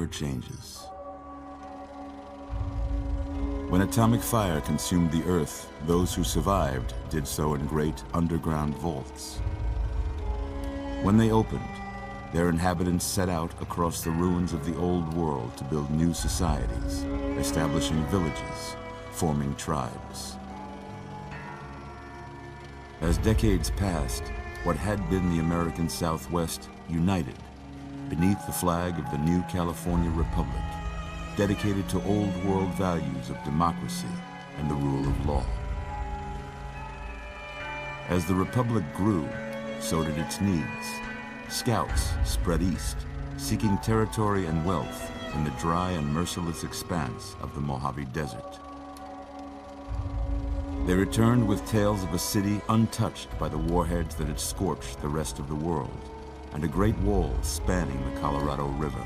never changes. When atomic fire consumed the Earth, those who survived did so in great underground vaults. When they opened, their inhabitants set out across the ruins of the old world to build new societies, establishing villages, forming tribes. As decades passed, what had been the American Southwest united beneath the flag of the new California Republic, dedicated to old world values of democracy and the rule of law. As the Republic grew, so did its needs. Scouts spread east, seeking territory and wealth in the dry and merciless expanse of the Mojave Desert. They returned with tales of a city untouched by the warheads that had scorched the rest of the world, and a great wall spanning the Colorado River.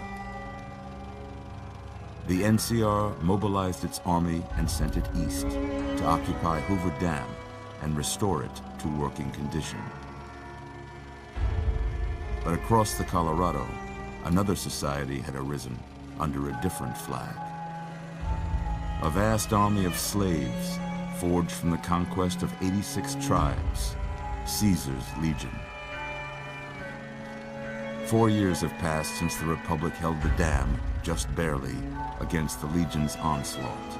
The NCR mobilized its army and sent it east to occupy Hoover Dam and restore it to working condition. But across the Colorado, another society had arisen under a different flag. A vast army of slaves forged from the conquest of 86 tribes, Caesar's Legion. 4 years have passed since the Republic held the dam, just barely, against the Legion's onslaught.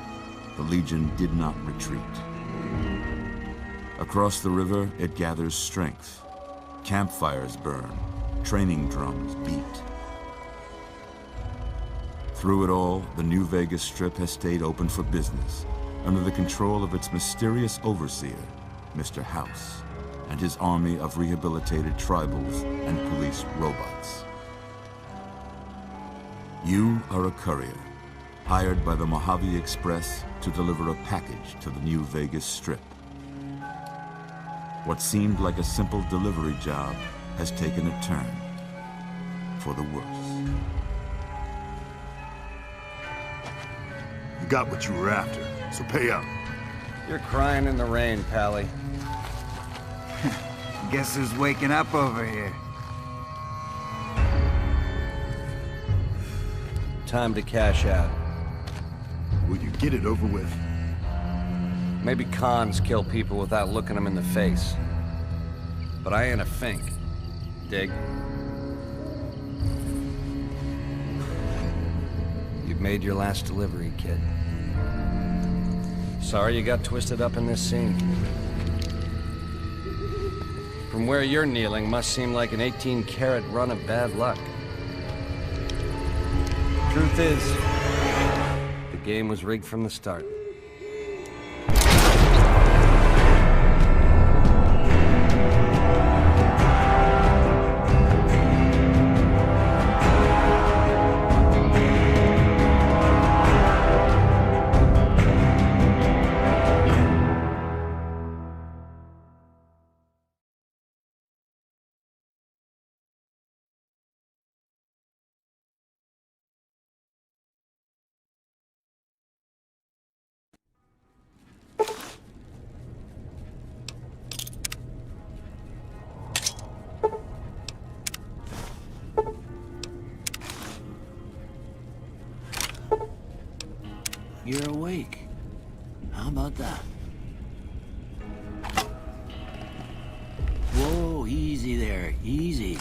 The Legion did not retreat. Across the river, it gathers strength. Campfires burn, training drums beat. Through it all, the New Vegas Strip has stayed open for business, under the control of its mysterious overseer, Mr. House, and his army of rehabilitated tribals and police robots. You are a courier, hired by the Mojave Express to deliver a package to the New Vegas Strip. What seemed like a simple delivery job has taken a turn for the worse. You got what you were after, so pay up. You're crying in the rain, Pally. Guess who's waking up over here? Time to cash out. Will you get it over with? Maybe cons kill people without looking them in the face. But I ain't a fink. Dig? You've made your last delivery, kid. Sorry you got twisted up in this scene. From where you're kneeling must seem like an 18-carat run of bad luck. Truth is, the game was rigged from the start. You're awake. How about that? Whoa, easy there, easy.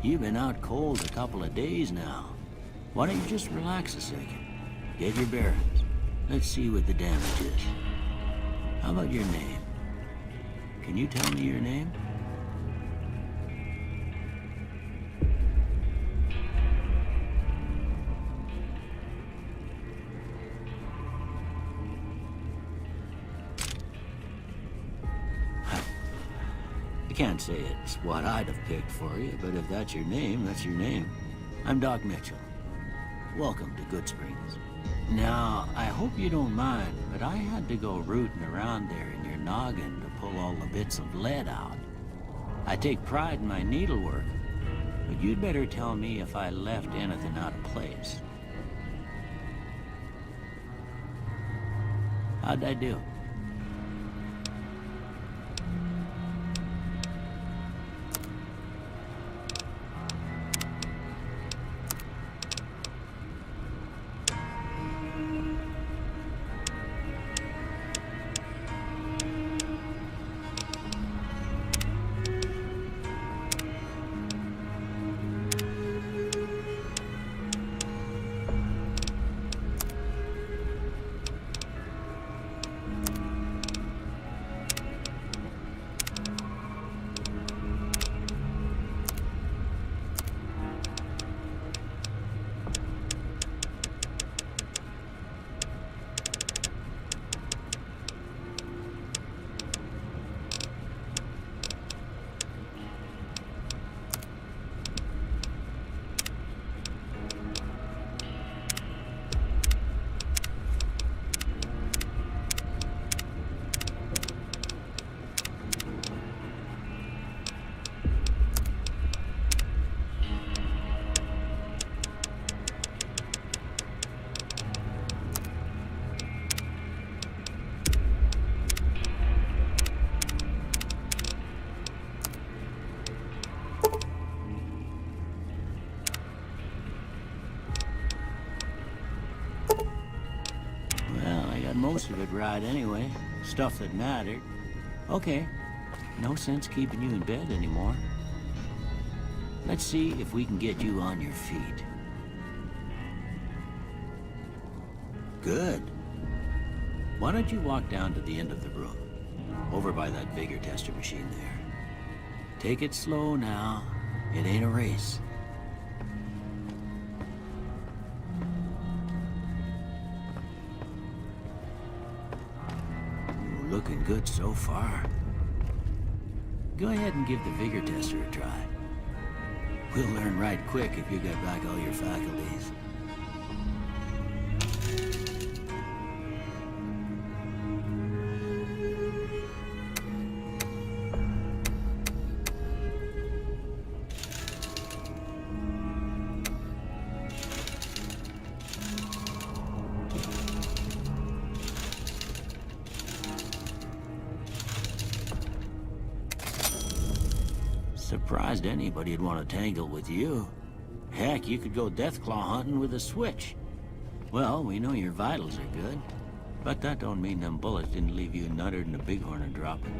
You've been out cold a couple of days now. Why don't you just relax a second? Get your bearings. Let's see what the damage is. How about your name? Can you tell me your name? I can't say it's what I'd have picked for you, but if that's your name, that's your name. I'm Doc Mitchell. Welcome to Good Springs. Now, I hope you don't mind, but I had to go rooting around there in your noggin to pull all the bits of lead out. I take pride in my needlework, but you'd better tell me if I left anything out of place. How'd I do? most of it right anyway. Stuff that mattered. Okay, no sense keeping you in bed anymore. Let's see if we can get you on your feet. Good. Why don't you walk down to the end of the room? Over by that vigor tester machine there. Take it slow now. It ain't a race. Ooh, looking good so far. Go ahead and give the vigor tester a try. We'll learn right quick if you get back all your faculties. Surprised anybody'd want to tangle with you. Heck, you could go deathclaw hunting with a switch. Well, we know your vitals are good, but that don't mean them bullets didn't leave you nuttered and a bighorn a dropping.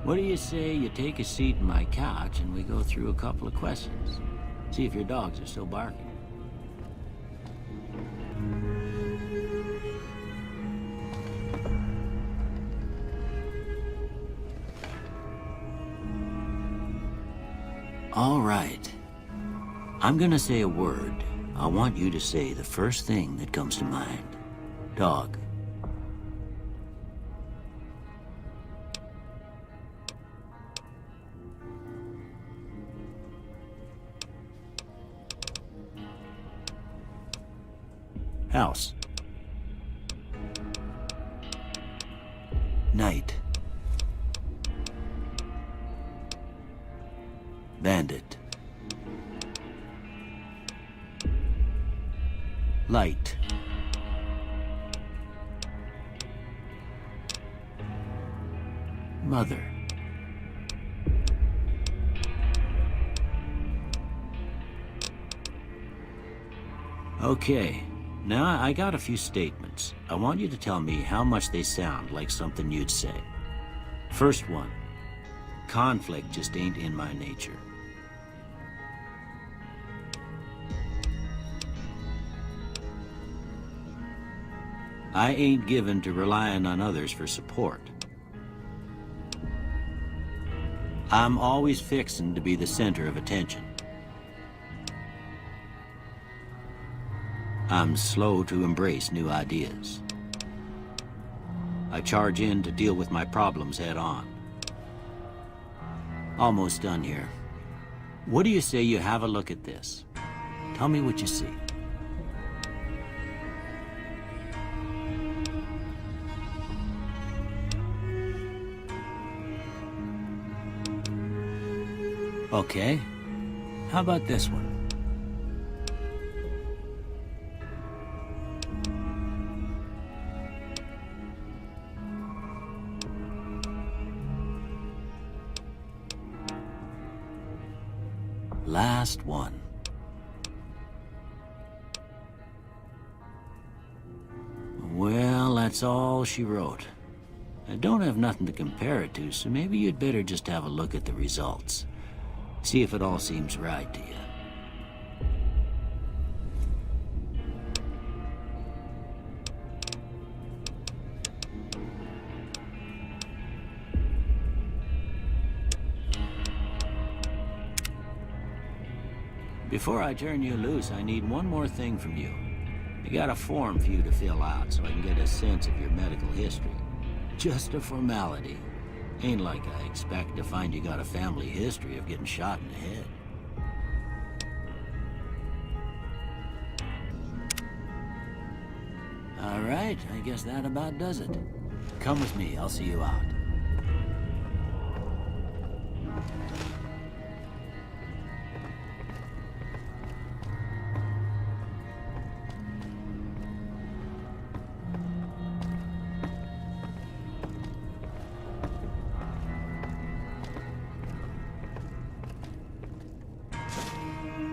What do you say you take a seat in my couch and we go through a couple of questions? See if your dogs are still barking. All right. I'm gonna say a word. I want you to say the first thing that comes to mind. Dog. House. Night. Bandit. Light. Mother. Okay, now I got a few statements. I want you to tell me how much they sound like something you'd say. First one, conflict just ain't in my nature. I ain't given to relying on others for support. I'm always fixin' to be the center of attention. I'm slow to embrace new ideas. I charge in to deal with my problems head on. Almost done here. What do you say you have a look at this? Tell me what you see. Okay. How about this one? Last one. Well, that's all she wrote. I don't have nothing to compare it to, so maybe you'd better just have a look at the results. See if it all seems right to you. Before I turn you loose, I need one more thing from you. I got a form for you to fill out so I can get a sense of your medical history. Just a formality. Ain't like I expect to find you got a family history of getting shot in the head. All right, I guess that about does it. Come with me, I'll see you out.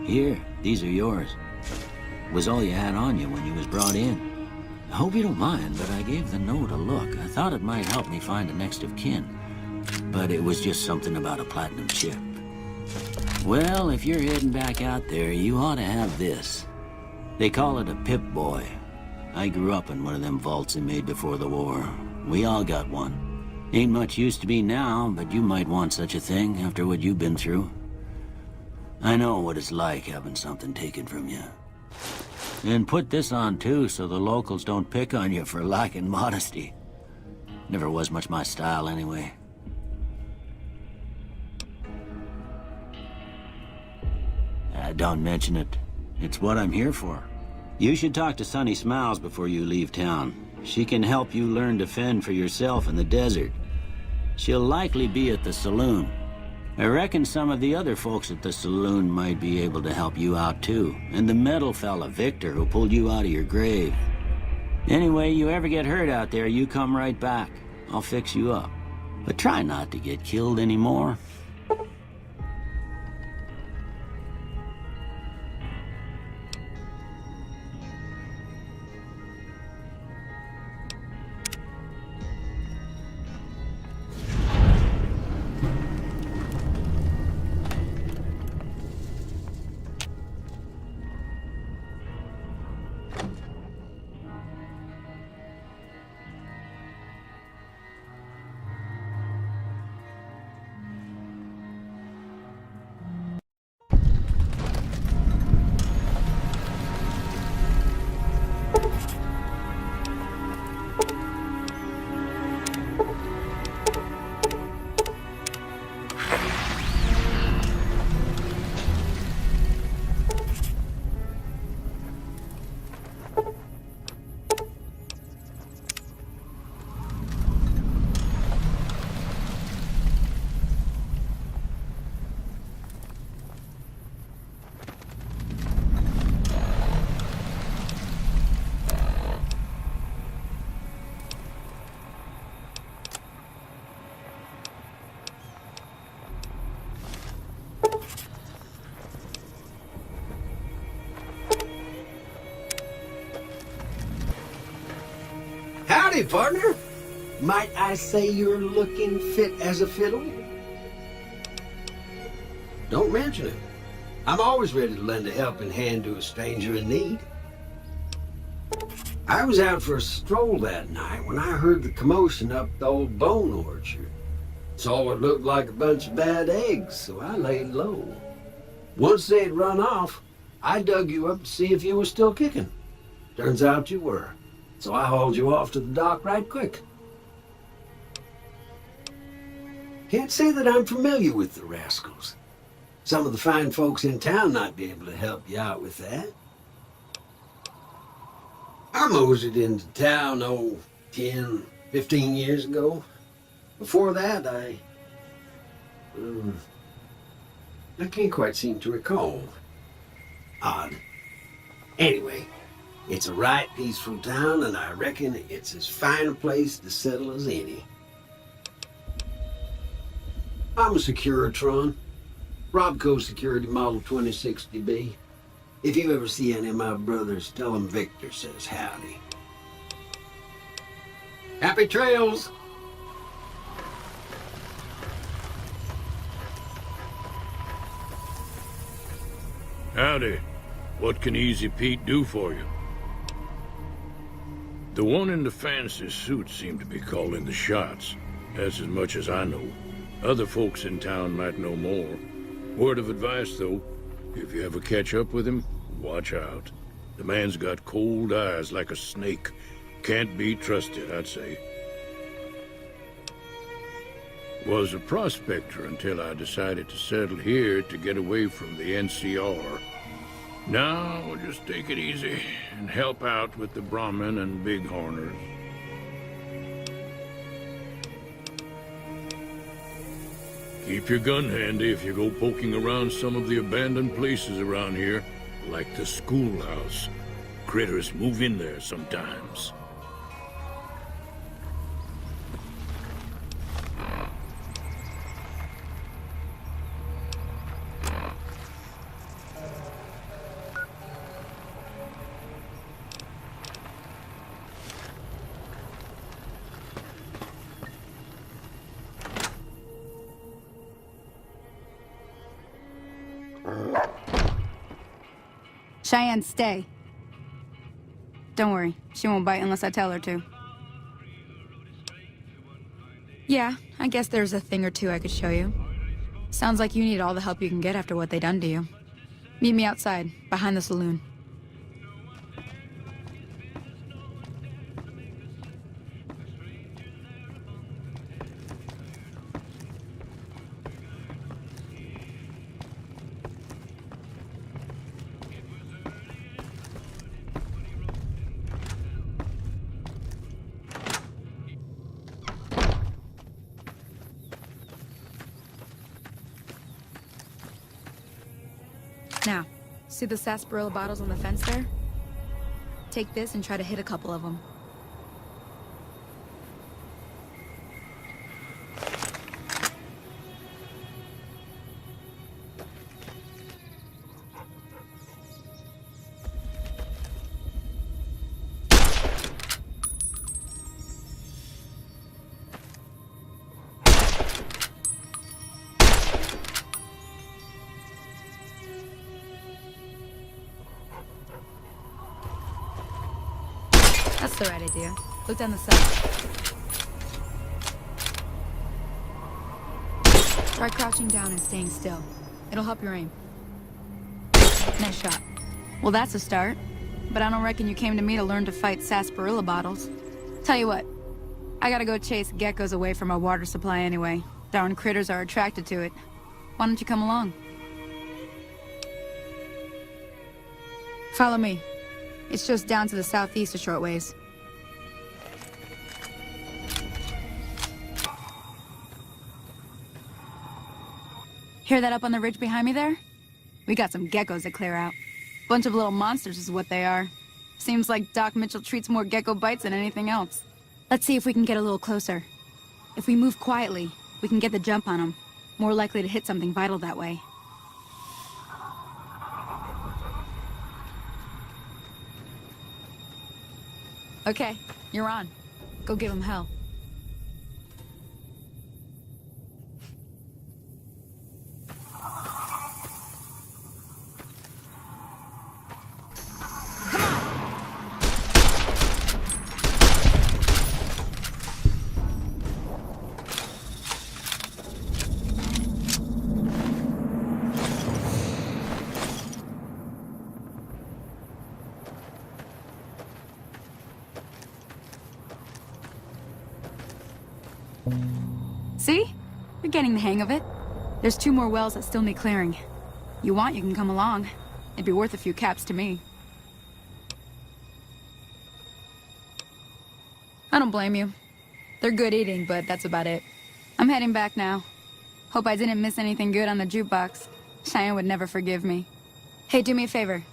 Here, these are yours. Was all you had on you when you was brought in. Hope you don't mind, but I gave the note a look. I thought it might help me find a next of kin. But it was just something about a platinum chip. Well, if you're heading back out there, you ought to have this. They call it a Pip-Boy. I grew up in one of them vaults they made before the war. We all got one. Ain't much use to be now, but you might want such a thing after what you've been through. I know what it's like having something taken from you. And put this on too, so the locals don't pick on you for lacking modesty. Never was much my style anyway. Don't mention it. It's what I'm here for. You should talk to Sunny Smiles before you leave town. She can help you learn to fend for yourself in the desert. She'll likely be at the saloon. I reckon some of the other folks at the saloon might be able to help you out too. And the metal fella, Victor, who pulled you out of your grave. Anyway, you ever get hurt out there, you come right back. I'll fix you up. But try not to get killed anymore. Howdy, partner. Might I say you're looking fit as a fiddle? Don't mention it. I'm always ready to lend a helping hand to a stranger in need. I was out for a stroll that night when I heard the commotion up the old bone orchard. Saw what looked like a bunch of bad eggs, so I laid low. Once they'd run off, I dug you up to see if you were still kicking. Turns out you were. So I hauled you off to the dock right quick. Can't say that I'm familiar with the rascals. Some of the fine folks in town might be able to help you out with that. I moseyed into town, 10, 15 years ago. Before that, I can't quite seem to recall. Odd. Anyway, it's a right peaceful town, and I reckon it's as fine a place to settle as any. I'm a Securitron. Robco Security Model 2060B. If you ever see any of my brothers, tell them Victor says howdy. Happy trails! Howdy. What can Easy Pete do for you? The one in the fancy suit seemed to be calling the shots. That's as much as I know. Other folks in town might know more. Word of advice, though, if you ever catch up with him, watch out. The man's got cold eyes like a snake. Can't be trusted, I'd say. Was a prospector until I decided to settle here to get away from the NCR. Now, we'll just take it easy and help out with the Brahmin and Bighorners. Keep your gun handy if you go poking around some of the abandoned places around here, like the schoolhouse. Critters move in there sometimes. Cheyenne, stay. Don't worry, she won't bite unless I tell her to. Yeah, I guess there's a thing or two I could show you. Sounds like you need all the help you can get after what they done to you. Meet me outside, behind the saloon. Now, see the sarsaparilla bottles on the fence there? Take this and try to hit a couple of them. That's the right idea. Look down the side. Try crouching down and staying still. It'll help your aim. Nice shot. Well, that's a start. But I don't reckon you came to me to learn to fight sarsaparilla bottles. Tell you what, I gotta go chase geckos away from our water supply anyway. Darn critters are attracted to it. Why don't you come along? Follow me. It's just down to the southeast a short ways. Hear that up on the ridge behind me there? We got some geckos to clear out. Bunch of little monsters is what they are. Seems like Doc Mitchell treats more gecko bites than anything else. Let's see if we can get a little closer. If we move quietly, we can get the jump on them. More likely to hit something vital that way. Okay, you're on. Go give him hell. See? You're getting the hang of it. There's 2 more wells that still need clearing. You want, you can come along. It'd be worth a few caps to me. I don't blame you. They're good eating, but that's about it. I'm heading back now. Hope I didn't miss anything good on the jukebox. Cheyenne would never forgive me. Hey, do me a favor.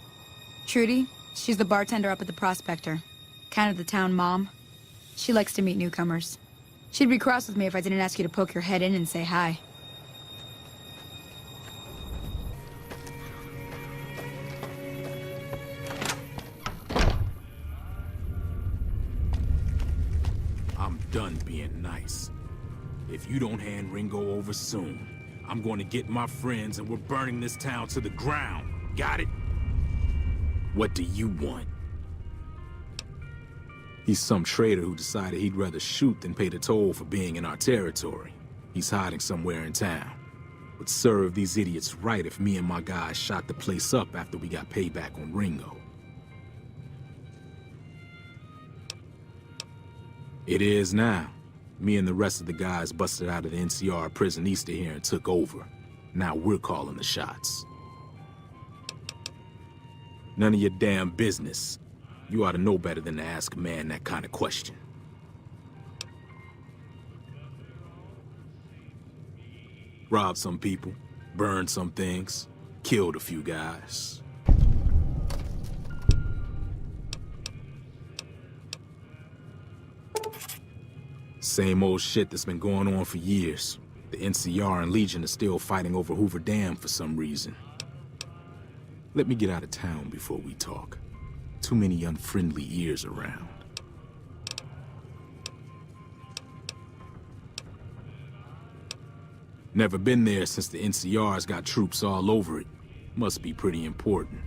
Trudy, she's the bartender up at the Prospector. Kind of the town mom. She likes to meet newcomers. She'd be cross with me if I didn't ask you to poke your head in and say hi. I'm done being nice. If you don't hand Ringo over soon, I'm going to get my friends and we're burning this town to the ground. Got it? What do you want? He's some traitor who decided he'd rather shoot than pay the toll for being in our territory. He's hiding somewhere in town. Would serve these idiots right if me and my guys shot the place up after we got payback on Ringo. It is now. Me and the rest of the guys busted out of the NCR prison east of here and took over. Now we're calling the shots. None of your damn business. You ought to know better than to ask a man that kind of question. Robbed some people, burned some things, killed a few guys. Same old shit that's been going on for years. The NCR and Legion are still fighting over Hoover Dam for some reason. Let me get out of town before we talk. Too many unfriendly ears around. Never been there since the NCR's got troops all over it. Must be pretty important.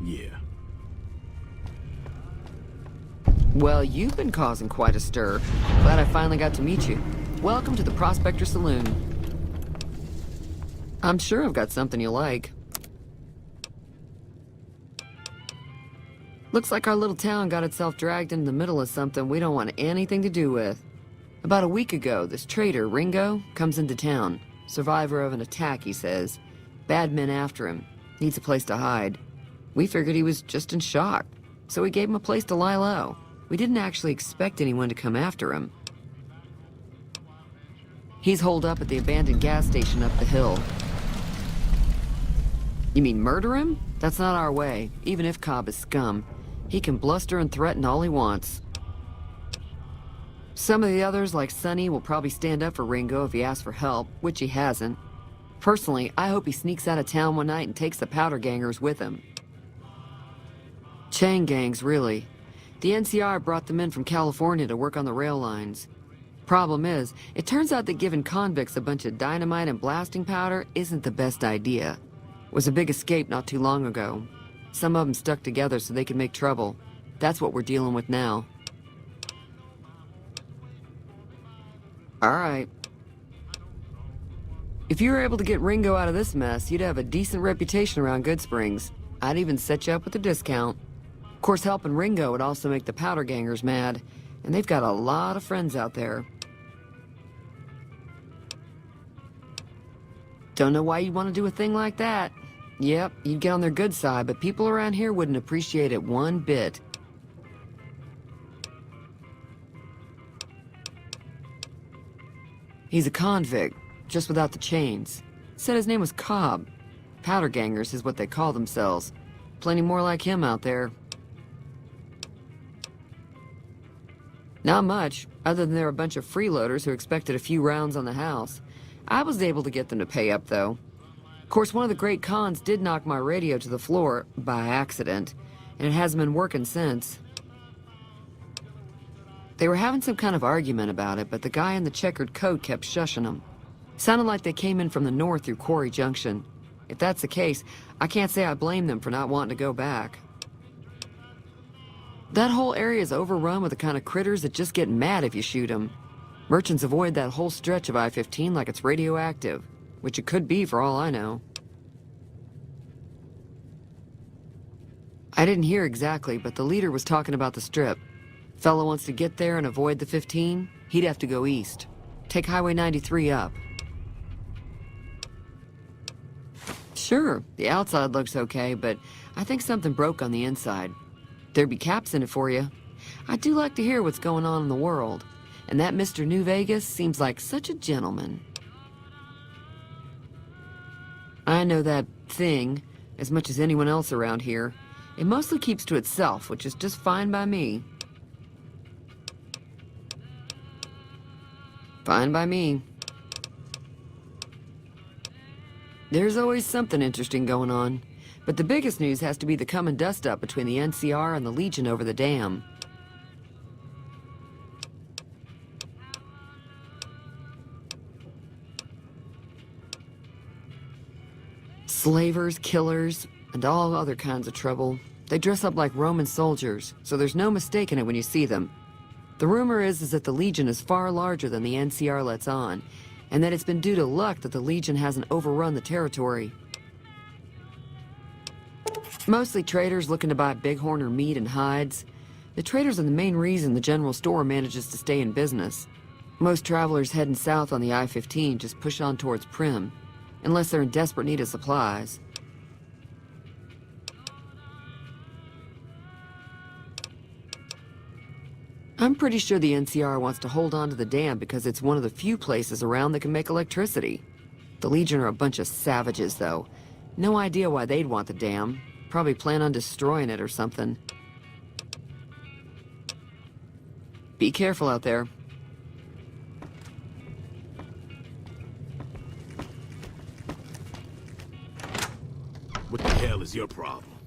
Yeah. Well, you've been causing quite a stir. Glad I finally got to meet you. Welcome to the Prospector Saloon. I'm sure I've got something you like. Looks like our little town got itself dragged into the middle of something we don't want anything to do with. About a week ago, this traitor, Ringo, comes into town. Survivor of an attack, he says. Bad men after him. Needs a place to hide. We figured he was just in shock, so we gave him a place to lie low. We didn't actually expect anyone to come after him. He's holed up at the abandoned gas station up the hill. You mean murder him? That's not our way, even if Cobb is scum. He can bluster and threaten all he wants. Some of the others, like Sonny, will probably stand up for Ringo if he asks for help, which he hasn't. Personally, I hope he sneaks out of town one night and takes the powder gangers with him. Chain gangs, really. The NCR brought them in from California to work on the rail lines. Problem is, it turns out that giving convicts a bunch of dynamite and blasting powder isn't the best idea. It was a big escape not too long ago. Some of them stuck together so they could make trouble. That's what we're dealing with now. All right. If you were able to get Ringo out of this mess, you'd have a decent reputation around Goodsprings. I'd even set you up with a discount. Of course, helping Ringo would also make the powder gangers mad, and they've got a lot of friends out there. Don't know why you'd want to do a thing like that. Yep, you'd get on their good side, but people around here wouldn't appreciate it one bit. He's a convict, just without the chains. Said his name was Cobb. Powder gangers is what they call themselves. Plenty more like him out there. Not much, other than they're a bunch of freeloaders who expected a few rounds on the house. I was able to get them to pay up, though. Of course, one of the great cons did knock my radio to the floor, by accident, and it hasn't been working since. They were having some kind of argument about it, but the guy in the checkered coat kept shushing them. Sounded like they came in from the north through Quarry Junction. If that's the case, I can't say I blame them for not wanting to go back. That whole area is overrun with the kind of critters that just get mad if you shoot them. Merchants avoid that whole stretch of I-15 like it's radioactive, which it could be for all I know. I didn't hear exactly, but the leader was talking about the strip. Fellow wants to get there and avoid the 15, he'd have to go east. Take Highway 93 up. Sure, the outside looks okay, but I think something broke on the inside. There'd be caps in it for you. I do like to hear what's going on in the world. And that Mr. New Vegas seems like such a gentleman. I know that thing as much as anyone else around here. It mostly keeps to itself, which is just fine by me. Fine by me. There's always something interesting going on. But the biggest news has to be the come and dust up between the NCR and the Legion over the dam. Slavers, killers, and all other kinds of trouble. They dress up like Roman soldiers, so there's no mistaking it when you see them. The rumor is that the Legion is far larger than the NCR lets on, and that it's been due to luck that the Legion hasn't overrun the territory. Mostly traders looking to buy bighorn or meat and hides. The traders are the main reason the general store manages to stay in business. Most travelers heading south on the I-15 just push on towards Prim, unless they're in desperate need of supplies. I'm pretty sure the NCR wants to hold on to the dam because it's one of the few places around that can make electricity. The Legion are a bunch of savages, though. No idea why they'd want the dam. Probably plan on destroying it or something. Be careful out there. What the hell is your problem?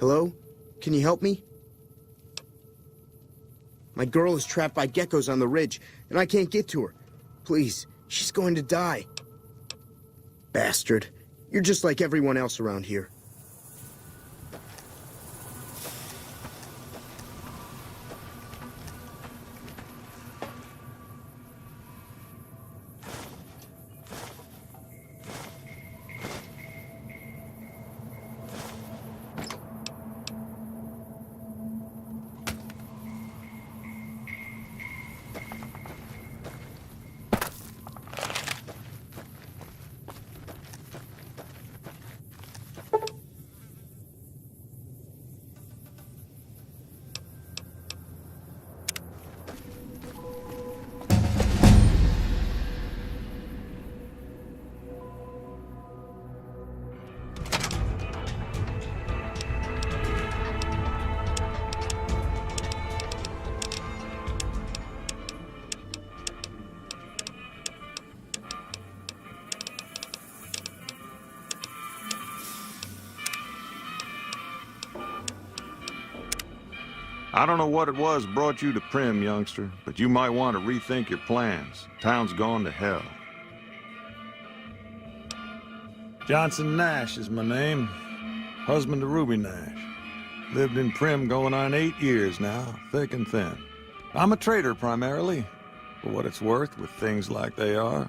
Hello? Can you help me? My girl is trapped by geckos on the ridge, and I can't get to her. Please, she's going to die. Bastard. You're just like everyone else around here. I don't know what it was brought you to Prim, youngster, but you might want to rethink your plans. Town's gone to hell. Johnson Nash is my name. Husband to Ruby Nash. Lived in Prim going on 8 years now, thick and thin. I'm a trader primarily, for what it's worth with things like they are.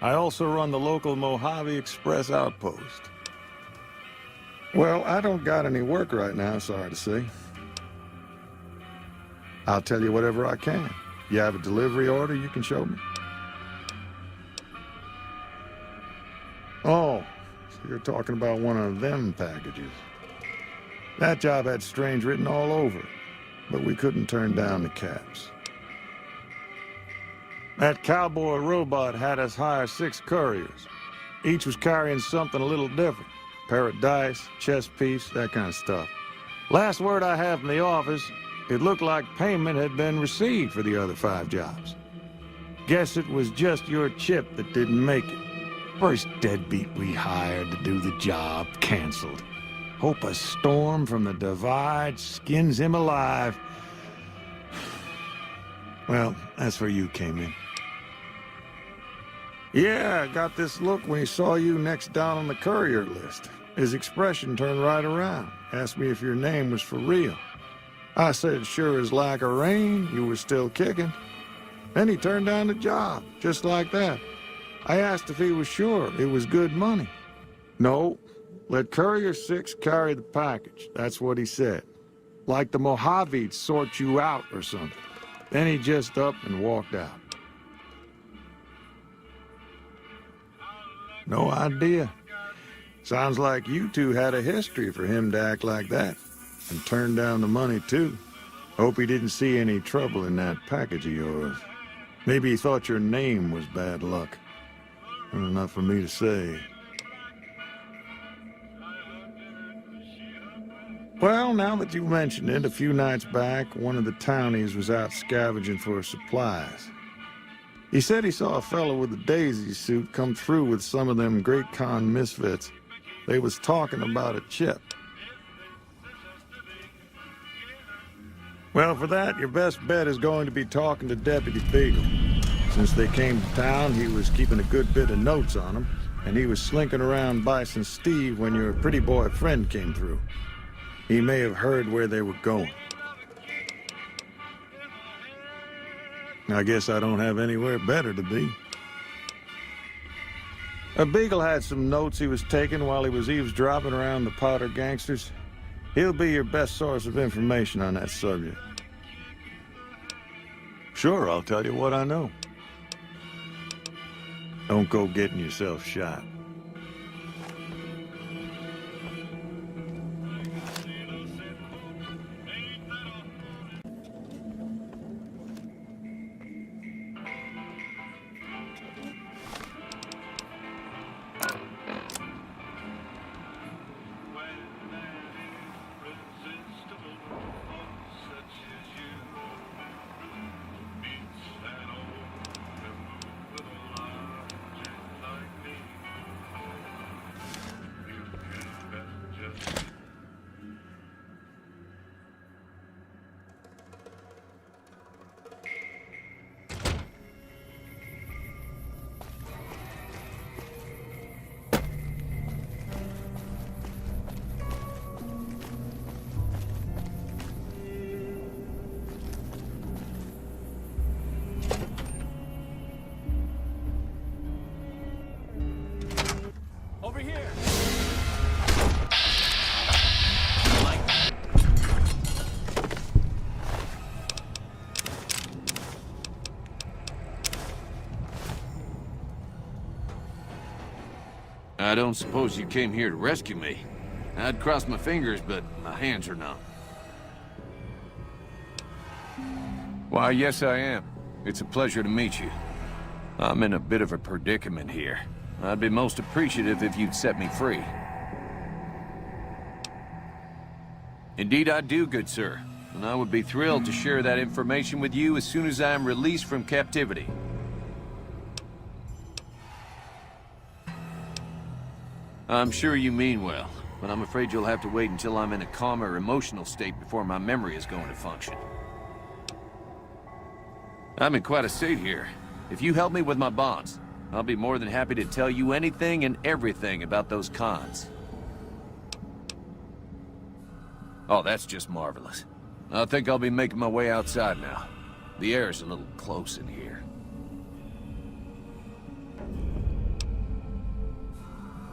I also run the local Mojave Express outpost. Well, I don't got any work right now, sorry to say. I'll tell you whatever I can. You have a delivery order you can show me? Oh, so you're talking about one of them packages. That job had strange written all over it, but we couldn't turn down the caps. That cowboy robot had us hire 6 couriers. Each was carrying something a little different. Pair of dice, chess piece, that kind of stuff. Last word I have from the office, it looked like payment had been received for the other 5 jobs. Guess it was just your chip that didn't make it. First deadbeat we hired to do the job canceled. Hope a storm from the divide skins him alive. Well, that's where you came in. Yeah, I got this look when he saw you next down on the courier list. His expression turned right around. Asked me if your name was for real. I said, sure as like a rain, you were still kicking. Then he turned down the job, just like that. I asked if he was sure it was good money. No, let Courier 6 carry the package. That's what he said. Like the Mojave'd sort you out or something. Then he just up and walked out. No idea. Sounds like you two had a history for him to act like that. And turn down the money, too. Hope he didn't see any trouble in that package of yours. Maybe he thought your name was bad luck. Not for me to say. Well, now that you mention it, a few nights back, one of the townies was out scavenging for supplies. He said he saw a fellow with a daisy suit come through with some of them Great Khan misfits. They was talking about a chip. Well, for that, your best bet is going to be talking to Deputy Beagle. Since they came to town, he was keeping a good bit of notes on them, and he was slinking around Bison Steve when your pretty boy friend came through. He may have heard where they were going. I guess I don't have anywhere better to be. Beagle had some notes he was taking while he was eavesdropping around the Powder gangsters. He'll be your best source of information on that subject. Sure, I'll tell you what I know. Don't go getting yourself shot. don't suppose you came here to rescue me. I'd cross my fingers, but my hands are numb. Why, yes I am. It's a pleasure to meet you. I'm in a bit of a predicament here. I'd be most appreciative if you'd set me free. Indeed I do, good sir. And I would be thrilled to share that information with you as soon as I am released from captivity. I'm sure you mean well, but I'm afraid you'll have to wait until I'm in a calmer emotional state before my memory is going to function. I'm in quite a state here. If you help me with my bonds, I'll be more than happy to tell you anything and everything about those cons. Oh, that's just marvelous. I think I'll be making my way outside now. The air's a little close in here.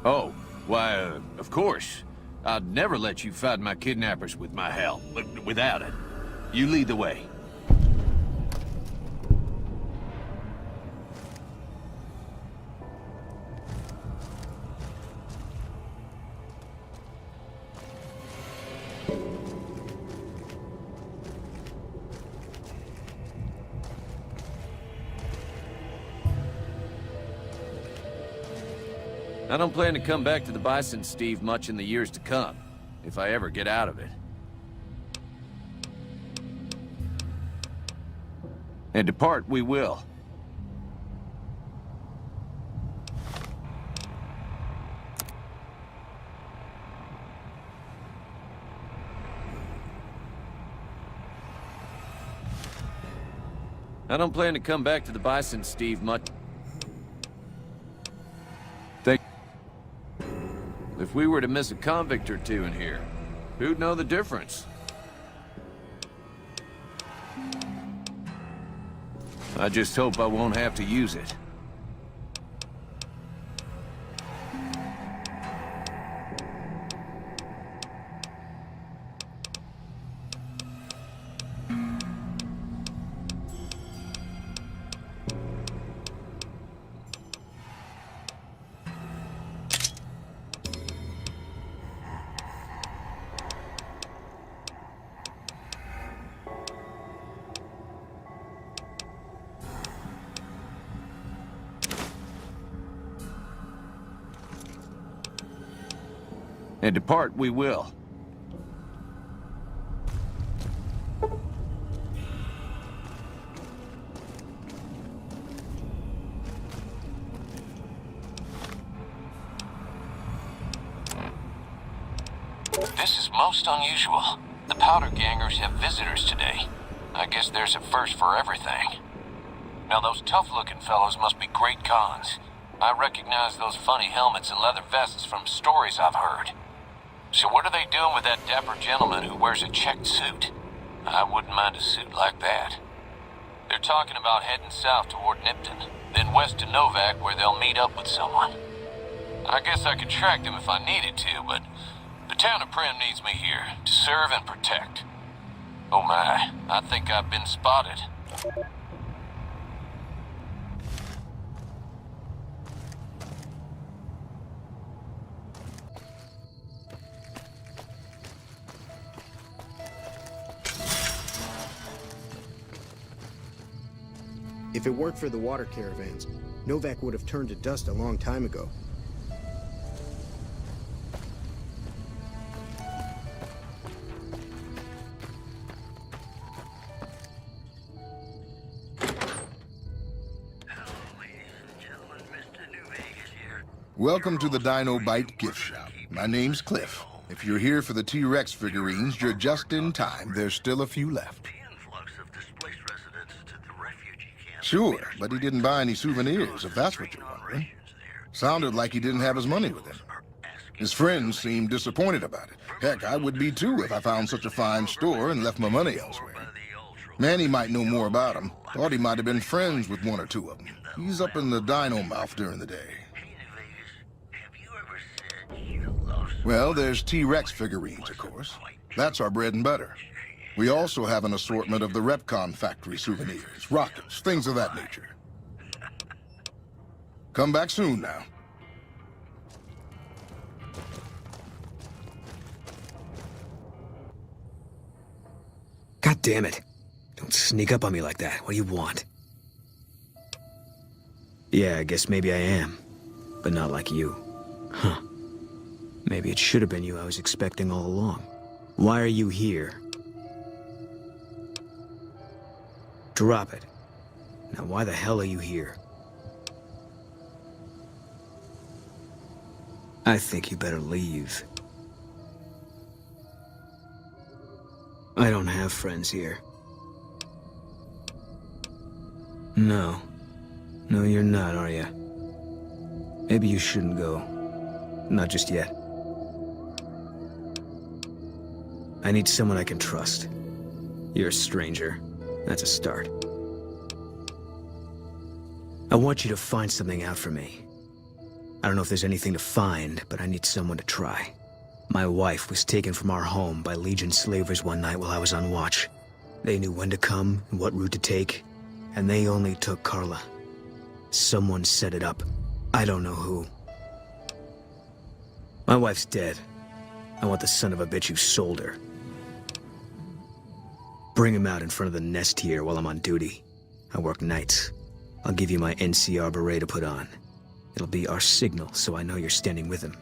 Oh, why, of course. I'd never let you fight my kidnappers with my help, without it. You lead the way. I don't plan to come back to the Bison, Steve, much in the years to come, if I ever get out of it. And depart we will. I don't plan to come back to the Bison, Steve, much... If we were to miss a convict or two in here, who'd know the difference? I just hope I won't have to use it. And depart we will. This is most unusual. The Powder Gangers have visitors today. I guess there's a first for everything. Now those tough-looking fellows must be great cons. I recognize those funny helmets and leather vests from stories I've heard. So what are they doing with that dapper gentleman who wears a checked suit? I wouldn't mind a suit like that. They're talking about heading south toward Nipton, then west to Novak where they'll meet up with someone. I guess I could track them if I needed to, but the town of Primm needs me here to serve and protect. Oh my, I think I've been spotted. If it weren't for the water caravans, Novak would have turned to dust a long time ago. Welcome to the Dino Bite gift shop. My name's Cliff. If you're here for the T-Rex figurines, you're just in time. There's still a few left. Sure, but he didn't buy any souvenirs, if that's what you're wondering. Sounded like he didn't have his money with him. His friends seemed disappointed about it. Heck, I would be too if I found such a fine store and left my money elsewhere. Manny might know more about him. Thought he might have been friends with one or two of them. He's up in the dino mouth during the day. Well, there's T-Rex figurines, of course. That's our bread and butter. We also have an assortment of the Repcon factory souvenirs, rockets, things of that nature. Come back soon now. damn it. Don't sneak up on me like that. What do you want? Yeah, I guess maybe I am. But not like you. Huh. Maybe it should have been you I was expecting all along. Why are you here? Drop it. Now why the hell are you here? I think you better leave. I don't have friends here. No. No, you're not, are you? Maybe you shouldn't go. Not just yet. I need someone I can trust. You're a stranger. That's a start. I want you to find something out for me. I don't know if there's anything to find, but I need someone to try. My wife was taken from our home by Legion slavers one night while I was on watch. They knew when to come and what route to take, and they only took Carla. Someone set it up. I don't know who. My wife's dead. I want the son of a bitch who sold her. Bring him out in front of the nest here while I'm on duty. I work nights. I'll give you my NCR beret to put on. It'll be our signal, so I know you're standing with him.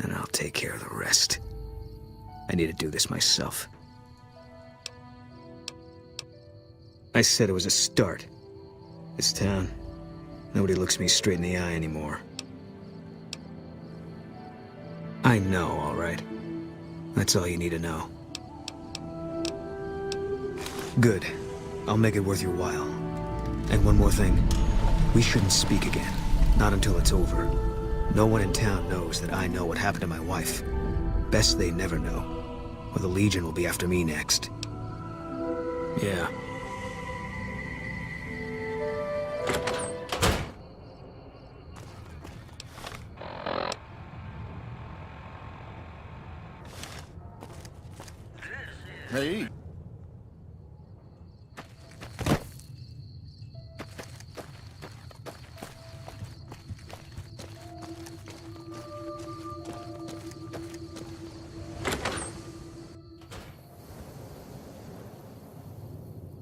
And I'll take care of the rest. I need to do this myself. I said it was a start. This town, nobody looks me straight in the eye anymore. I know, all right. That's all you need to know. Good. I'll make it worth your while. And one more thing. We shouldn't speak again. Not until it's over. No one in town knows that I know what happened to my wife. Best they never know, or the Legion will be after me next. Yeah. Hey.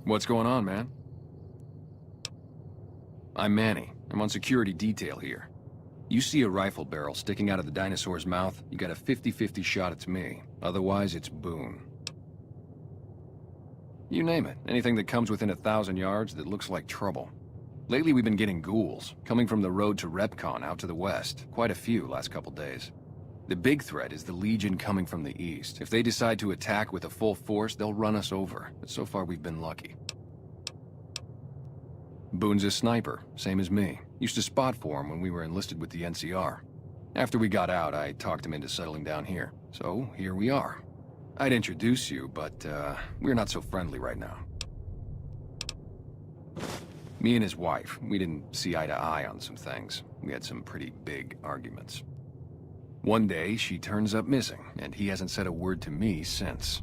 What's going on, man? I'm Manny. I'm on security detail here. You see a rifle barrel sticking out of the dinosaur's mouth, you got a 50-50 shot it's me. Otherwise, it's Boone. You name it. Anything that comes within 1,000 yards that looks like trouble. Lately, we've been getting ghouls, coming from the road to Repcon out to the west. Quite a few last couple days. The big threat is the Legion coming from the east. If they decide to attack with a full force, they'll run us over. But so far, we've been lucky. Boone's a sniper, same as me. Used to spot for him when we were enlisted with the NCR. After we got out, I talked him into settling down here. So, here we are. I'd introduce you, but, we're not so friendly right now. Me and his wife, we didn't see eye to eye on some things. We had some pretty big arguments. One day, she turns up missing, and he hasn't said a word to me since.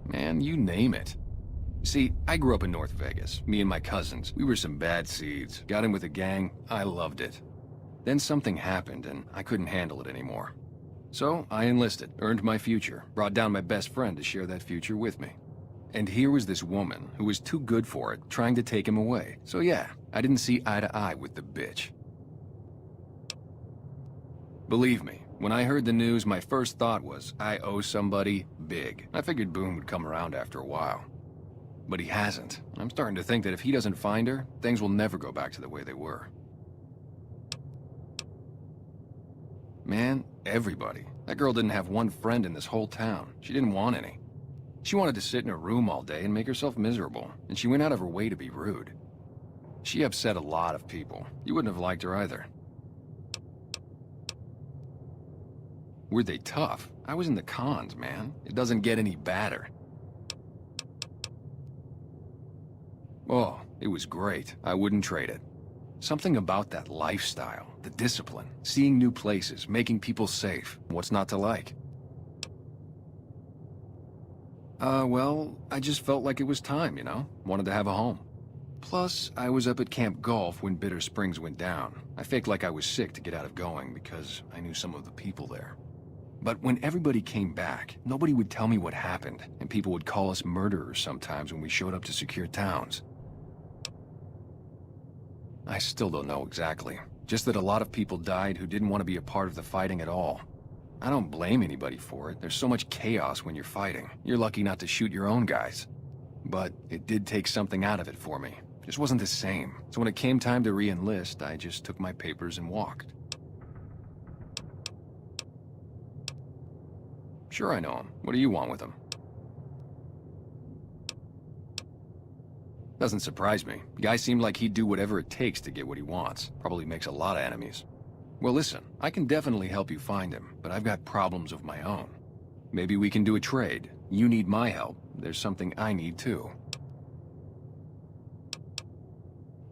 Man, you name it. See, I grew up in North Vegas. Me and my cousins, we were some bad seeds. Got in with a gang, I loved it. Then something happened, and I couldn't handle it anymore. So, I enlisted, earned my future, brought down my best friend to share that future with me. And here was this woman, who was too good for it, trying to take him away. So yeah, I didn't see eye to eye with the bitch. Believe me, when I heard the news, my first thought was, I owe somebody big. I figured Boone would come around after a while. But he hasn't. I'm starting to think that if he doesn't find her, things will never go back to the way they were. Man, everybody. That girl didn't have one friend in this whole town. She didn't want any. She wanted to sit in her room all day and make herself miserable, and she went out of her way to be rude. She upset a lot of people. You wouldn't have liked her either. Were they tough? I was in the cons, man. It doesn't get any badder. Oh, it was great. I wouldn't trade it. Something about that lifestyle, the discipline, seeing new places, making people safe. What's not to like? Well, I just felt like it was time, you know? Wanted to have a home. Plus, I was up at Camp Golf when Bitter Springs went down. I faked like I was sick to get out of going because I knew some of the people there. But when everybody came back, nobody would tell me what happened, and people would call us murderers sometimes when we showed up to secure towns. I still don't know exactly. Just that a lot of people died who didn't want to be a part of the fighting at all. I don't blame anybody for it. There's so much chaos when you're fighting. You're lucky not to shoot your own guys. But it did take something out of it for me. Just wasn't the same. So when it came time to re-enlist, I just took my papers and walked. Sure, I know him. What do you want with him? Doesn't surprise me. The guy seemed like he'd do whatever it takes to get what he wants. Probably makes a lot of enemies. Well, listen, I can definitely help you find him, but I've got problems of my own. Maybe we can do a trade. You need my help. There's something I need too.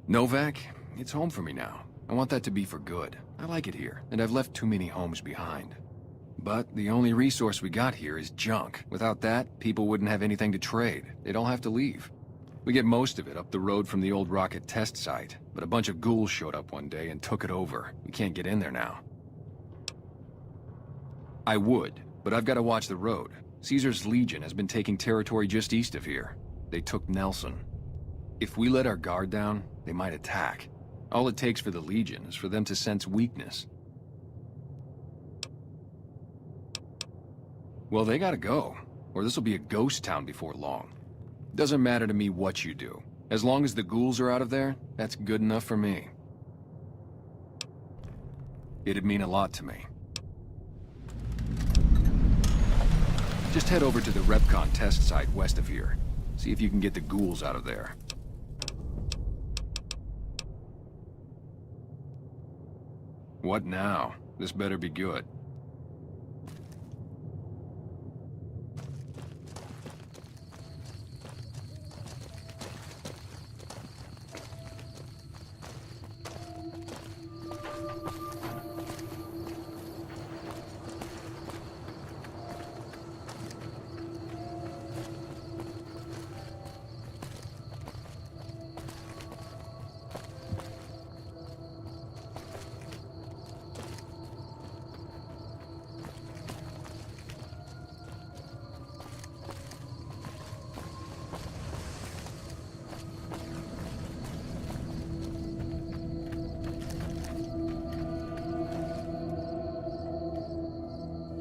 Novak, it's home for me now. I want that to be for good. I like it here, and I've left too many homes behind. But the only resource we got here is junk. Without that, people wouldn't have anything to trade. They'd all have to leave. We get most of it up the road from the old rocket test site, but a bunch of ghouls showed up one day and took it over. We can't get in there now. I would, but I've got to watch the road. Caesar's Legion has been taking territory just east of here. They took Nelson. If we let our guard down, they might attack. All it takes for the Legion is for them to sense weakness. Well, they gotta go, or this'll be a ghost town before long. Doesn't matter to me what you do. As long as the ghouls are out of there, that's good enough for me. It'd mean a lot to me. Just head over to the Repcon test site west of here. See if you can get the ghouls out of there. What now? This better be good.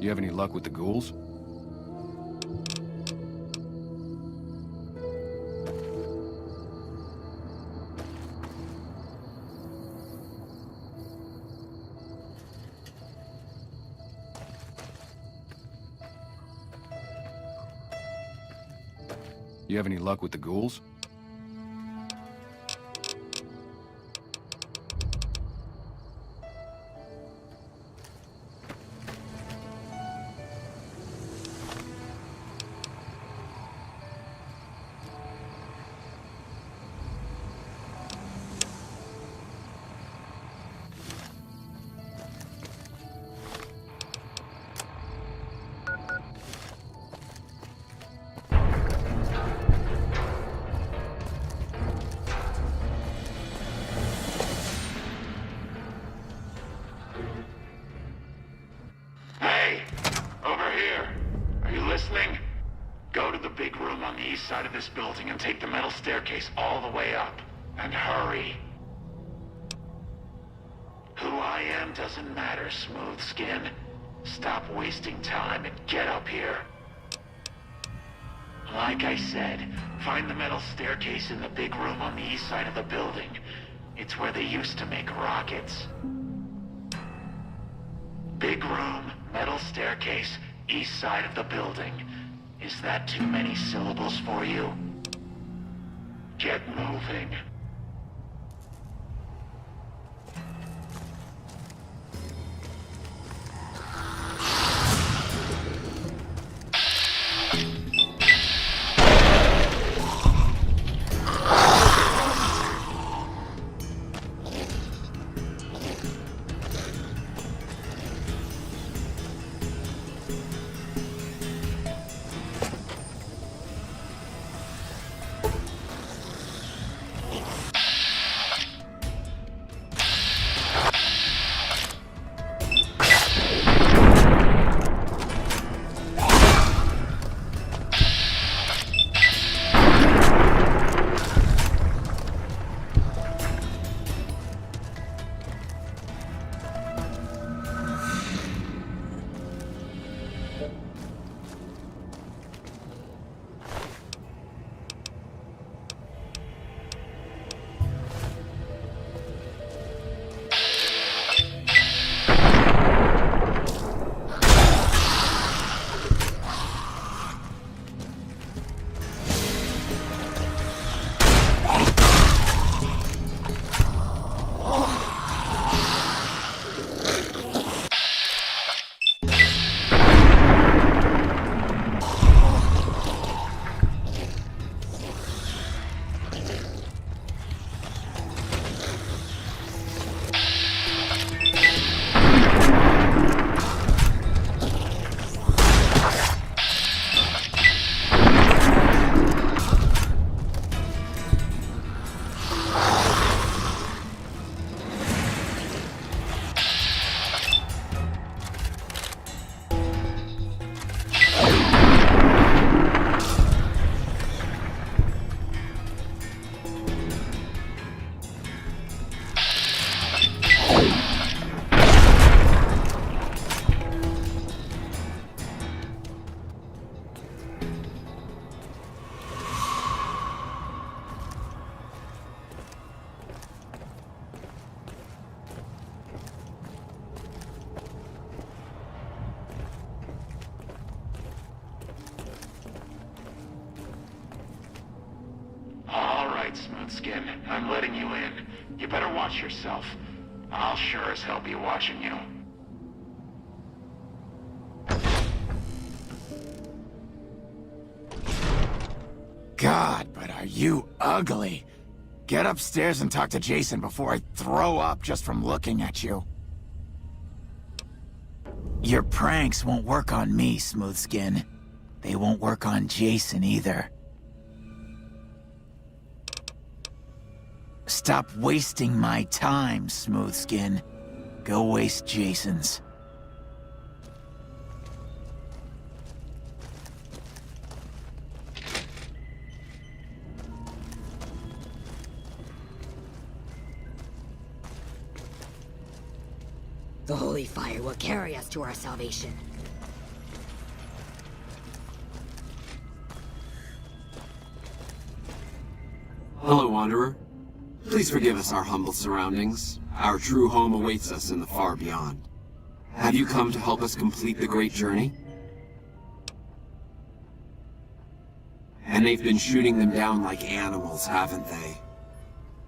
You have any luck with the ghouls? You have any luck with the ghouls? Side of this building and take the metal staircase all the way up. And hurry. Who I am doesn't matter, Smooth Skin. Stop wasting time and get up here. Like I said, find the metal staircase in the big room on the east side of the building. It's where they used to make rockets. Big room, metal staircase, east side of the building. Is that too many syllables for you? Get moving. right, Smoothskin. I'm letting you in. You better watch yourself. I'll sure as hell be watching you. God, but are you ugly. Get upstairs and talk to Jason before I throw up just from looking at you. Your pranks won't work on me, Smoothskin. They won't work on Jason either. Stop wasting my time, Smoothskin. Go waste Jason's. The holy fire will carry us to our salvation. Hello, Wanderer. Please forgive us our humble surroundings. Our true home awaits us in the far beyond. Have you come to help us complete the great journey? And they've been shooting them down like animals, haven't they?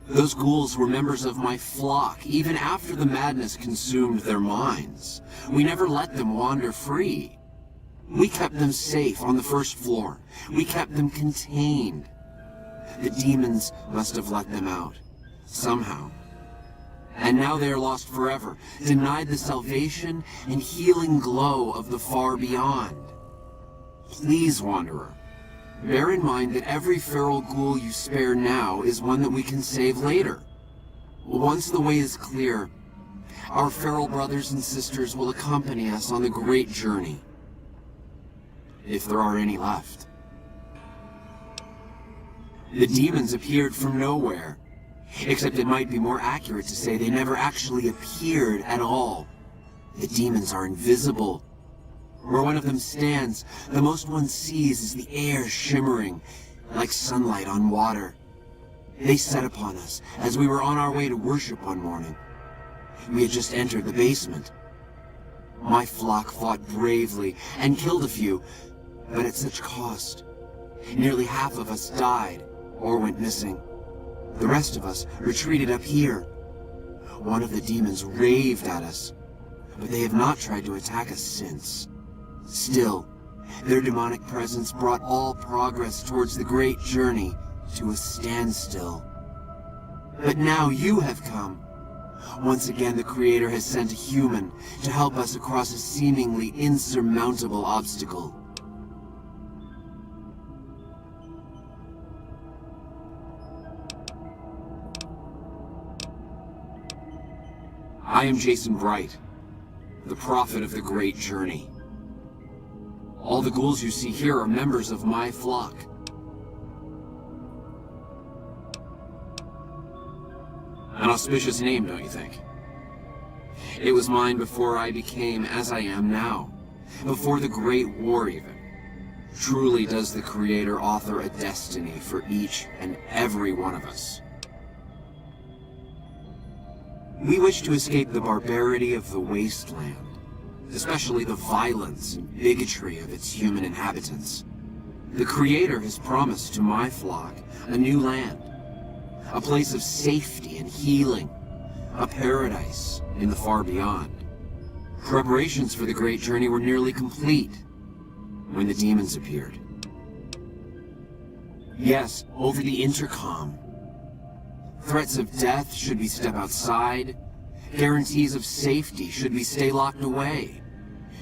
Those ghouls were members of my flock, even after the madness consumed their minds. We never let them wander free. We kept them safe on the first floor. We kept them contained. The demons must have let them out, somehow. And now they are lost forever, denied the salvation and healing glow of the far beyond. Please, Wanderer, bear in mind that every feral ghoul you spare now is one that we can save later. Once the way is clear, our feral brothers and sisters will accompany us on the great journey. If there are any left. The demons appeared from nowhere, except it might be more accurate to say they never actually appeared at all. The demons are invisible. Where one of them stands, the most one sees is the air shimmering, like sunlight on water. They set upon us as we were on our way to worship one morning. We had just entered the basement. My flock fought bravely and killed a few, but at such cost. Nearly half of us died or went missing. The rest of us retreated up here. One of the demons raved at us, but they have not tried to attack us since. Still, their demonic presence brought all progress towards the great journey to a standstill. But now you have come. Once again, the Creator has sent a human to help us across a seemingly insurmountable obstacle. I am Jason Bright, the prophet of the great journey. All the ghouls you see here are members of my flock. An auspicious name, don't you think? It was mine before I became as I am now, before the Great War even. Truly does the Creator author a destiny for each and every one of us. We wish to escape the barbarity of the wasteland, especially the violence and bigotry of its human inhabitants. The Creator has promised to my flock a new land, a place of safety and healing, a paradise in the far beyond. Preparations for the great journey were nearly complete when the demons appeared. Yes, over the intercom. Threats of death should we step outside. Guarantees of safety should we stay locked away.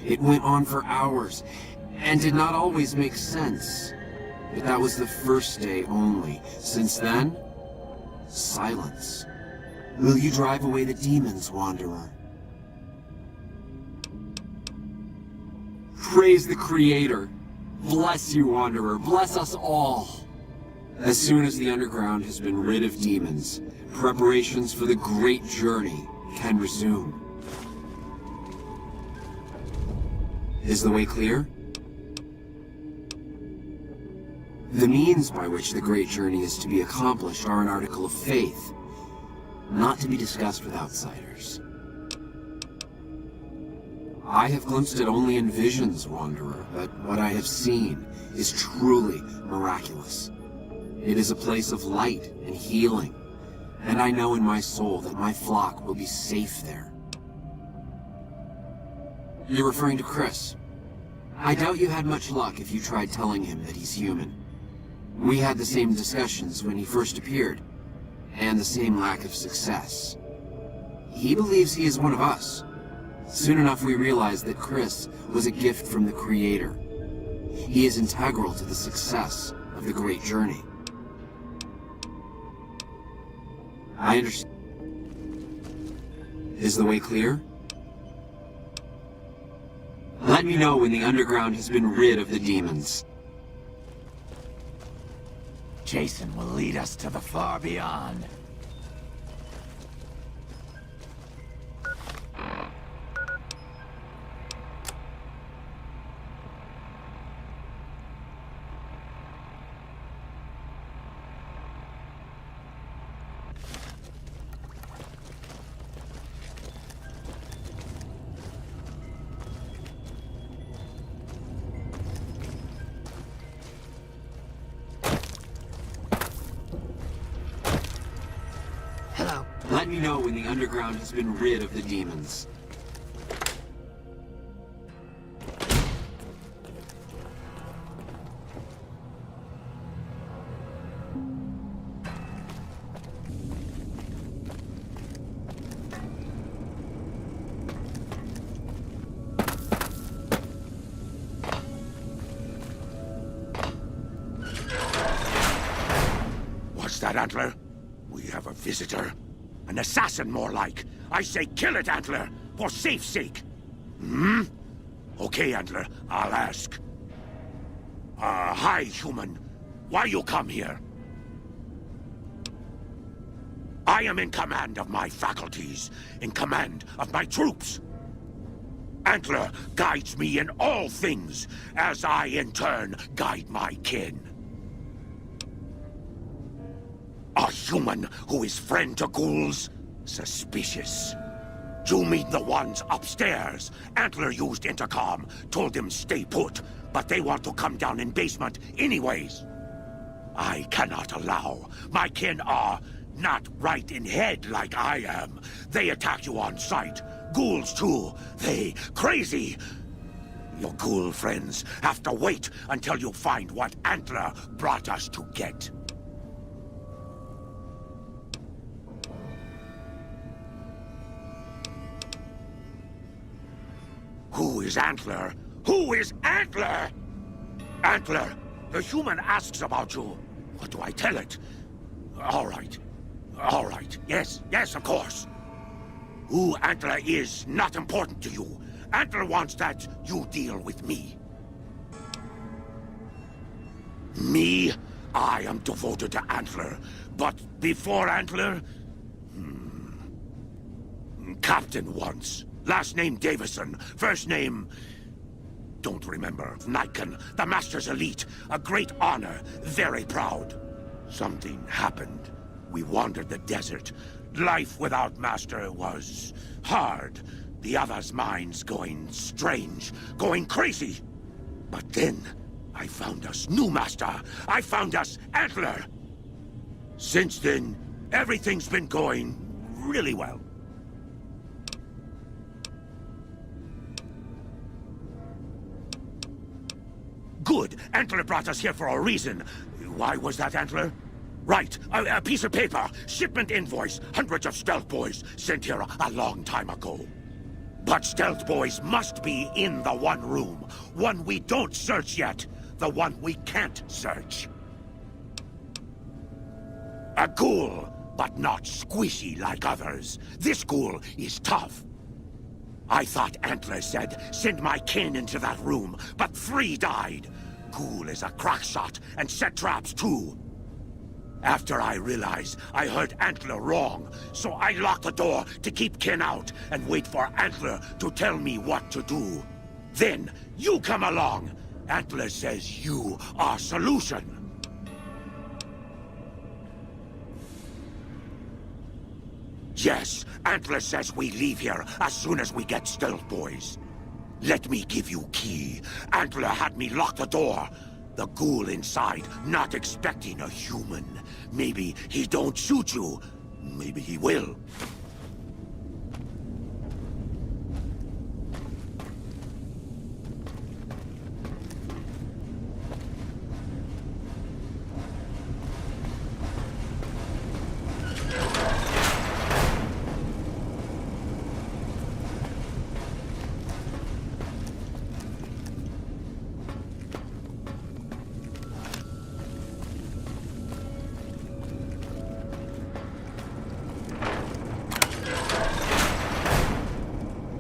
It went on for hours, and did not always make sense. But that was the first day only. Since then, silence. Will you drive away the demons, Wanderer? Praise the Creator. Bless you, Wanderer. Bless us all. As soon as the underground has been rid of demons, preparations for the great journey can resume. Is the way clear? The means by which the great journey is to be accomplished are an article of faith, not to be discussed with outsiders. I have glimpsed it only in visions, Wanderer, but what I have seen is truly miraculous. It is a place of light and healing, and I know in my soul that my flock will be safe there. You're referring to Chris. I doubt you had much luck if you tried telling him that he's human. We had the same discussions when he first appeared, and the same lack of success. He believes he is one of us. Soon enough we realized that Chris was a gift from the Creator. He is integral to the success of the Great Journey. I understand. Is the way clear? Let me know when the underground has been rid of the demons. Jason will lead us to the far beyond. Let me know when the underground has been rid of the demons. What's that, Antler? We have a visitor. An assassin, more like. I say kill it, Antler, for safe's sake. Hmm? Okay, Antler, I'll ask. Hi, human. Why you come here? I am in command of my faculties, in command of my troops. Antler guides me in all things, as I, in turn, guide my kin. A human who is friend to ghouls? Suspicious. You mean the ones upstairs? Antler used intercom, told them stay put, but they want to come down in basement anyways. I cannot allow. My kin are not right in head like I am. They attack you on sight. Ghouls too. They crazy. Your ghoul friends have to wait until you find what Antler brought us to get. Who is Antler? Who is Antler? Antler, the human asks about you. What do I tell it? All right. All right. Yes, of course. Who Antler is not important to you. Antler wants that you deal with me. Me? I am devoted to Antler. But before Antler? Captain once. Last name Davison. First name... don't remember. Nikon. The Master's elite. A great honor. Very proud. Something happened. We wandered the desert. Life without Master was hard. The others' minds going strange. Going crazy. But then, I found us new Master. I found us Antler. Since then, everything's been going really well. Good. Antler brought us here for a reason. Why was that, Antler? Right. A piece of paper. Shipment invoice. Hundreds of stealth boys sent here a long time ago. But stealth boys must be in the one room. One we don't search yet. The one we can't search. A ghoul, but not squishy like others. This ghoul is tough. I thought Antler said, send my kin into that room, but 3 died. Ghoul is a crack shot and set traps too. After I realized I heard Antler wrong, so I locked the door to keep kin out and wait for Antler to tell me what to do. Then, you come along. Antler says you are solution. Yes, Antler says we leave here as soon as we get stealth boys. Let me give you key. Antler had me lock the door. The ghoul inside, not expecting a human. Maybe he don't shoot you. Maybe he will.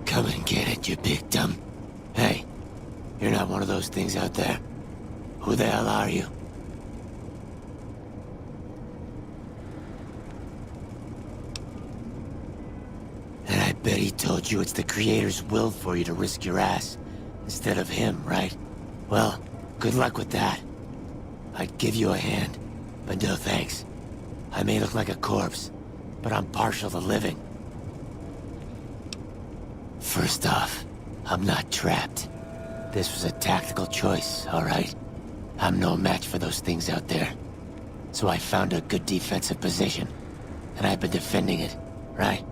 Come and get it, you big dumb. Hey, you're not one of those things out there. Who the hell are you? And I bet he told you it's the Creator's will for you to risk your ass, instead of him, right? Well, good luck with that. I'd give you a hand, but no thanks. I may look like a corpse, but I'm partial to living. First off, I'm not trapped. This was a tactical choice, all right? I'm no match for those things out there. So I found a good defensive position, and I've been defending it, right?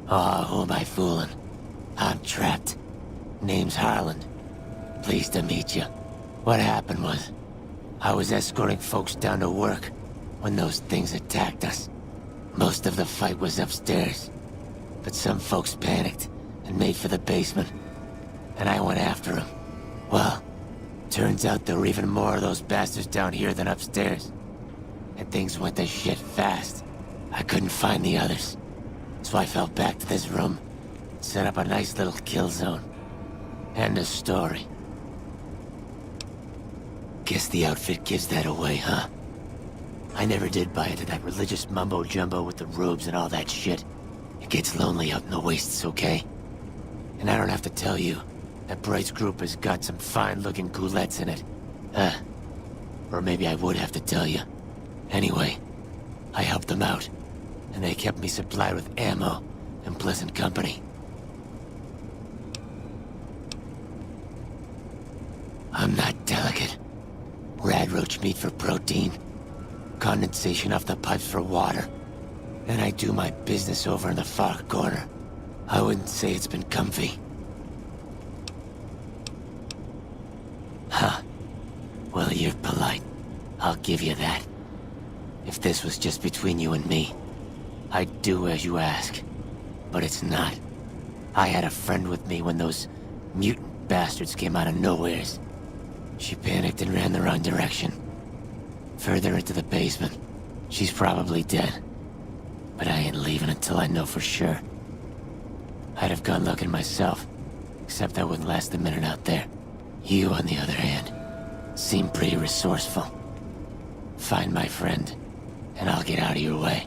Oh, who am I fooling? I'm trapped. Name's Harland. Pleased to meet you. What happened was, I was escorting folks down to work when those things attacked us. Most of the fight was upstairs, but some folks panicked and made for the basement, and I went after them. Well, turns out there were even more of those bastards down here than upstairs. And things went to shit fast. I couldn't find the others, so I fell back to this room, set up a nice little kill zone. End of story. Guess the outfit gives that away, huh? I never did buy into that religious mumbo-jumbo with the robes and all that shit. It gets lonely out in the wastes, okay? And I don't have to tell you, that Bright's group has got some fine-looking goulettes in it. Or maybe I would have to tell you. Anyway, I helped them out, and they kept me supplied with ammo and pleasant company. I'm not delicate. Radroach meat for protein, condensation off the pipes for water, and I do my business over in the far corner. I wouldn't say it's been comfy. Huh. Well, you're polite. I'll give you that. If this was just between you and me, I'd do as you ask. But it's not. I had a friend with me when those mutant bastards came out of nowheres. She panicked and ran the wrong direction. Further into the basement. She's probably dead. But I ain't leaving until I know for sure. I'd have gone looking myself, except I wouldn't last a minute out there. You, on the other hand, seem pretty resourceful. Find my friend, and I'll get out of your way.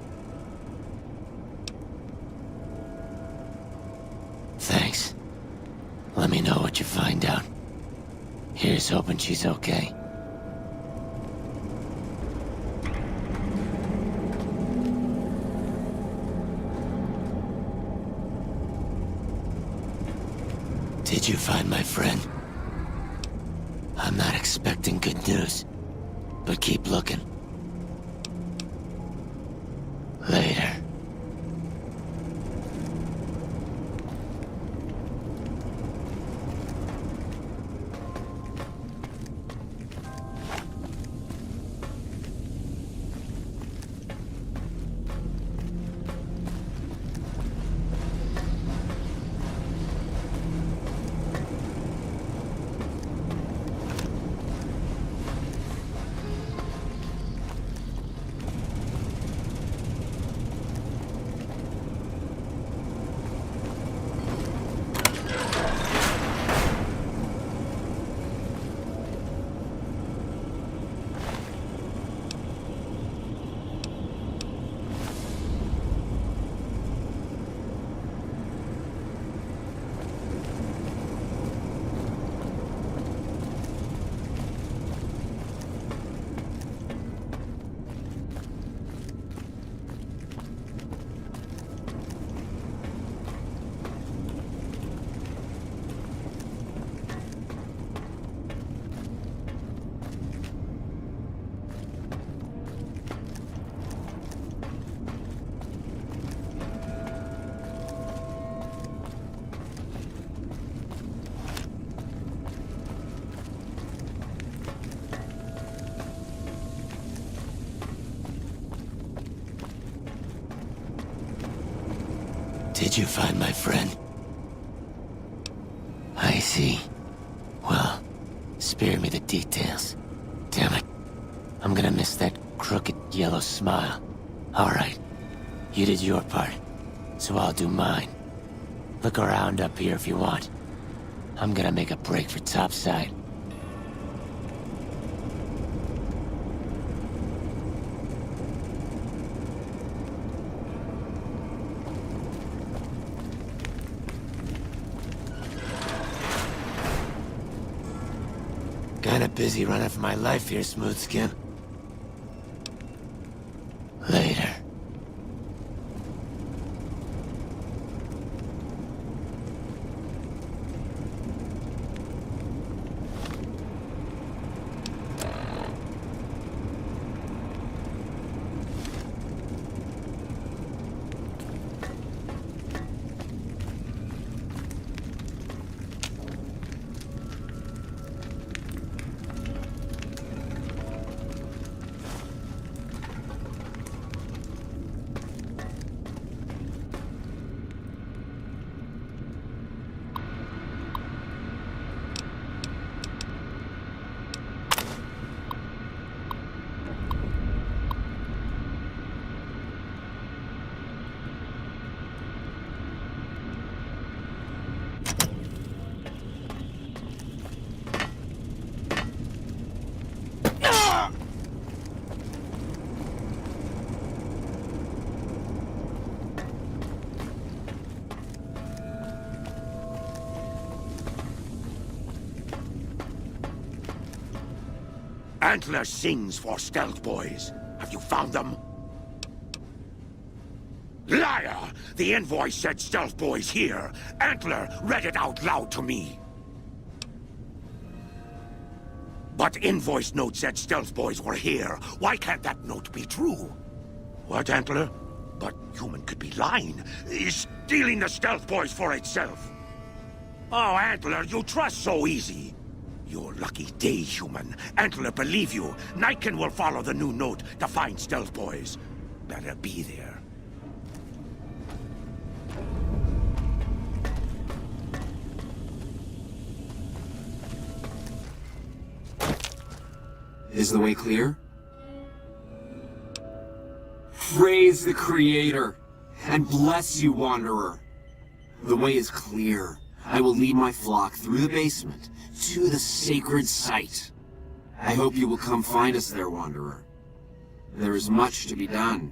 Thanks. Let me know what you find out. Here's hoping she's okay. Did you find my friend? I'm not expecting good news, but keep looking. Later. Did you find my friend? I see. Well, spare me the details. Damn it. I'm gonna miss that crooked yellow smile. Alright. You did your part, so I'll do mine. Look around up here if you want. I'm gonna make a break for topside. Kinda busy running for my life here, Smooth Skin. Later. Antler sings for stealth boys. Have you found them? Liar! The invoice said stealth boys here. Antler read it out loud to me. But invoice note said stealth boys were here. Why can't that note be true? What, Antler? But human could be lying. Is stealing the stealth boys for itself. Oh, Antler, you trust so easy. Your lucky day, human. Antler, believe you. Nightkin will follow the new note to find stealth boys. Better be there. Is the way clear? Praise the Creator, and bless you, Wanderer. The way is clear. I will lead my flock through the basement to the sacred site. I hope you will come find us there, Wanderer. There is much to be done.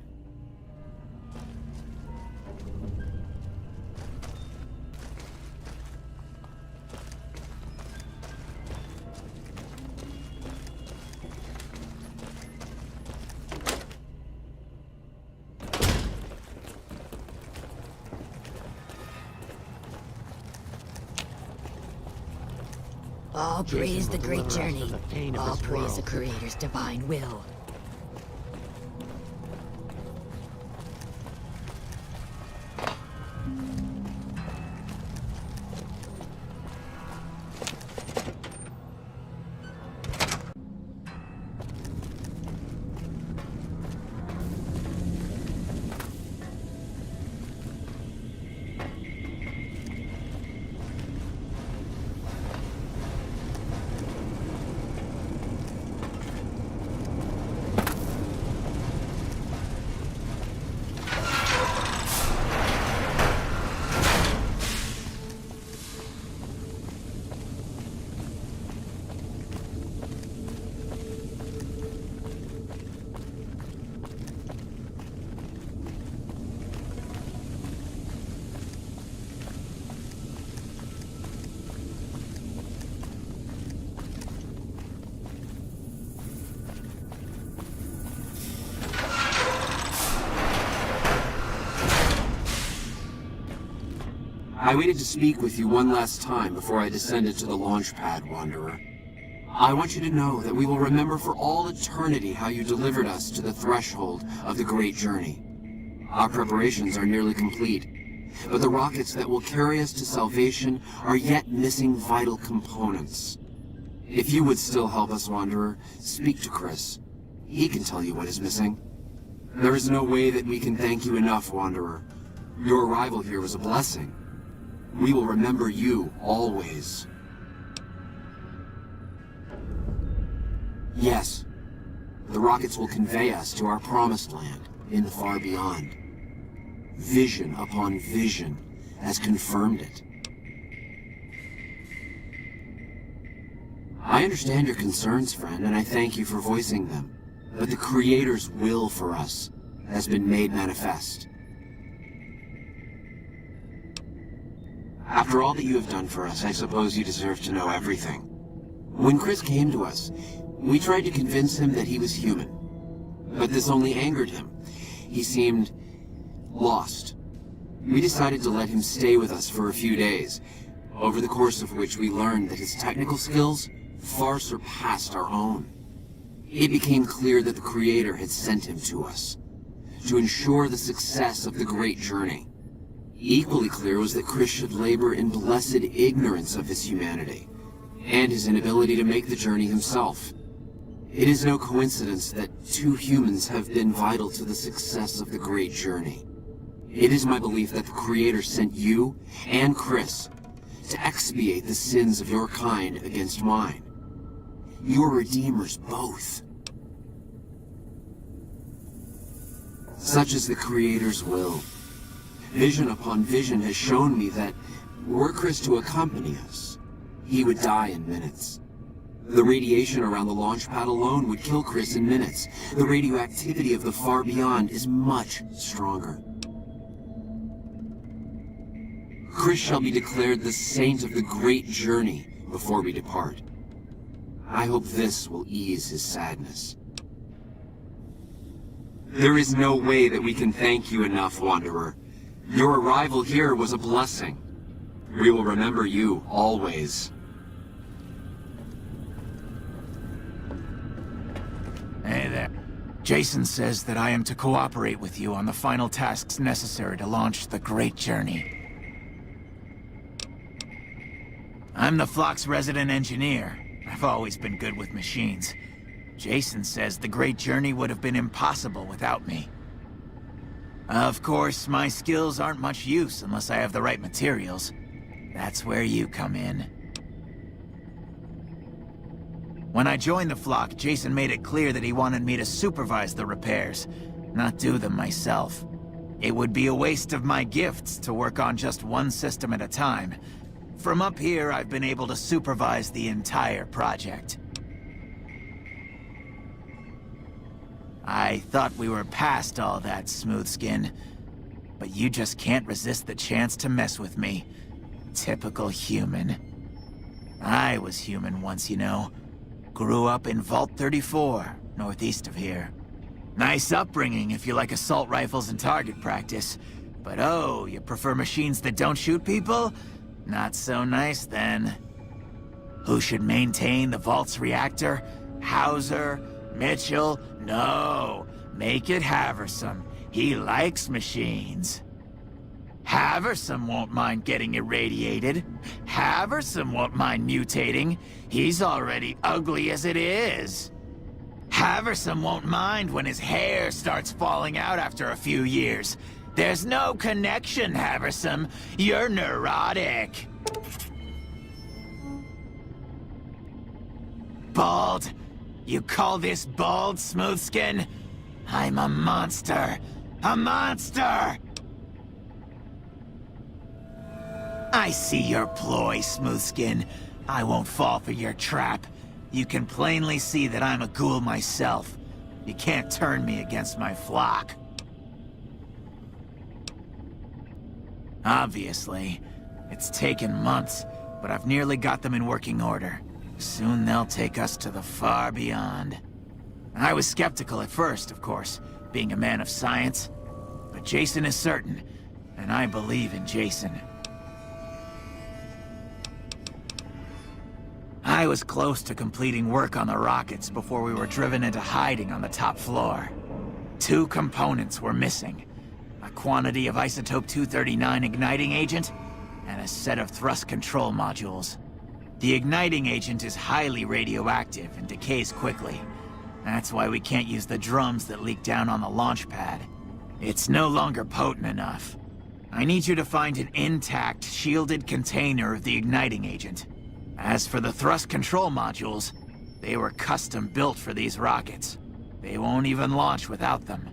All praise the great journey. All praise the Creator's divine will. I waited to speak with you one last time before I descended to the launch pad, Wanderer. I want you to know that we will remember for all eternity how you delivered us to the threshold of the great journey. Our preparations are nearly complete, but the rockets that will carry us to salvation are yet missing vital components. If you would still help us, Wanderer, speak to Chris. He can tell you what is missing. There is no way that we can thank you enough, Wanderer. Your arrival here was a blessing. We will remember you always. Yes, the rockets will convey us to our promised land in the far beyond. Vision upon vision has confirmed it. I understand your concerns, friend, and I thank you for voicing them. But the Creator's will for us has been made manifest. After all that you have done for us, I suppose you deserve to know everything. When Chris came to us, we tried to convince him that he was human. But this only angered him. He seemed lost. We decided to let him stay with us for a few days, over the course of which we learned that his technical skills far surpassed our own. It became clear that the Creator had sent him to us, to ensure the success of the great journey. Equally clear was that Chris should labor in blessed ignorance of his humanity, and his inability to make the journey himself. It is no coincidence that two humans have been vital to the success of the great journey. It is my belief that the Creator sent you and Chris to expiate the sins of your kind against mine. Your redeemers both. Such is the Creator's will. Vision upon vision has shown me that, were Chris to accompany us, he would die in minutes. The radiation around the launch pad alone would kill Chris in minutes. The radioactivity of the far beyond is much stronger. Chris shall be declared the saint of the great journey before we depart. I hope this will ease his sadness. There is no way that we can thank you enough, Wanderer. Your arrival here was a blessing. We will remember you always. Hey there. Jason says that I am to cooperate with you on the final tasks necessary to launch the Great Journey. I'm the flock's resident engineer. I've always been good with machines. Jason says the Great Journey would have been impossible without me. Of course, my skills aren't much use unless I have the right materials. That's where you come in. When I joined the flock, Jason made it clear that he wanted me to supervise the repairs, not do them myself. It would be a waste of my gifts to work on just one system at a time. From up here, I've been able to supervise the entire project. I thought we were past all that, Smoothskin. But you just can't resist the chance to mess with me. Typical human. I was human once, you know. Grew up in Vault 34, northeast of here. Nice upbringing if you like assault rifles and target practice. But oh, you prefer machines that don't shoot people? Not so nice then. Who should maintain the Vault's reactor? Hauser? Mitchell? No. Make it Haversam. He likes machines. Haversam won't mind getting irradiated. Haversam won't mind mutating. He's already ugly as it is. Haversam won't mind when his hair starts falling out after a few years. There's no connection, Haversam. You're neurotic. Bald? You call this bald, Smoothskin? I'm a monster. A monster! I see your ploy, Smoothskin. I won't fall for your trap. You can plainly see that I'm a ghoul myself. You can't turn me against my flock. Obviously. It's taken months, but I've nearly got them in working order. Soon they'll take us to the far beyond. I was skeptical at first, of course, being a man of science. But Jason is certain, and I believe in Jason. I was close to completing work on the rockets before we were driven into hiding on the top floor. 2 components were missing. A quantity of isotope 239 igniting agent, and a set of thrust control modules. The igniting agent is highly radioactive and decays quickly. That's why we can't use the drums that leak down on the launch pad. It's no longer potent enough. I need you to find an intact, shielded container of the igniting agent. As for the thrust control modules, they were custom built for these rockets. They won't even launch without them.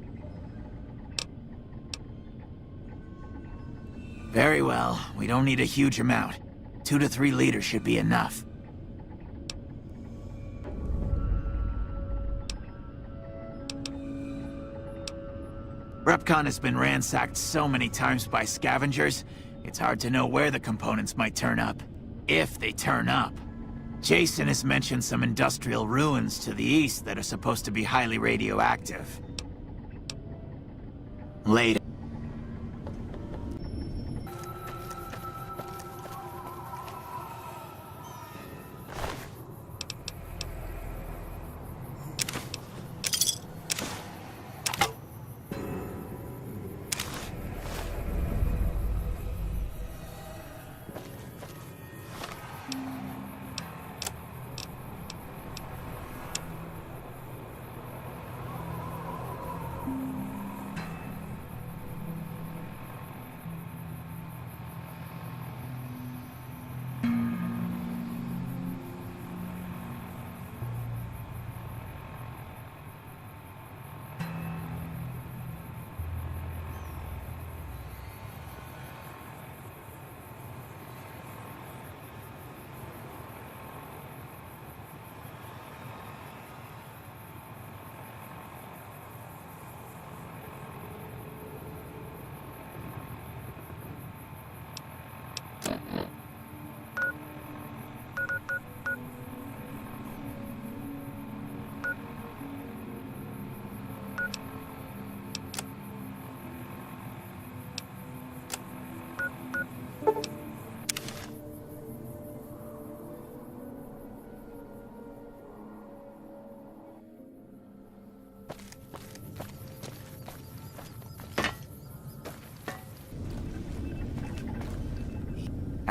Very well. We don't need a huge amount. 2 to 3 liters should be enough. Repcon has been ransacked so many times by scavengers, it's hard to know where the components might turn up. If they turn up. Jason has mentioned some industrial ruins to the east that are supposed to be highly radioactive. Later.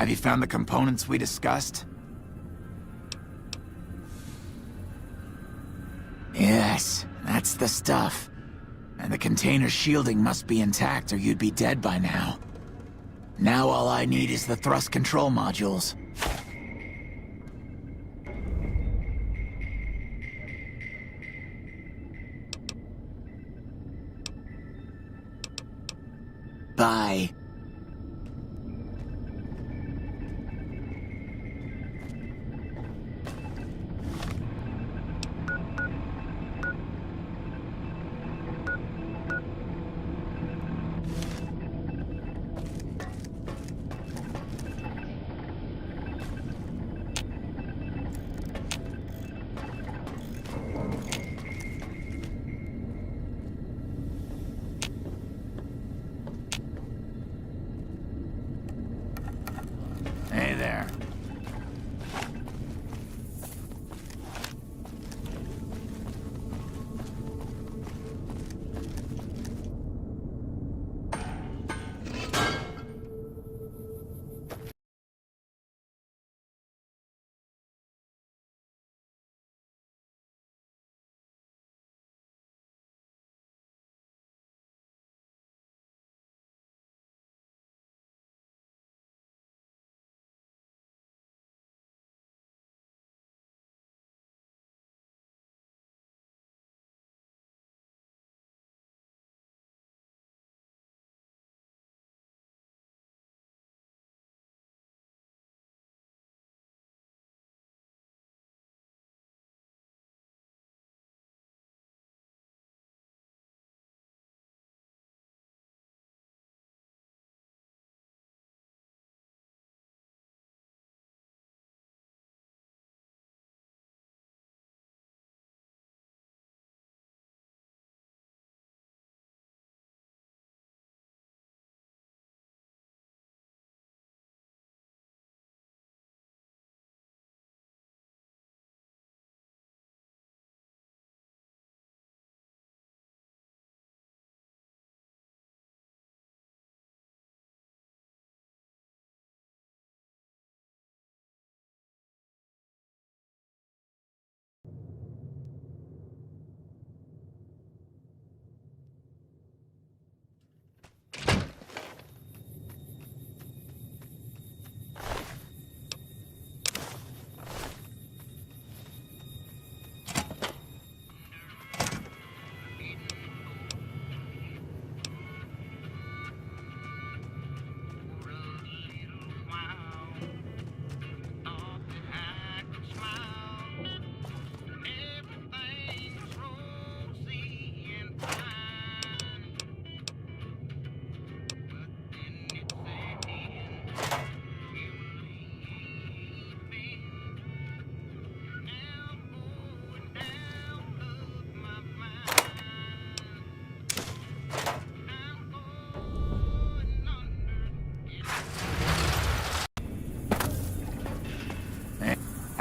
Have you found the components we discussed? Yes, that's the stuff. And the container's shielding must be intact or you'd be dead by now. Now all I need is the thrust control modules. Bye.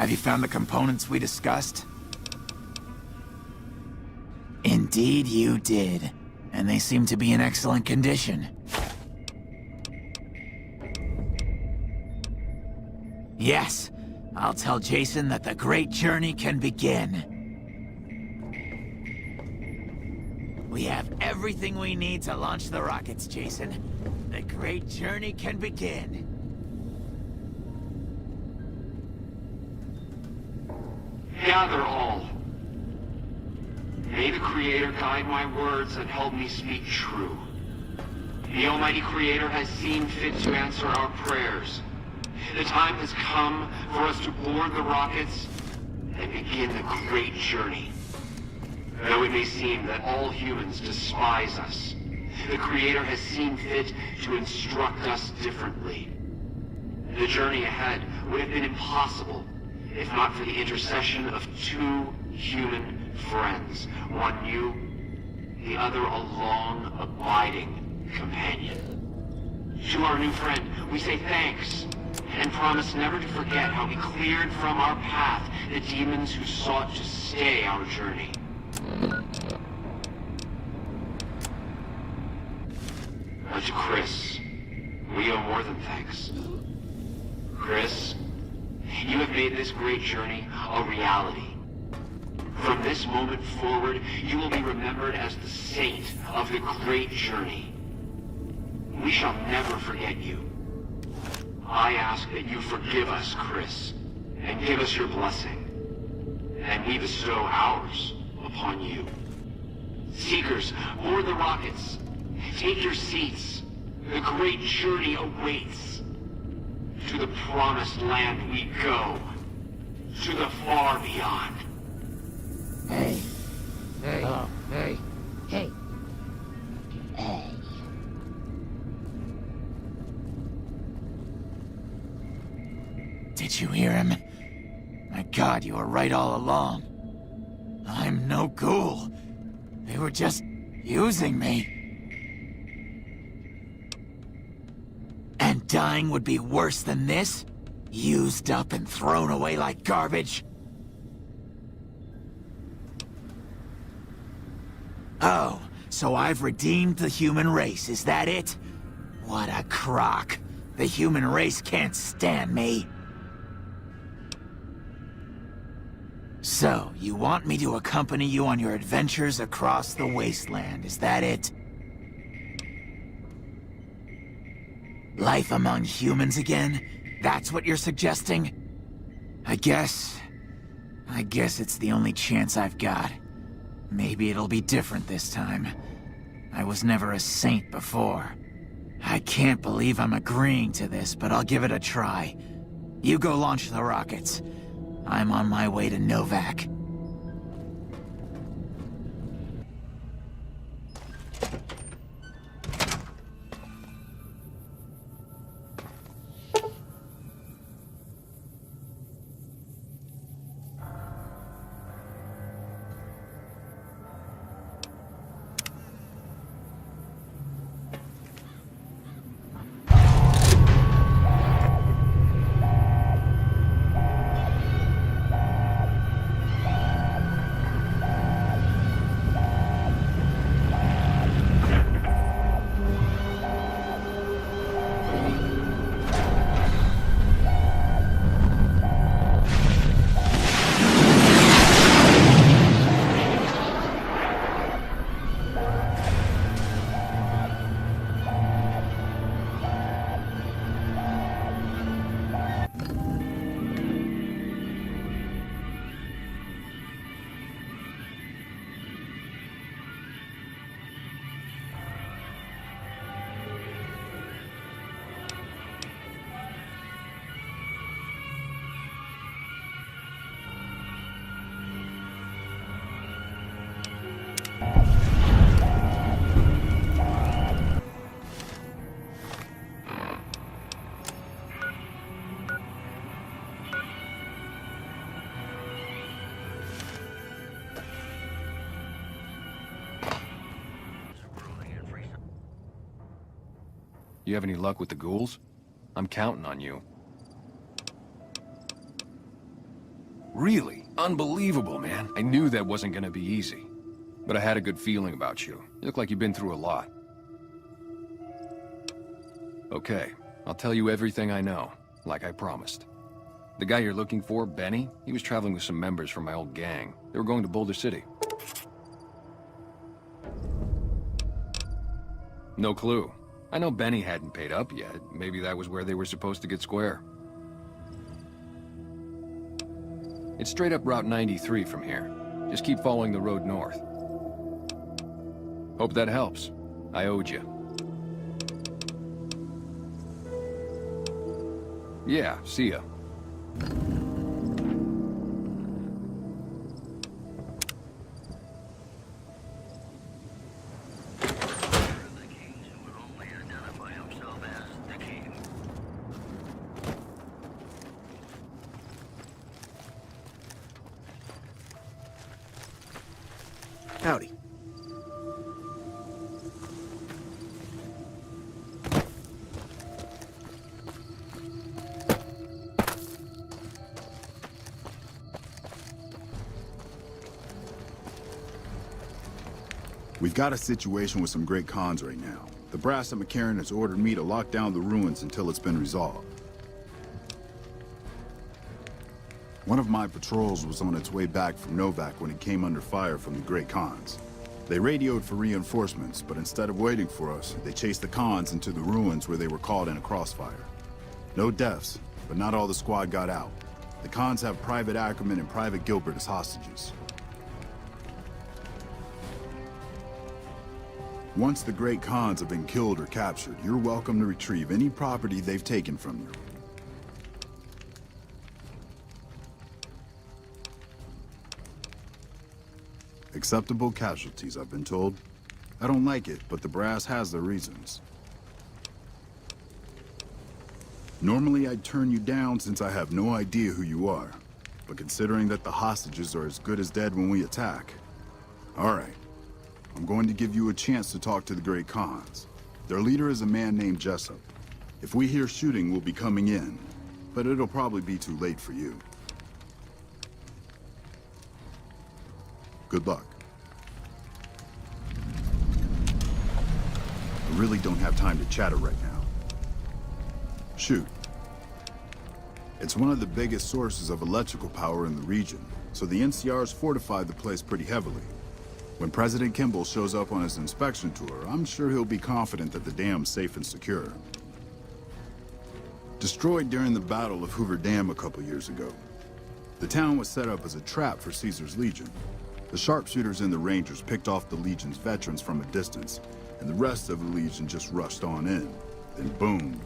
Have you found the components we discussed? Indeed you did. And they seem to be in excellent condition. Yes, I'll tell Jason that the great journey can begin. We have everything we need to launch the rockets, Jason. The great journey can begin. Gather all. May the Creator guide my words and help me speak true. The Almighty Creator has seen fit to answer our prayers. The time has come for us to board the rockets and begin the great journey. Though it may seem that all humans despise us, the Creator has seen fit to instruct us differently. The journey ahead would have been impossible if not for the intercession of two human friends, one new, the other a long, abiding companion. To our new friend, we say thanks, and promise never to forget how we cleared from our path the demons who sought to stay our journey. But to Chris, we owe more than thanks. Chris, you have made this great journey a reality. From this moment forward, you will be remembered as the saint of the great journey. We shall never forget you. I ask that you forgive us, Chris, and give us your blessing. And we bestow ours upon you. Seekers, board the rockets. Take your seats. The great journey awaits. To the promised land we go. To the far beyond. Hey. Hey. Oh. Hey. Hey. Hey. Did you hear him? My God, you were right all along. I'm no ghoul. They were just using me. And dying would be worse than this? Used up and thrown away like garbage? Oh, so I've redeemed the human race, is that it? What a crock. The human race can't stand me. So, you want me to accompany you on your adventures across the wasteland, is that it? Life among humans again? That's what you're suggesting? I guess it's the only chance I've got. Maybe it'll be different this time. I was never a saint before. I can't believe I'm agreeing to this, but I'll give it a try. You go launch the rockets. I'm on my way to Novak. You have any luck with the ghouls? I'm counting on you. Really, unbelievable, man. I knew that wasn't gonna be easy. But I had a good feeling about you. You look like you've been through a lot. Okay, I'll tell you everything I know, like I promised. The guy you're looking for, Benny, he was traveling with some members from my old gang. They were going to Boulder City. No clue. I know Benny hadn't paid up yet. Maybe that was where they were supposed to get square. It's straight up Route 93 from here. Just keep following the road north. Hope that helps. I owed you. Yeah, see ya. Howdy. We've got a situation with some great cons right now. The brass at McCarran has ordered me to lock down the ruins until it's been resolved. One of my patrols was on its way back from Novak when it came under fire from the Great Khans. They radioed for reinforcements, but instead of waiting for us, they chased the Khans into the ruins where they were caught in a crossfire. No deaths, but not all the squad got out. The Khans have Private Ackerman and Private Gilbert as hostages. Once the Great Khans have been killed or captured, you're welcome to retrieve any property they've taken from you. Acceptable casualties, I've been told. I don't like it, but the brass has their reasons. Normally I'd turn you down since I have no idea who you are. But considering that the hostages are as good as dead when we attack... All right. I'm going to give you a chance to talk to the Great Khans. Their leader is a man named Jessup. If we hear shooting, we'll be coming in. But it'll probably be too late for you. Good luck. I really don't have time to chatter right now. Shoot. It's one of the biggest sources of electrical power in the region, so the NCR's fortified the place pretty heavily. When President Kimball shows up on his inspection tour, I'm sure he'll be confident that the dam's safe and secure. Destroyed during the Battle of Hoover Dam a couple years ago, the town was set up as a trap for Caesar's Legion. The sharpshooters and the Rangers picked off the Legion's veterans from a distance, and the rest of the Legion just rushed on in. Then boom.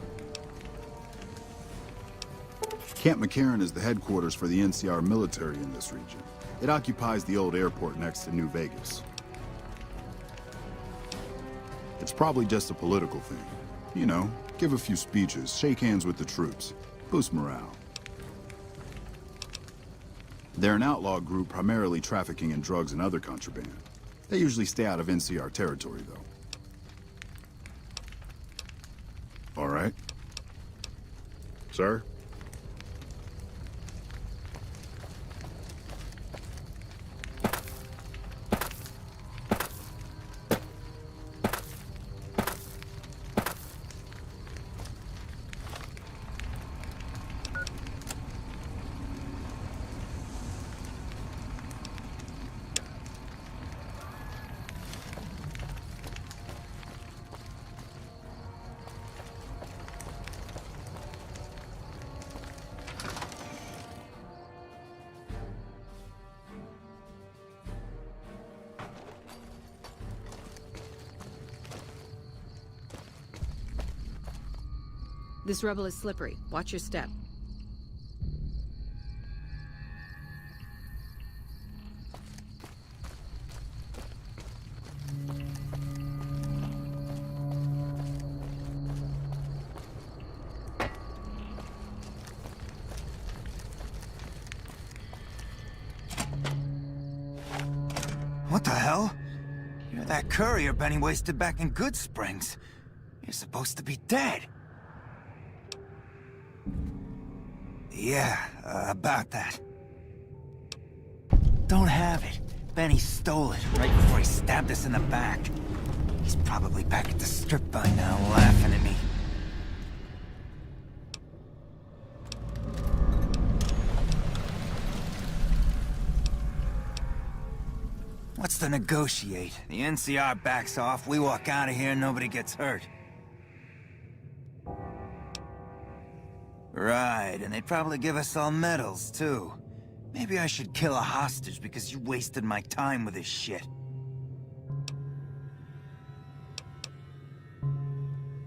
Camp McCarran is the headquarters for the NCR military in this region. It occupies the old airport next to New Vegas. It's probably just a political thing. You know, give a few speeches, shake hands with the troops, boost morale. They're an outlaw group primarily trafficking in drugs and other contraband. They usually stay out of NCR territory, though. All right. Sir? This rebel is slippery. Watch your step. What the hell? You're that courier Benny wasted back in Good Springs. You're supposed to be dead. Yeah, about that. Benny stole it right before he stabbed us in the back. He's probably back at the strip by now, laughing at me. What's to negotiate? The NCR backs off, we walk out of here, nobody gets hurt. Right, and they'd probably give us all medals, too. Maybe I should kill a hostage because you wasted my time with this shit.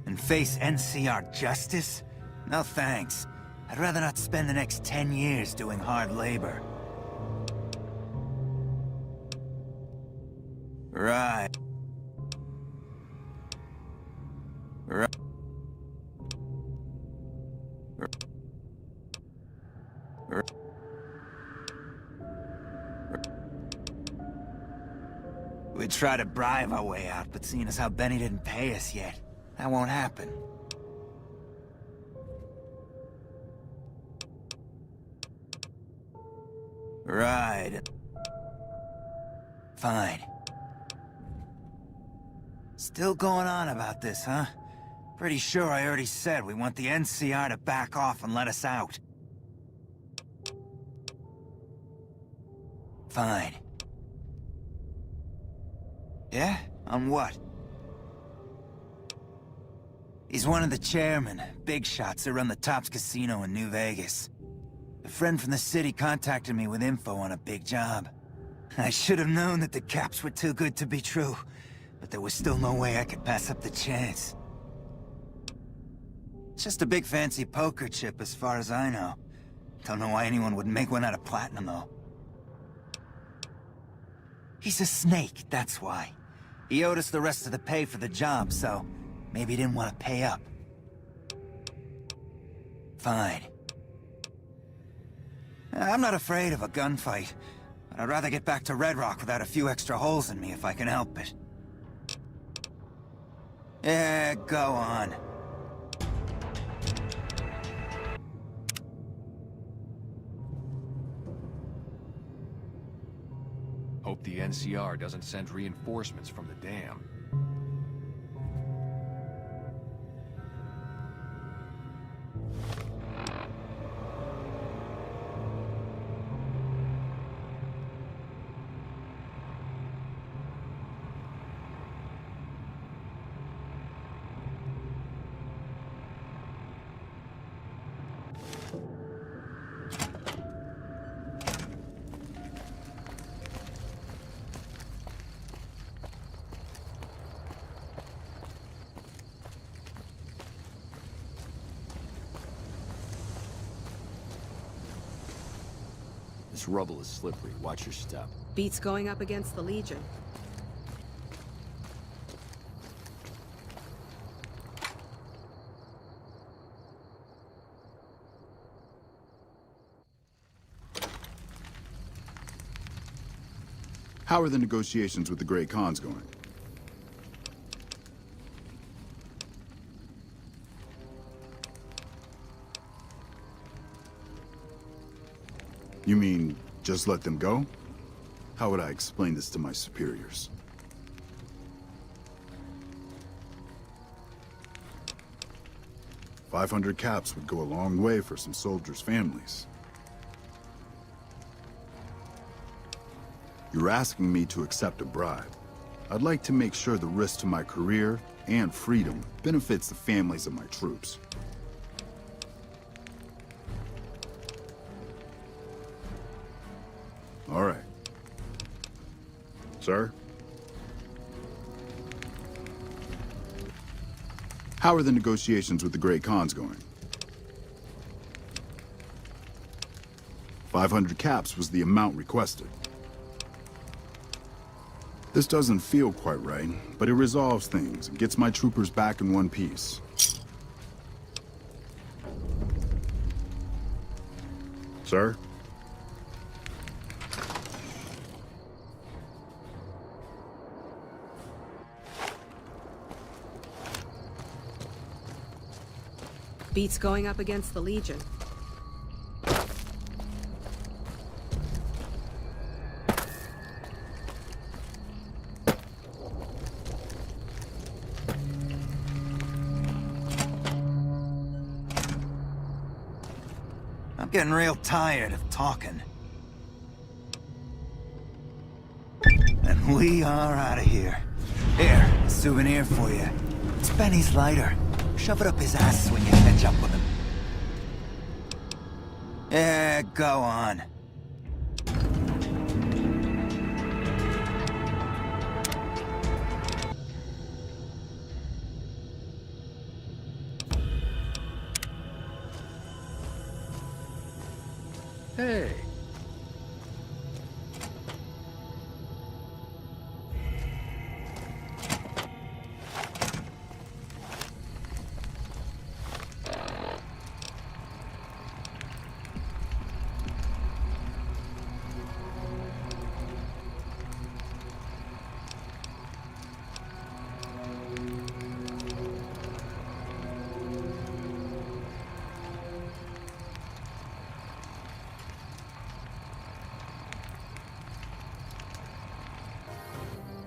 And face NCR justice? No thanks. I'd rather not spend the next 10 years doing hard labor. Right. Right. We'd try to bribe our way out, but seeing as how Benny didn't pay us yet, that won't happen. Right. Fine. Still going on about this, huh? Pretty sure I already said we want the NCR to back off and let us out. Fine. Yeah? On what? He's one of the chairmen, big shots that run the Tops Casino in New Vegas. A friend from the city contacted me with info on a big job. I should have known that the caps were too good to be true, but there was still no way I could pass up the chance. It's just a big fancy poker chip as far as I know. Don't know why anyone would make one out of platinum, though. He's a snake, that's why. He owed us the rest of the pay for the job, so maybe he didn't want to pay up. Fine. I'm not afraid of a gunfight, but I'd rather get back to Red Rock without a few extra holes in me if I can help it. Yeah, go on. Hope the NCR doesn't send reinforcements from the dam. This rubble is slippery. Watch your step. Beats going up against the Legion. How are the negotiations with the Great Khans going? You mean, just let them go? How would I explain this to my superiors? $500 caps would go a long way for some soldiers' families. You're asking me to accept a bribe. I'd like to make sure the risk to my career and freedom benefits the families of my troops. All right. Sir? How are the negotiations with the Great Khans going? 500 caps was the amount requested. This doesn't feel quite right, but it resolves things and gets my troopers back in one piece. Sir? Beats going up against the Legion. getting real tired of talking. And we are out of here. Here, a souvenir for you. It's Benny's lighter. Shove it up his ass when you catch up with him. Yeah, go on. Hey.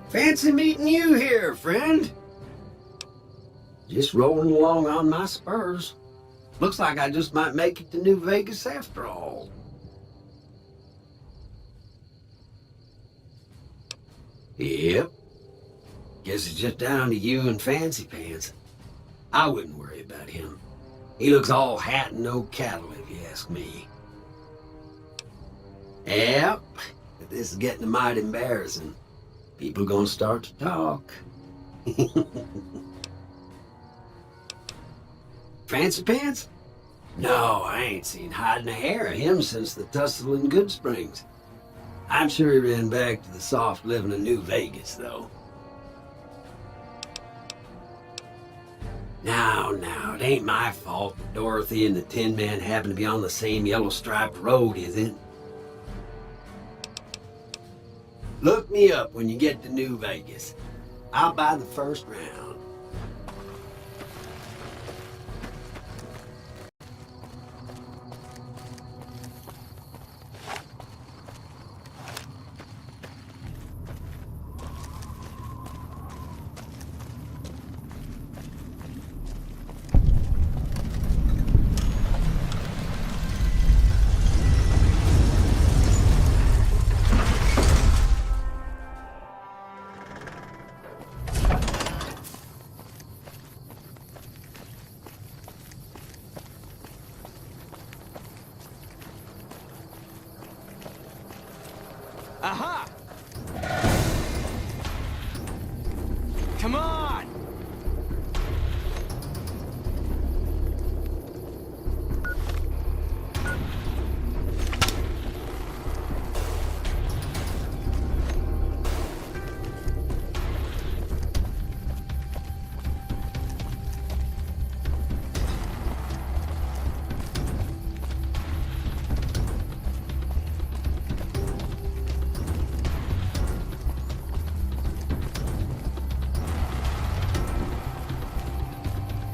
Fancy meeting you here, friend. Just rolling along on my spurs. Looks like I just might make it to New Vegas after all. Yep. Guess it's just down to you and Fancy Pants. I wouldn't worry about him. He looks all hat and no cattle, if you ask me. Yep. This is getting mighty embarrassing. People gonna start to talk. Fancy Pants? No, I ain't seen hide nor hair of him since the tussle in Good Springs. I'm sure he ran back to the soft living of New Vegas, though. Now, it ain't my fault that Dorothy and the Tin Man happen to be on the same yellow-striped road, is it? Look me up when you get to New Vegas. I'll buy the first round. Aha! Come on!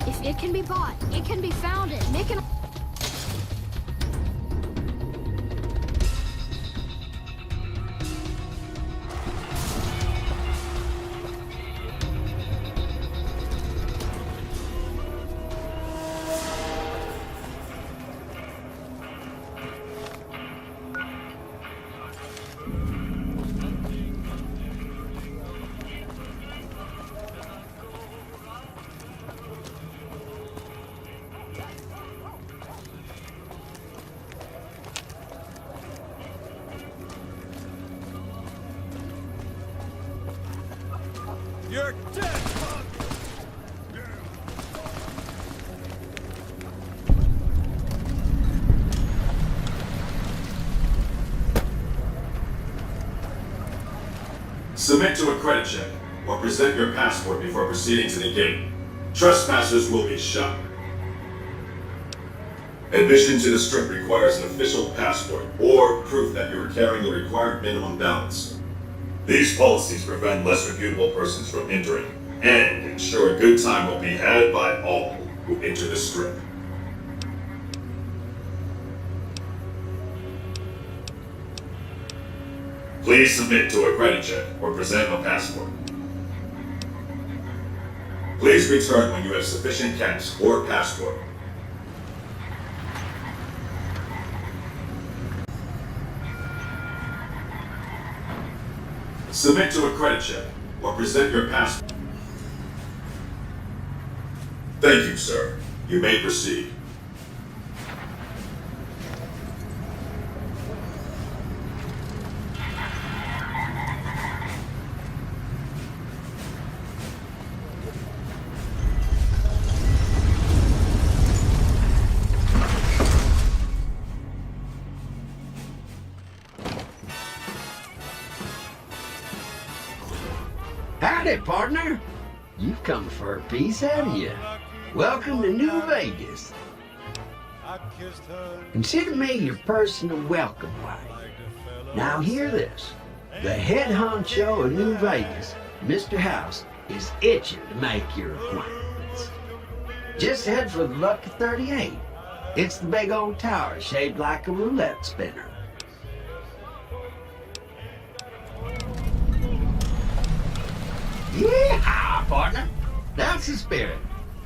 If it can be bought, it can be founded. Make an... You're dead, punk! Submit to a credit check, or present your passport before proceeding to the gate. Trespassers will be shot. Admission to the strip requires an official passport, or proof that you are carrying the required minimum balance. These policies prevent less reputable persons from entering, and ensure a good time will be had by all who enter the strip. Please submit to a credit check or present a passport. Please return when you have sufficient cash or passport. Submit to a credit check, or present your passport. Thank you, sir. You may proceed. Howdy, partner. You've come for a piece, haven't you? Welcome to New Vegas. Consider me your personal welcome wagon. Now hear this. The head honcho of New Vegas, Mr. House, is itching to make your acquaintance. Just head for the Lucky 38. It's the big old tower shaped like a roulette spinner. Yeah, partner. That's the spirit.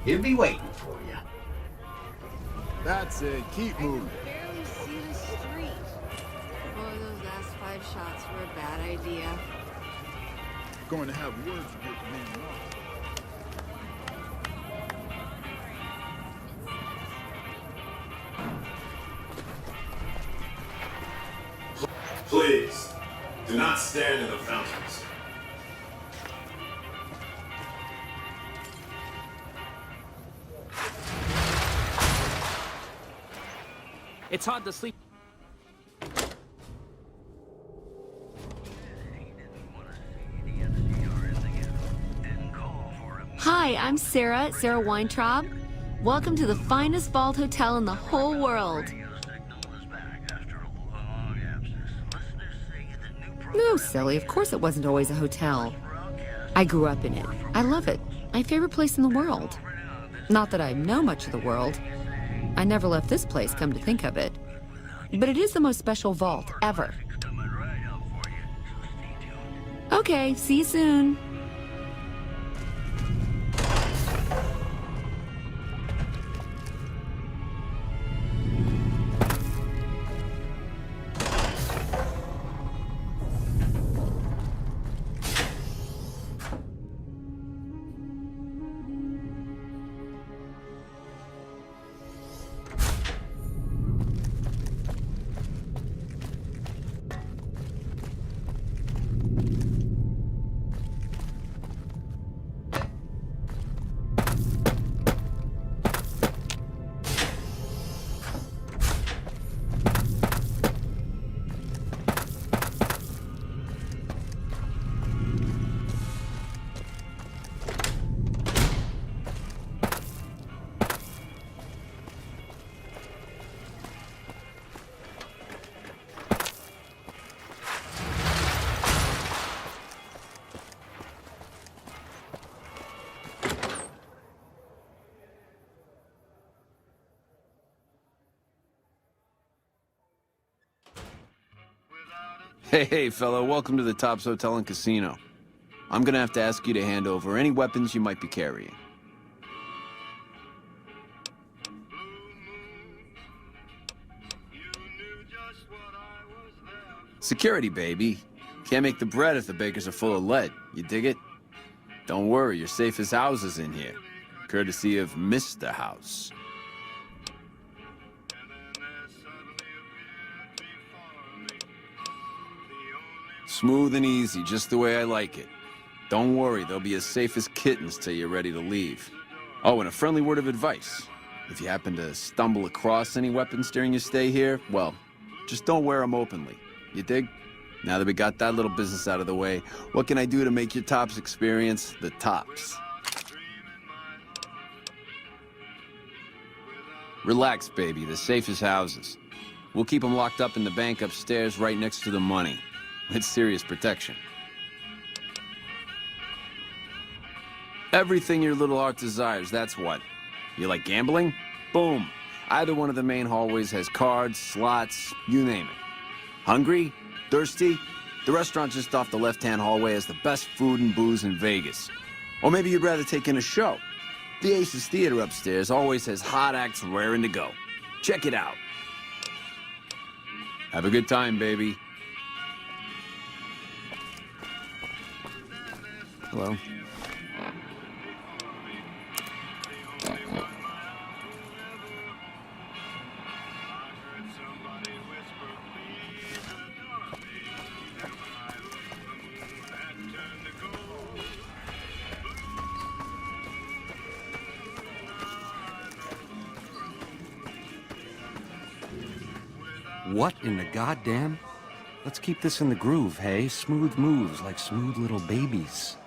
He'll be waiting for you. That's it. Keep moving. Barely see the street. Boy, those last 5 shots were a bad idea. Going to have words with your commanding officer. Please, do not stand in the fountains. It's hard to sleep. Hi, I'm Sarah Weintraub. Welcome to the finest vault hotel in the whole world. No, silly, of course it wasn't always a hotel. I grew up in it. I love it. My favorite place in the world. Not that I know much of the world. I never left this place, come to think of it. But it is the most special vault ever. Okay, see you soon. Hey, fellow, welcome to the Tops Hotel and Casino. I'm gonna have to ask you to hand over any weapons you might be carrying. Security, baby. Can't make the bread if the bakers are full of lead. You dig it? Don't worry, you're safe as houses in here. Courtesy of Mr. House. Smooth and easy, just the way I like it. Don't worry, they'll be as safe as kittens till you're ready to leave. Oh, and a friendly word of advice. If you happen to stumble across any weapons during your stay here, well, just don't wear them openly. You dig? Now that we got that little business out of the way, what can I do to make your Tops experience the tops? Relax, baby, the safest houses. We'll keep them locked up in the bank upstairs right next to the money. It's serious protection. Everything your little heart desires, that's what. You like gambling? Boom. Either one of the main hallways has cards, slots, you name it. Hungry? Thirsty? The restaurant just off the left-hand hallway has the best food and booze in Vegas. Or maybe you'd rather take in a show. The Aces Theater upstairs always has hot acts raring to go. Check it out. Have a good time, baby. Hello. What in the goddamn? Let's keep this in the groove, hey? Smooth moves like smooth little babies.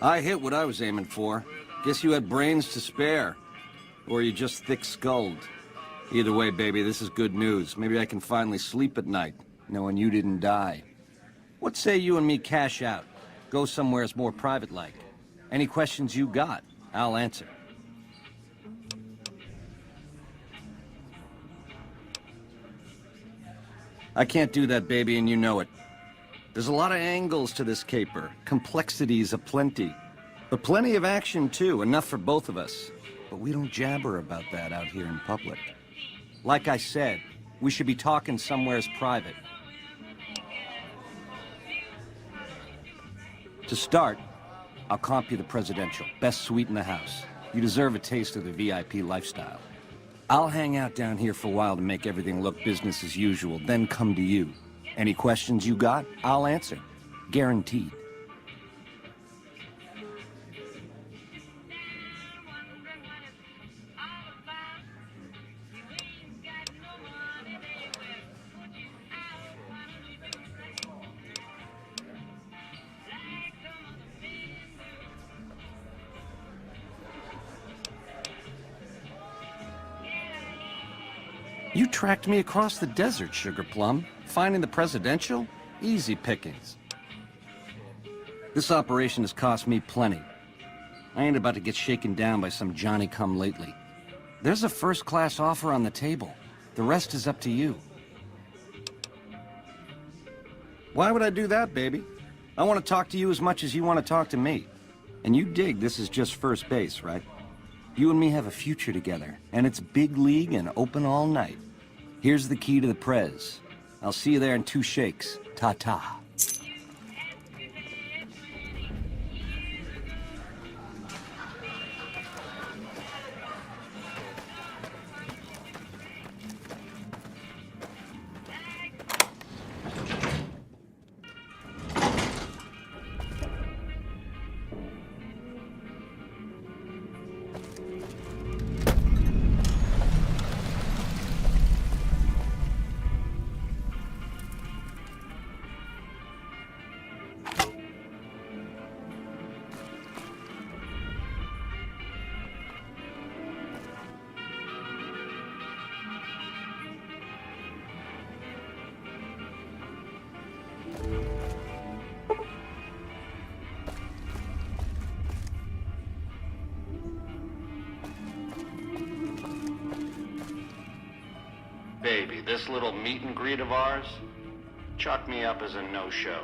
I hit what I was aiming for. Guess you had brains to spare. Or you just thick-skulled. Either way, baby, this is good news. Maybe I can finally sleep at night, knowing you didn't die. What say you and me cash out? Go somewheres more private-like. Any questions you got, I'll answer. I can't do that, baby, and you know it. There's a lot of angles to this caper, complexities aplenty. But plenty of action, too, enough for both of us. But we don't jabber about that out here in public. Like I said, we should be talking somewheres private. To start, I'll comp you the presidential, best suite in the house. You deserve a taste of the VIP lifestyle. I'll hang out down here for a while to make everything look business as usual, then come to you. Any questions you got, I'll answer. Guaranteed. You tracked me across the desert, Sugar Plum. Finding the presidential? Easy pickings. This operation has cost me plenty. I ain't about to get shaken down by some Johnny-come-lately. There's a first-class offer on the table. The rest is up to you. Why would I do that, baby? I want to talk to you as much as you want to talk to me. And you dig this is just first base, right? You and me have a future together, and it's big league and open all night. Here's the key to the prez. I'll see you there in 2 shakes. Ta-ta. Baby, this little meet and greet of ours, chalk me up as a no-show.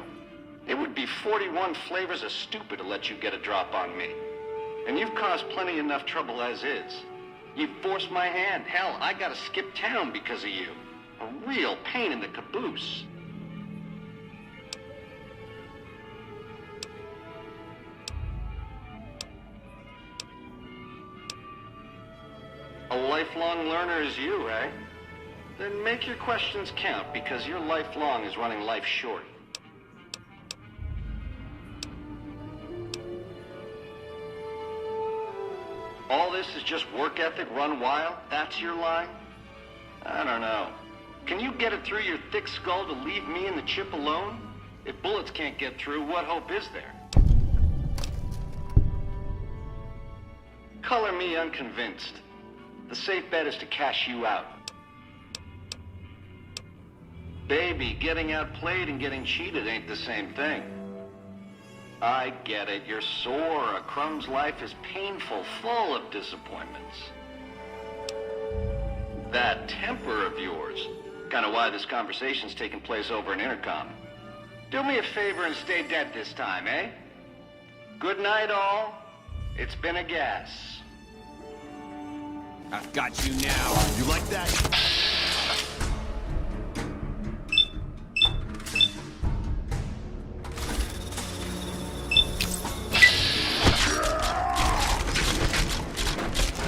It would be 41 flavors of stupid to let you get a drop on me. And you've caused plenty enough trouble as is. You've forced my hand. Hell, I gotta skip town because of you. A real pain in the caboose. A lifelong learner is you, eh? Then make your questions count, because your lifelong is running life short. All this is just work ethic run wild? That's your line? I don't know. Can you get it through your thick skull to leave me and the chip alone? If bullets can't get through, what hope is there? Color me unconvinced. The safe bet is to cash you out. Baby, getting outplayed and getting cheated ain't the same thing. I get it. You're sore. A Crumb's life is painful, full of disappointments. That temper of yours. Kind of why this conversation's taking place over an intercom. Do me a favor and stay dead this time, eh? Good night, all. It's been a gas. I've got you now. You like that?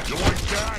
You like that?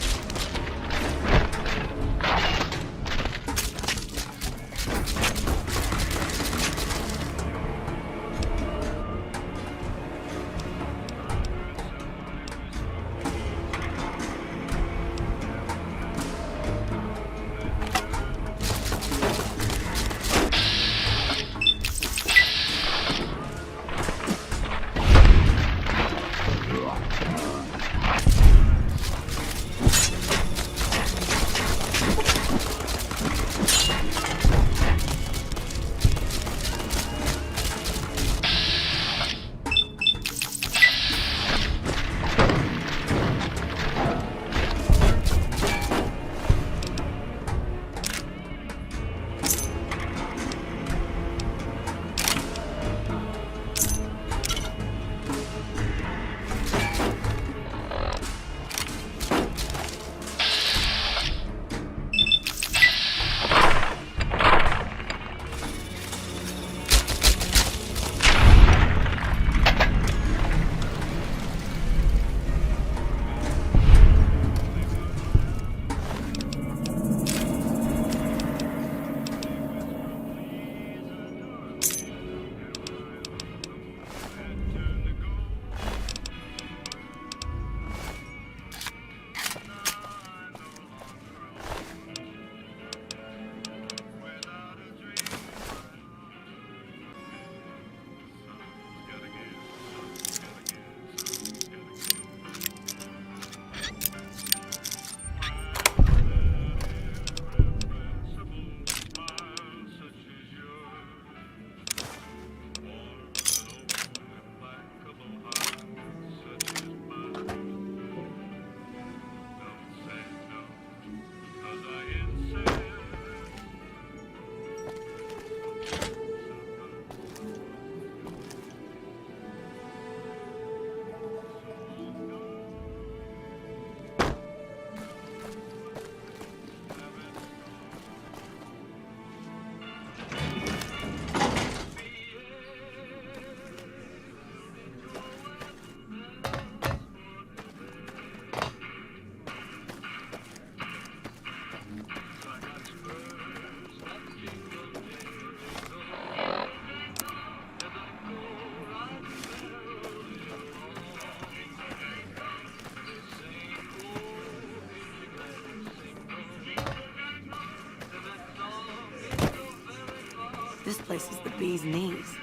This place is the bee's knees.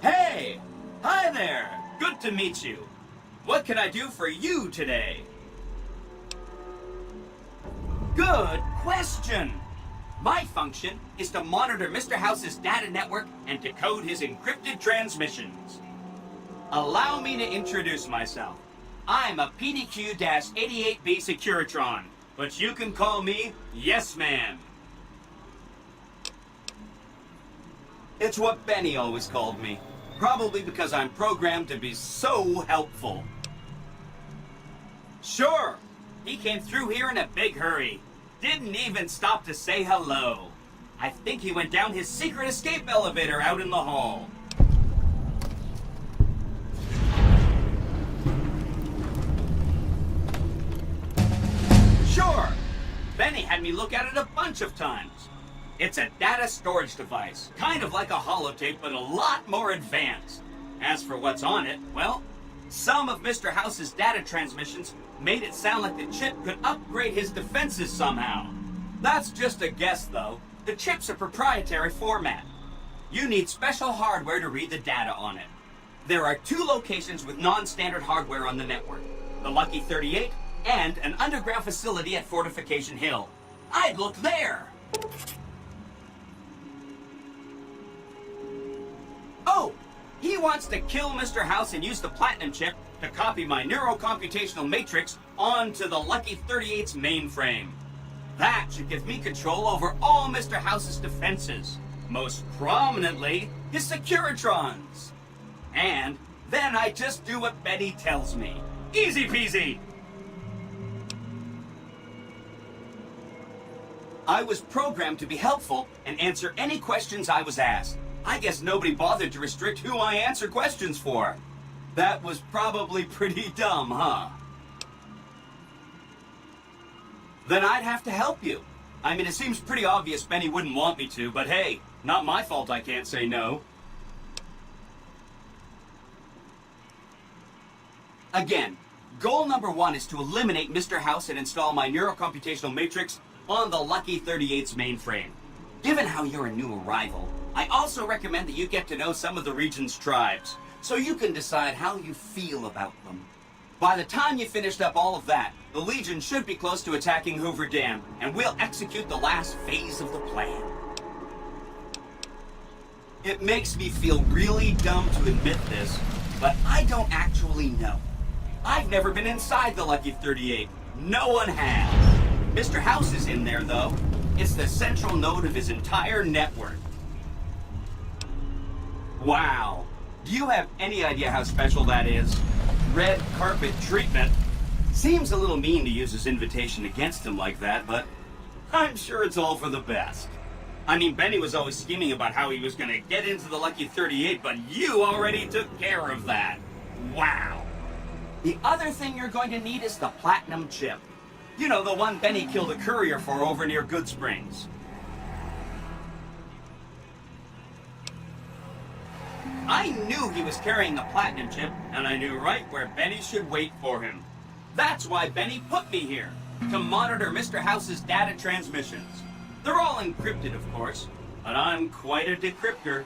Hey! Hi there! Good to meet you. What can I do for you today? Good question! My function is to monitor Mr. House's data network and decode his encrypted transmissions. Allow me to introduce myself. I'm a PDQ-88B Securitron, but you can call me Yes Man. It's what Benny always called me. Probably because I'm programmed to be so helpful. Sure, he came through here in a big hurry. Didn't even stop to say hello. I think he went down his secret escape elevator out in the hall. Sure, Benny had me look at it a bunch of times. It's a data storage device, kind of like a holotape, but a lot more advanced. As for what's on it, well, some of Mr. House's data transmissions made it sound like the chip could upgrade his defenses somehow. That's just a guess, though. The chip's a proprietary format. You need special hardware to read the data on it. There are 2 locations with non-standard hardware on the network. The Lucky 38 and an underground facility at Fortification Hill. I'd look there! Oh! He wants to kill Mr. House and use the Platinum chip to copy my neurocomputational matrix onto the Lucky 38's mainframe. That should give me control over all Mr. House's defenses. Most prominently, his Securitrons. And then I just do what Benny tells me. Easy peasy! I was programmed to be helpful and answer any questions I was asked. I guess nobody bothered to restrict who I answer questions for. That was probably pretty dumb, huh? Then I'd have to help you. I mean, it seems pretty obvious Benny wouldn't want me to, but hey, not my fault I can't say no. Again, goal number 1 is to eliminate Mr. House and install my neurocomputational matrix on the Lucky 38's mainframe. Given how you're a new arrival, I also recommend that you get to know some of the region's tribes, so you can decide how you feel about them. By the time you finished up all of that, the Legion should be close to attacking Hoover Dam, and we'll execute the last phase of the plan. It makes me feel really dumb to admit this, but I don't actually know. I've never been inside the Lucky 38. No one has. Mr. House is in there, though. It's the central node of his entire network. Wow. Do you have any idea how special that is? Red carpet treatment. Seems a little mean to use his invitation against him like that, but I'm sure it's all for the best. I mean, Benny was always scheming about how he was going to get into the Lucky 38, but you already took care of that. Wow. The other thing you're going to need is the Platinum chip. You know, the one Benny killed a courier for over near Good Springs. I knew he was carrying the Platinum chip, and I knew right where Benny should wait for him. That's why Benny put me here, to monitor Mr. House's data transmissions. They're all encrypted, of course, but I'm quite a decryptor.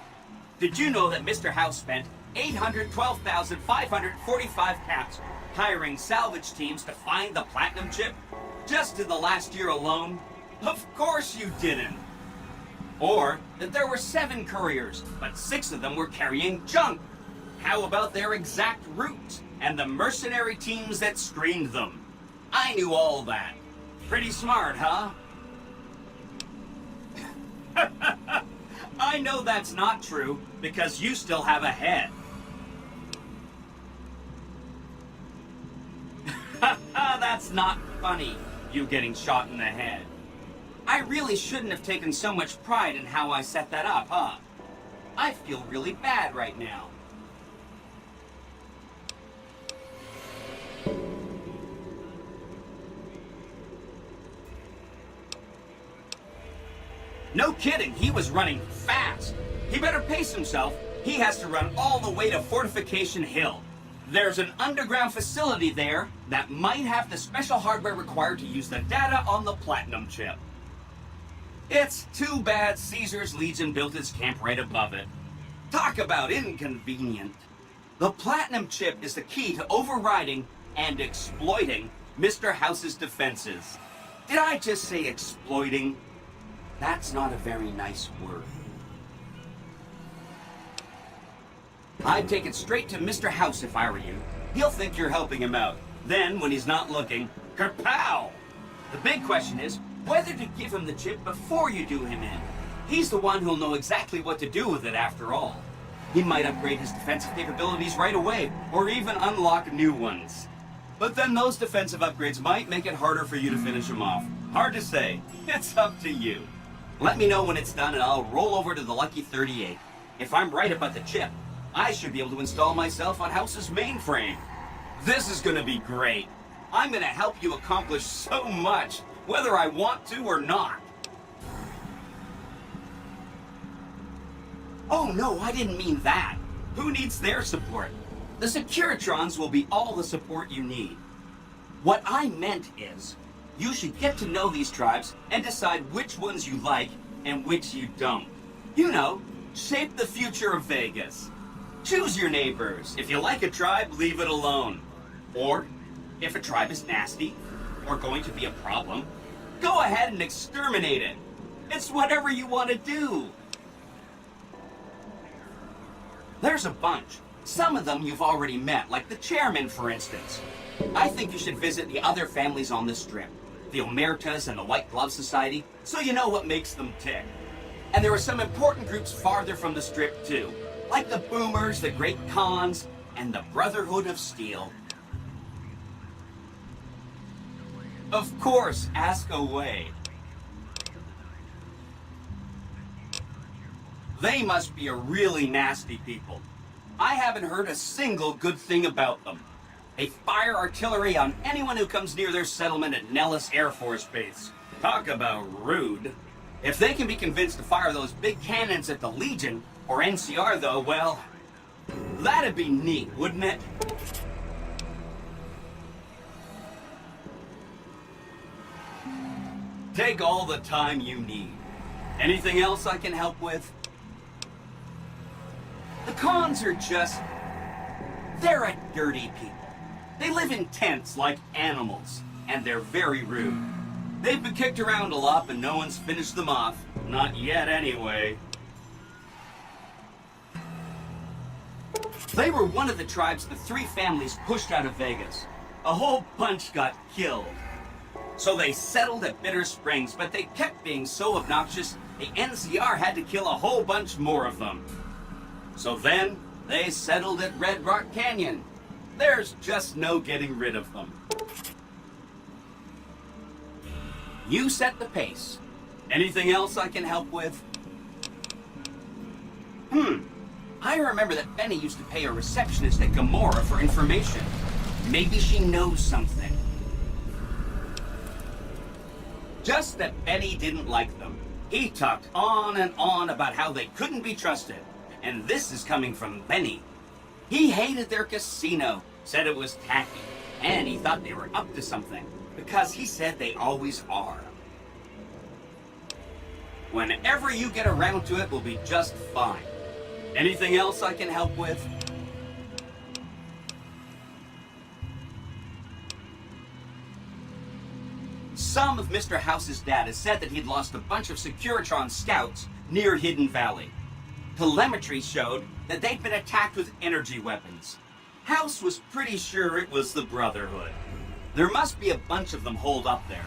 Did you know that Mr. House spent 812,545 caps hiring salvage teams to find the Platinum chip? Just in the last year alone? Of course you didn't. Or that there were 7 couriers, but 6 of them were carrying junk. How about their exact routes and the mercenary teams that screened them? I knew all that. Pretty smart, huh? I know that's not true because you still have a head. That's not funny, you getting shot in the head. I really shouldn't have taken so much pride in how I set that up, huh? I feel really bad right now. No kidding, he was running fast. He better pace himself. He has to run all the way to Fortification Hill. There's an underground facility there that might have the special hardware required to use the data on the Platinum chip. It's too bad Caesar's Legion built its camp right above it. Talk about inconvenient. The Platinum chip is the key to overriding and exploiting Mr. House's defenses. Did I just say exploiting? That's not a very nice word. I'd take it straight to Mr. House if I were you. He'll think you're helping him out. Then, when he's not looking, kerpow! The big question is whether to give him the chip before you do him in. He's the one who'll know exactly what to do with it after all. He might upgrade his defensive capabilities right away, or even unlock new ones. But then those defensive upgrades might make it harder for you to finish him off. Hard to say. It's up to you. Let me know when it's done and I'll roll over to the Lucky 38. If I'm right about the chip, I should be able to install myself on House's mainframe. This is gonna be great. I'm gonna help you accomplish so much, whether I want to or not. Oh no, I didn't mean that. Who needs their support? The Securitrons will be all the support you need. What I meant is, you should get to know these tribes and decide which ones you like and which you don't. You know, shape the future of Vegas. Choose your neighbors. If you like a tribe, leave it alone. Or, if a tribe is nasty, or going to be a problem, go ahead and exterminate it. It's whatever you want to do. There's a bunch. Some of them you've already met, like the chairman, for instance. I think you should visit the other families on the Strip, the Omertas and the White Glove Society, so you know what makes them tick. And there are some important groups farther from the Strip, too, like the Boomers, the Great Khans, and the Brotherhood of Steel. Of course, ask away. They must be a really nasty people. I haven't heard a single good thing about them. They fire artillery on anyone who comes near their settlement at Nellis Air Force Base. Talk about rude. If they can be convinced to fire those big cannons at the Legion, or NCR though, well, that'd be neat, wouldn't it? Take all the time you need. Anything else I can help with? The Khans are just... they're a dirty people. They live in tents like animals, and they're very rude. They've been kicked around a lot, but no one's finished them off. Not yet, anyway. They were one of the tribes the three families pushed out of Vegas. A whole bunch got killed. So they settled at Bitter Springs, but they kept being so obnoxious, the NCR had to kill a whole bunch more of them. So then, they settled at Red Rock Canyon. There's just no getting rid of them. You set the pace. Anything else I can help with? I remember that Benny used to pay a receptionist at Gomorrah for information. Maybe she knows something. Just that Benny didn't like them. He talked on and on about how they couldn't be trusted. And this is coming from Benny. He hated their casino, said it was tacky, and he thought they were up to something, because he said they always are. Whenever you get around to it, we'll be just fine. Anything else I can help with? Some of Mr. House's data said that he'd lost a bunch of Securitron scouts near Hidden Valley. Telemetry showed that they'd been attacked with energy weapons. House was pretty sure it was the Brotherhood. There must be a bunch of them holed up there.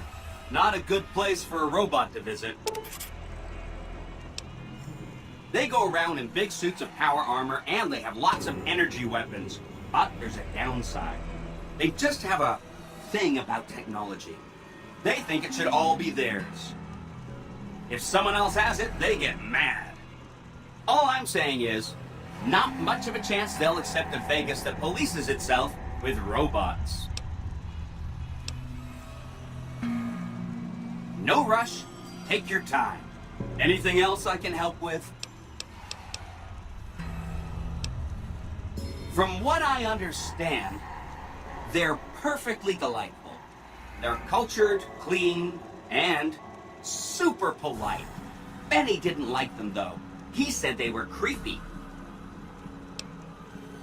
Not a good place for a robot to visit. They go around in big suits of power armor, and they have lots of energy weapons. But there's a downside. They just have a thing about technology. They think it should all be theirs. If someone else has it, they get mad. All I'm saying is, not much of a chance they'll accept a Vegas that polices itself with robots. No rush. Take your time. Anything else I can help with? From what I understand, they're perfectly delightful. They're cultured, clean, and super polite. Benny didn't like them, though. He said they were creepy.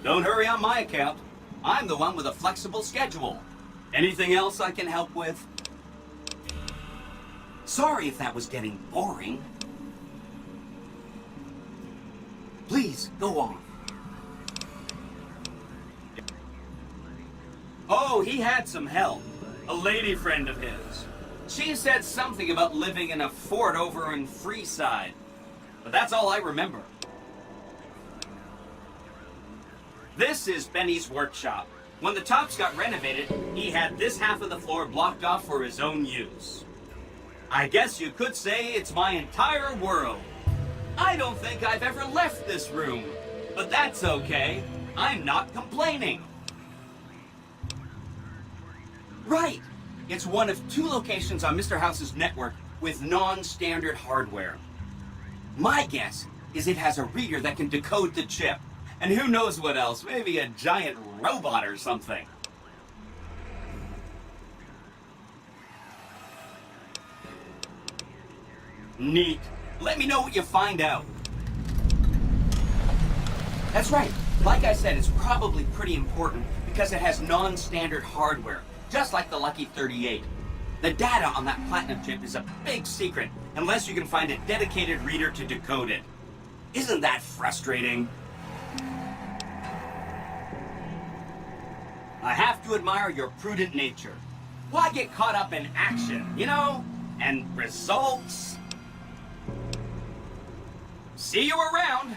Don't hurry on my account. I'm the one with a flexible schedule. Anything else I can help with? Sorry if that was getting boring. Please, go on. Oh, he had some help. A lady friend of his. She said something about living in a fort over in Freeside. But that's all I remember. This is Benny's workshop. When the tops got renovated, he had this half of the floor blocked off for his own use. I guess you could say it's my entire world. I don't think I've ever left this room. But that's okay. I'm not complaining. Right. It's one of 2 locations on Mr. House's network with non-standard hardware. My guess is it has a reader that can decode the chip. And who knows what else, maybe a giant robot or something. Neat. Let me know what you find out. That's right. Like I said, it's probably pretty important because it has non-standard hardware, just like the Lucky 38. The data on that platinum chip is a big secret, unless you can find a dedicated reader to decode it. Isn't that frustrating? I have to admire your prudent nature. Why get caught up in action, you know? And results? See you around!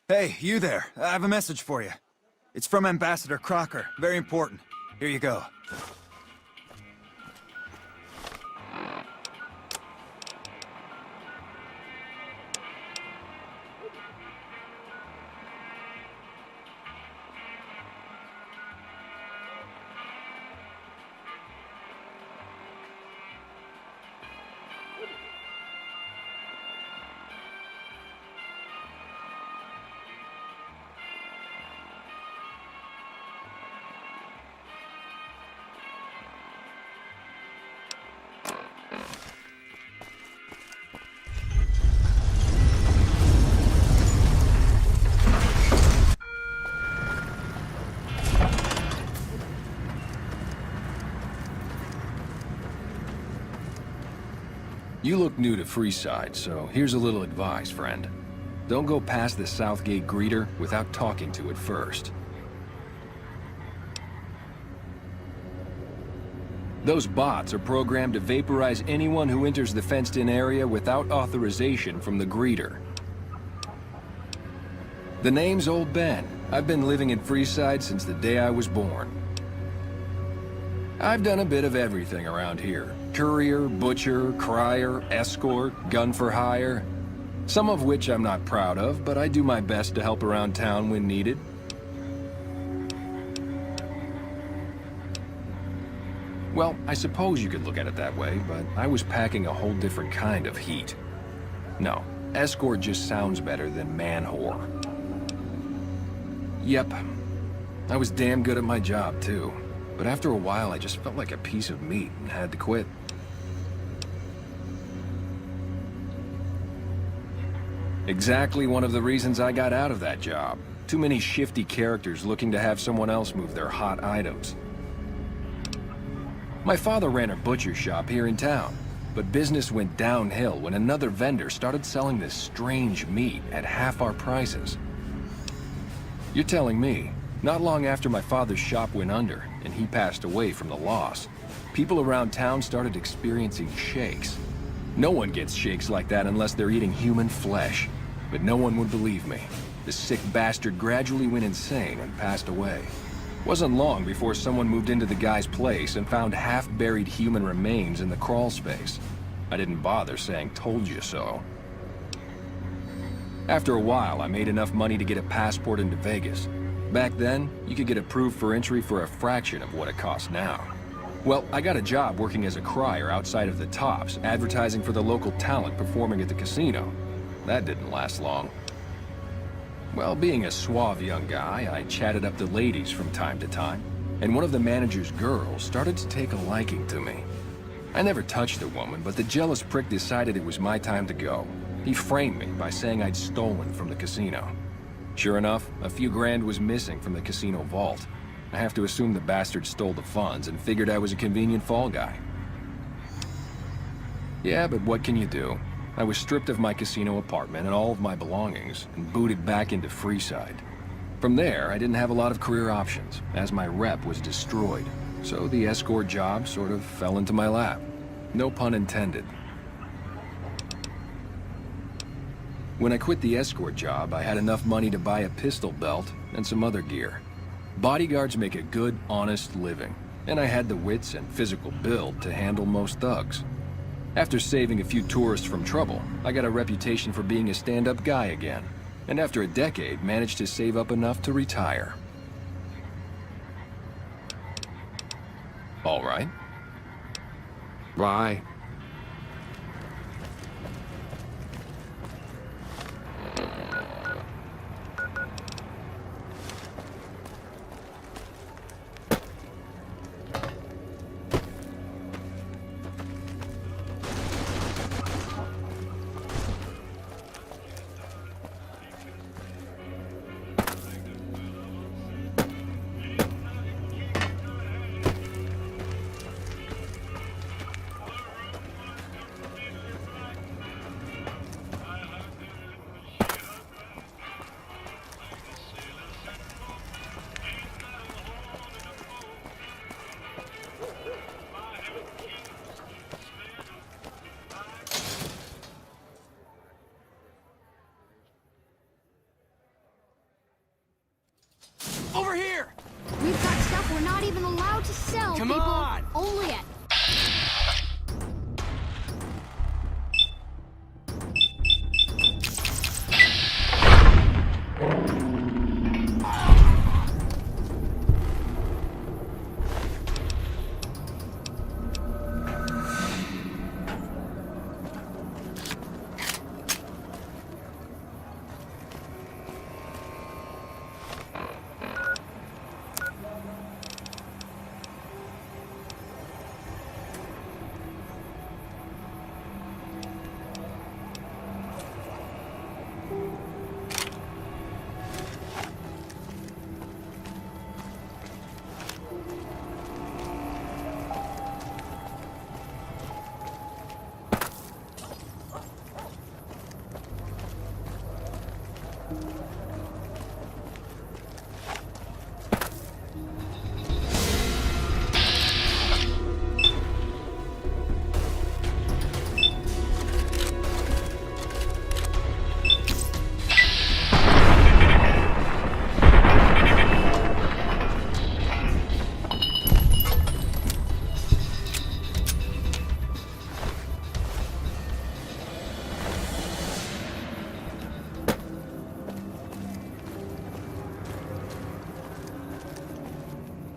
Hey, you there. I have a message for you. It's from Ambassador Crocker. Very important. Here you go. You look new to Freeside, so here's a little advice, friend. Don't go past the Southgate greeter without talking to it first. Those bots are programmed to vaporize anyone who enters the fenced-in area without authorization from the greeter. The name's Old Ben. I've been living in Freeside since the day I was born. I've done a bit of everything around here. Courier, butcher, crier, escort, gun for hire. Some of which I'm not proud of, but I do my best to help around town when needed. Well, I suppose you could look at it that way, but I was packing a whole different kind of heat. No, escort just sounds better than man-whore. Yep. I was damn good at my job, too. But after a while, I just felt like a piece of meat and had to quit. Exactly one of the reasons I got out of that job. Too many shifty characters looking to have someone else move their hot items. My father ran a butcher shop here in town, but business went downhill when another vendor started selling this strange meat at half our prices. You're telling me, not long after my father's shop went under and he passed away from the loss, people around town started experiencing shakes. No one gets shakes like that unless they're eating human flesh, but no one would believe me. The sick bastard gradually went insane and passed away. Wasn't long before someone moved into the guy's place and found half-buried human remains in the crawl space. I didn't bother saying "told you so." After a while, I made enough money to get a passport into Vegas. Back then, you could get approved for entry for a fraction of what it costs now. Well, I got a job working as a crier outside of the Tops, advertising for the local talent performing at the casino. That didn't last long. Well, being a suave young guy, I chatted up the ladies from time to time, and one of the manager's girls started to take a liking to me. I never touched the woman, but the jealous prick decided it was my time to go. He framed me by saying I'd stolen from the casino. Sure enough, a few grand was missing from the casino vault. I have to assume the bastard stole the funds and figured I was a convenient fall guy. Yeah, but what can you do? I was stripped of my casino apartment and all of my belongings and booted back into Freeside. From there, I didn't have a lot of career options, as my rep was destroyed, so the escort job sort of fell into my lap. No pun intended. When I quit the escort job, I had enough money to buy a pistol belt and some other gear. Bodyguards make a good, honest living, and I had the wits and physical build to handle most thugs. After saving a few tourists from trouble, I got a reputation for being a stand-up guy again, and after a decade, managed to save up enough to retire. All right. Bye. Over here! We've got stuff we're not even allowed to sell, Come people. on! Only at...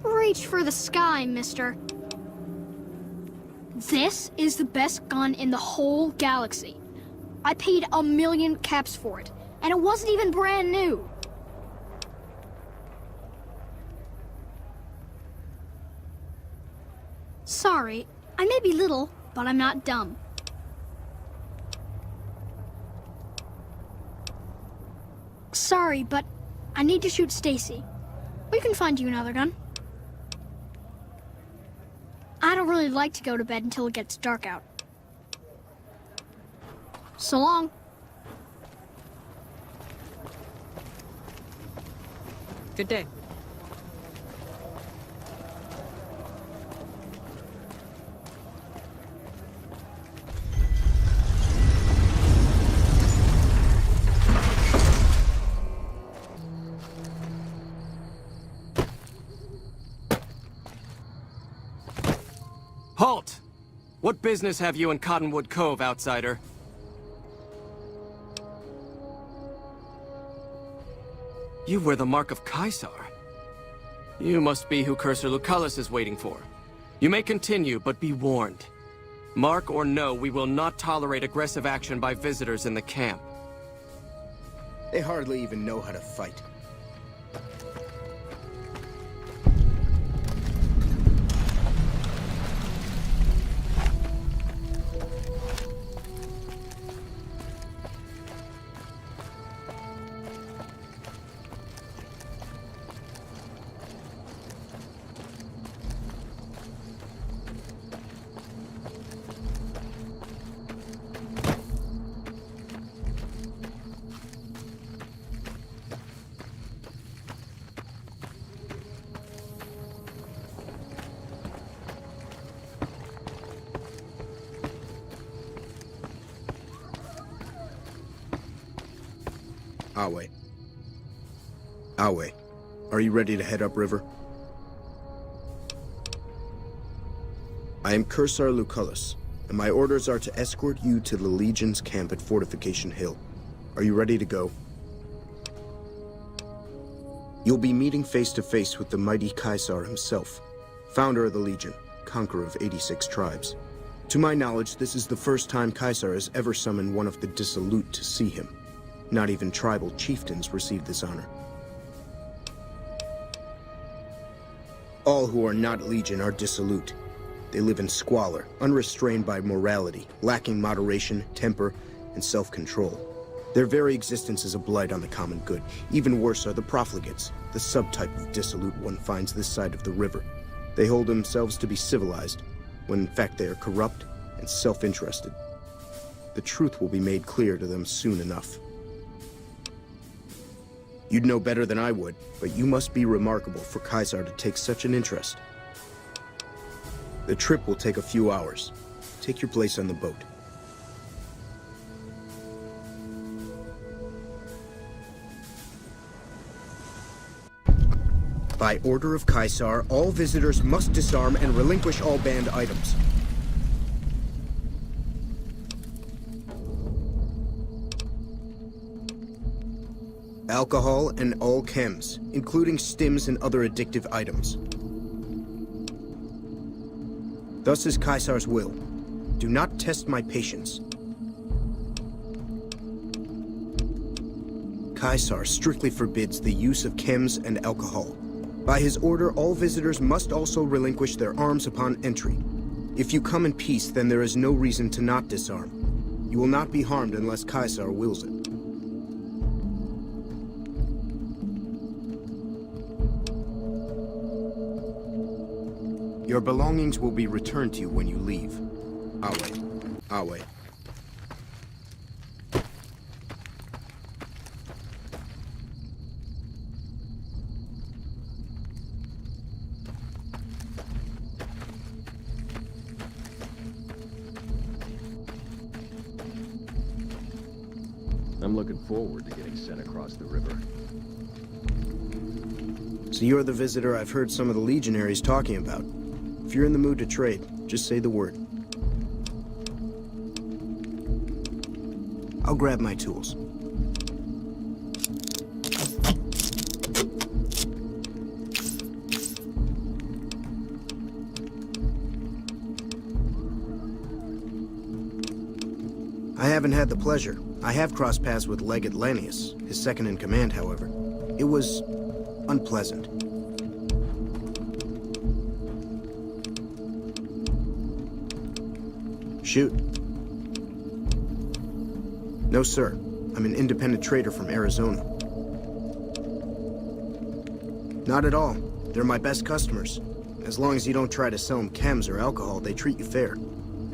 Reach for the sky, mister. This is the best gun in the whole galaxy. I paid 1,000,000 caps for it, and it wasn't even brand new. Sorry, I may be little, but I'm not dumb. Sorry, but I need to shoot Stacy. We can find you another gun. I don't really like to go to bed until it gets dark out. So long. Good day. Halt! What business have you in Cottonwood Cove, outsider? You wear the mark of Caesar. You must be who Cursor Lucullus is waiting for. You may continue, but be warned. Mark or no, we will not tolerate aggressive action by visitors in the camp. They hardly even know how to fight. Awe. Awe, are you ready to head upriver? I am Cursor Lucullus, and my orders are to escort you to the Legion's camp at Fortification Hill. Are you ready to go? You'll be meeting face to face with the mighty Caesar himself, founder of the Legion, conqueror of 86 tribes. To my knowledge, this is the first time Caesar has ever summoned one of the dissolute to see him. Not even tribal chieftains receive this honor. All who are not Legion are dissolute. They live in squalor, unrestrained by morality, lacking moderation, temper, and self-control. Their very existence is a blight on the common good. Even worse are the profligates, the subtype of dissolute one finds this side of the river. They hold themselves to be civilized, when in fact they are corrupt and self-interested. The truth will be made clear to them soon enough. You'd know better than I would, but you must be remarkable for Caesar to take such an interest. The trip will take a few hours. Take your place on the boat. By order of Caesar, all visitors must disarm and relinquish all banned items. Alcohol and all chems, including stims and other addictive items. Thus is Caesar's will. Do not test my patience. Caesar strictly forbids the use of chems and alcohol. By his order, all visitors must also relinquish their arms upon entry. If you come in peace, then there is no reason to not disarm. You will not be harmed unless Caesar wills it. Your belongings will be returned to you when you leave. Awe. Awe. I'm looking forward to getting sent across the river. So you're the visitor I've heard some of the legionaries talking about. If you're in the mood to trade, just say the word. I'll grab my tools. I haven't had the pleasure. I have crossed paths with Legate Lanius, his second in command, however. It was unpleasant. Shoot. No, sir. I'm an independent trader from Arizona. Not at all. They're my best customers. As long as you don't try to sell them chems or alcohol, they treat you fair.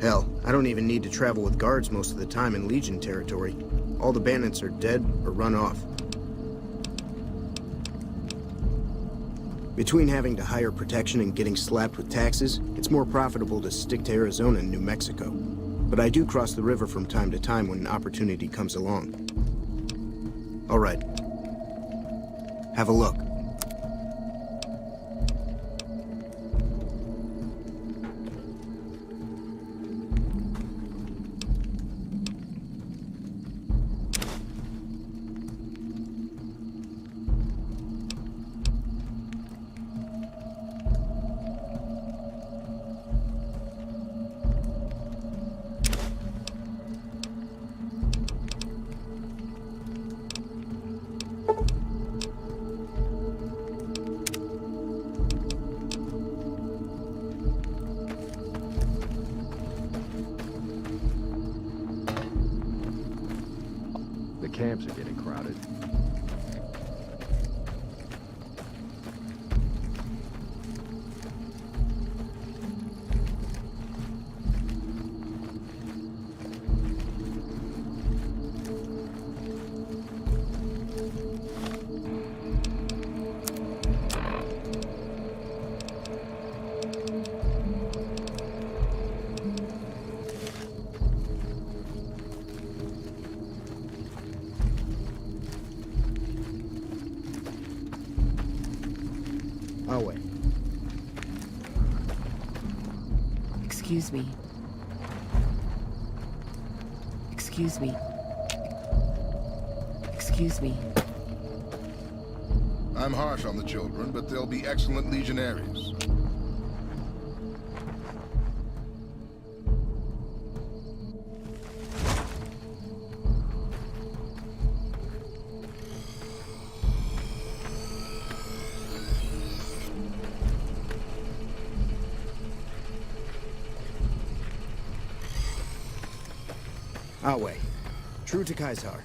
Hell, I don't even need to travel with guards most of the time in Legion territory. All the bandits are dead or run off. Between having to hire protection and getting slapped with taxes, it's more profitable to stick to Arizona and New Mexico. But I do cross the river from time to time when an opportunity comes along. All right. Have a look. Camps are getting crowded. I'll wait. Excuse me. Excuse me. Excuse me. I'm harsh on the children, but they'll be excellent legionaries. Away. True to Caesar.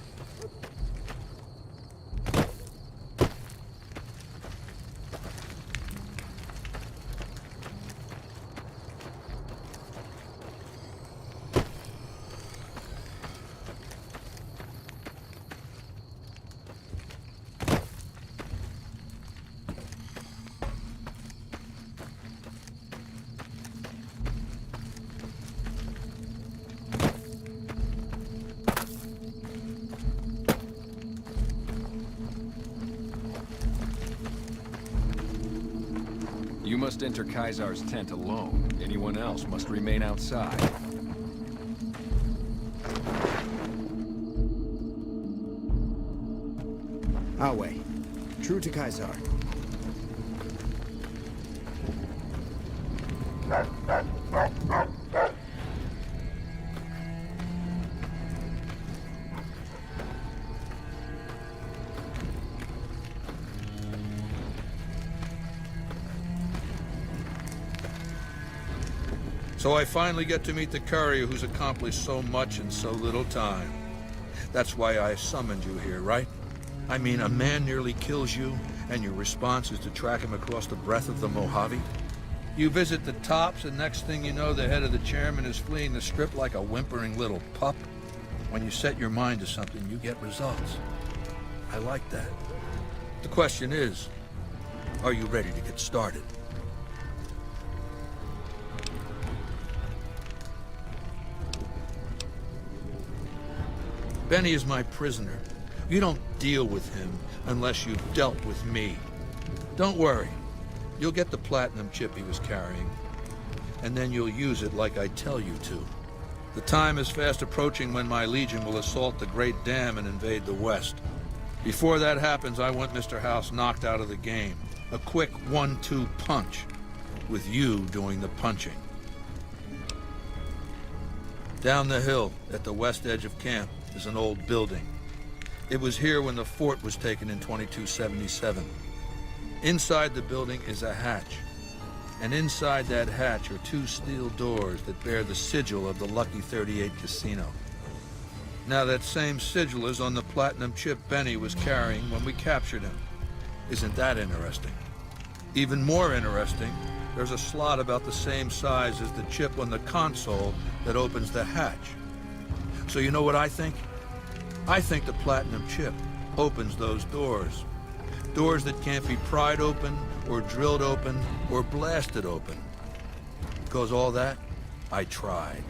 You must enter Caesar's tent alone. Anyone else must remain outside. Away. True to Caesar. So I finally get to meet the courier who's accomplished so much in so little time. That's why I summoned you here, right? I mean, a man nearly kills you, and your response is to track him across the breadth of the Mojave? You visit the tops, and next thing you know, the head of the chairman is fleeing the strip like a whimpering little pup. When you set your mind to something, you get results. I like that. The question is, are you ready to get started? Benny is my prisoner. You don't deal with him unless you've dealt with me. Don't worry. You'll get the platinum chip he was carrying, and then you'll use it like I tell you to. The time is fast approaching when my Legion will assault the Great Dam and invade the West. Before that happens, I want Mr. House knocked out of the game. A quick 1-2 punch, with you doing the punching. Down the hill, at the west edge of camp, is an old building. It was here when the fort was taken in 2277. Inside the building is a hatch. And inside that hatch are 2 steel doors that bear the sigil of the Lucky 38 casino. Now that same sigil is on the platinum chip Benny was carrying when we captured him. Isn't that interesting? Even more interesting, there's a slot about the same size as the chip on the console that opens the hatch. So you know what I think? I think the platinum chip opens those doors. Doors that can't be pried open, or drilled open, or blasted open. Because all that, I tried.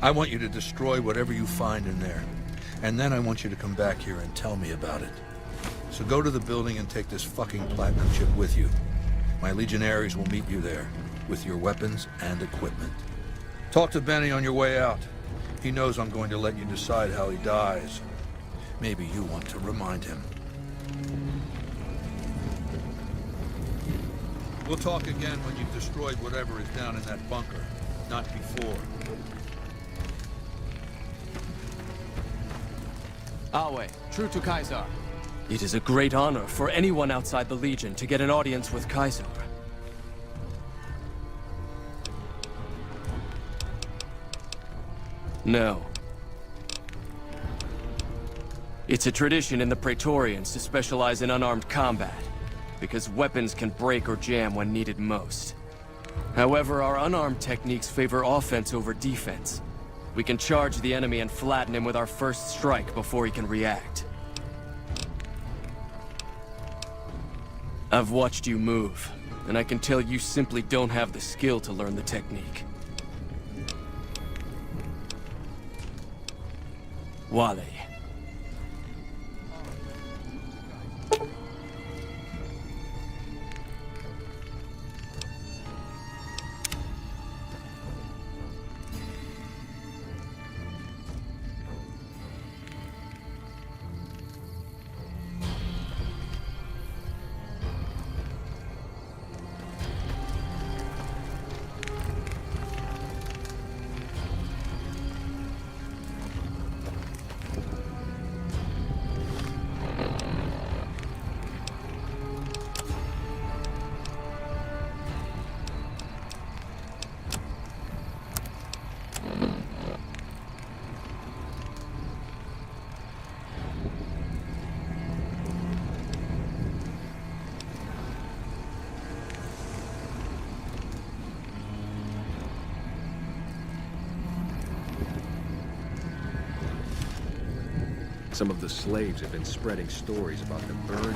I want you to destroy whatever you find in there. And then I want you to come back here and tell me about it. So go to the building and take this fucking platinum chip with you. My legionaries will meet you there, with your weapons and equipment. Talk to Benny on your way out. He knows I'm going to let you decide how he dies. Maybe you want to remind him. We'll talk again when you've destroyed whatever is down in that bunker, not before. Awe, true to Caesar. It is a great honor for anyone outside the Legion to get an audience with Caesar. No. It's a tradition in the Praetorians to specialize in unarmed combat, because weapons can break or jam when needed most. However, our unarmed techniques favor offense over defense. We can charge the enemy and flatten him with our first strike before he can react. I've watched you move, and I can tell you simply don't have the skill to learn the technique. Wale. Some of the slaves have been spreading stories about the burning.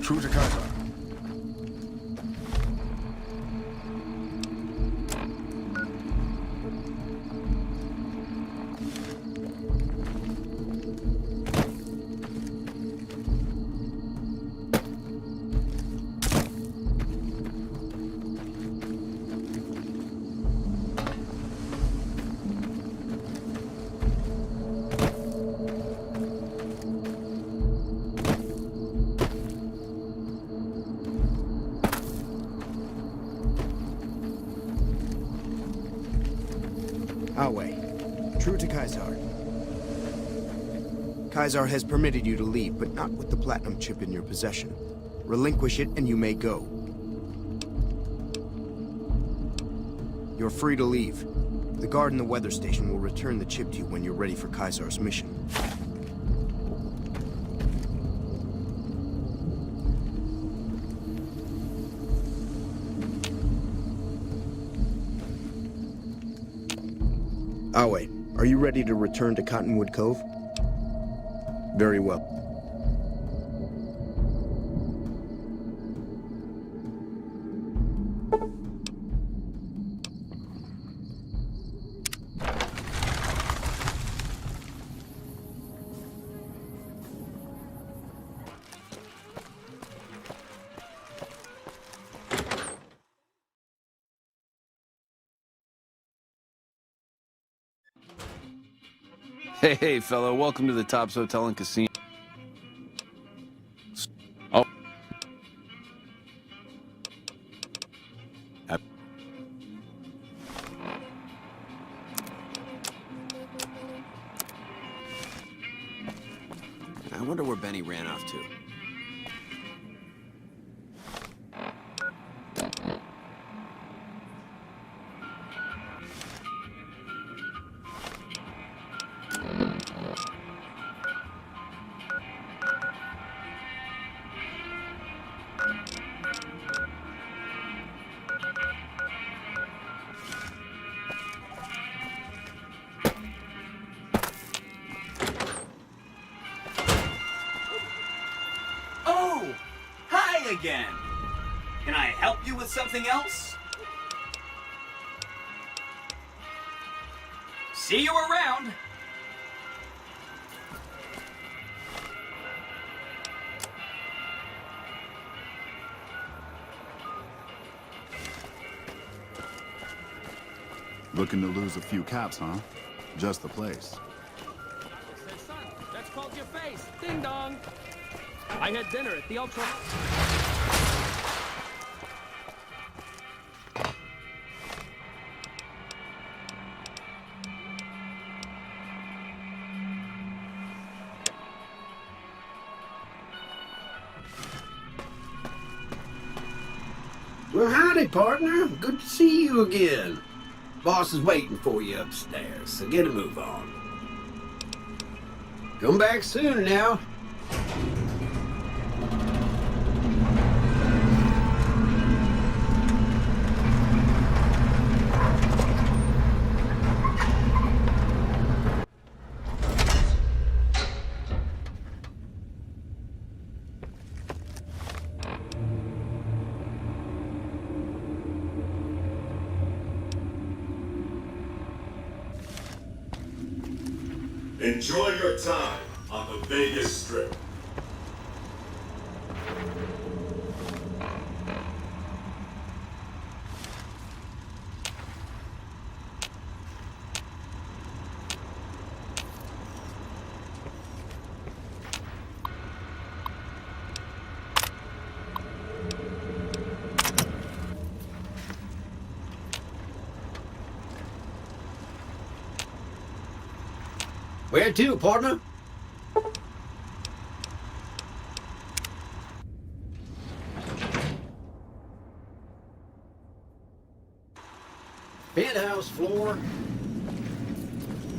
True to Kaiser. Awe, true to Caesar. Caesar has permitted you to leave, but not with the platinum chip in your possession. Relinquish it and you may go. You're free to leave. The guard in the weather station will return the chip to you when you're ready for Caesar's mission. Awe, are you ready to return to Cottonwood Cove? Very well. Hey, fellow, welcome to the Tops Hotel and Casino. Oh. I wonder where Benny ran off to. Oh! Hi again! Can I help you with something else? See you around! Looking to lose a few caps, huh? Just the place. Son, that's called your face. Ding dong. I had dinner at the Ultra. Well, howdy, partner. Good to see you again. Boss is waiting for you upstairs, so get a move on. Come back soon now. Enjoy your time on the Vegas Strip. Where to, partner? Penthouse floor.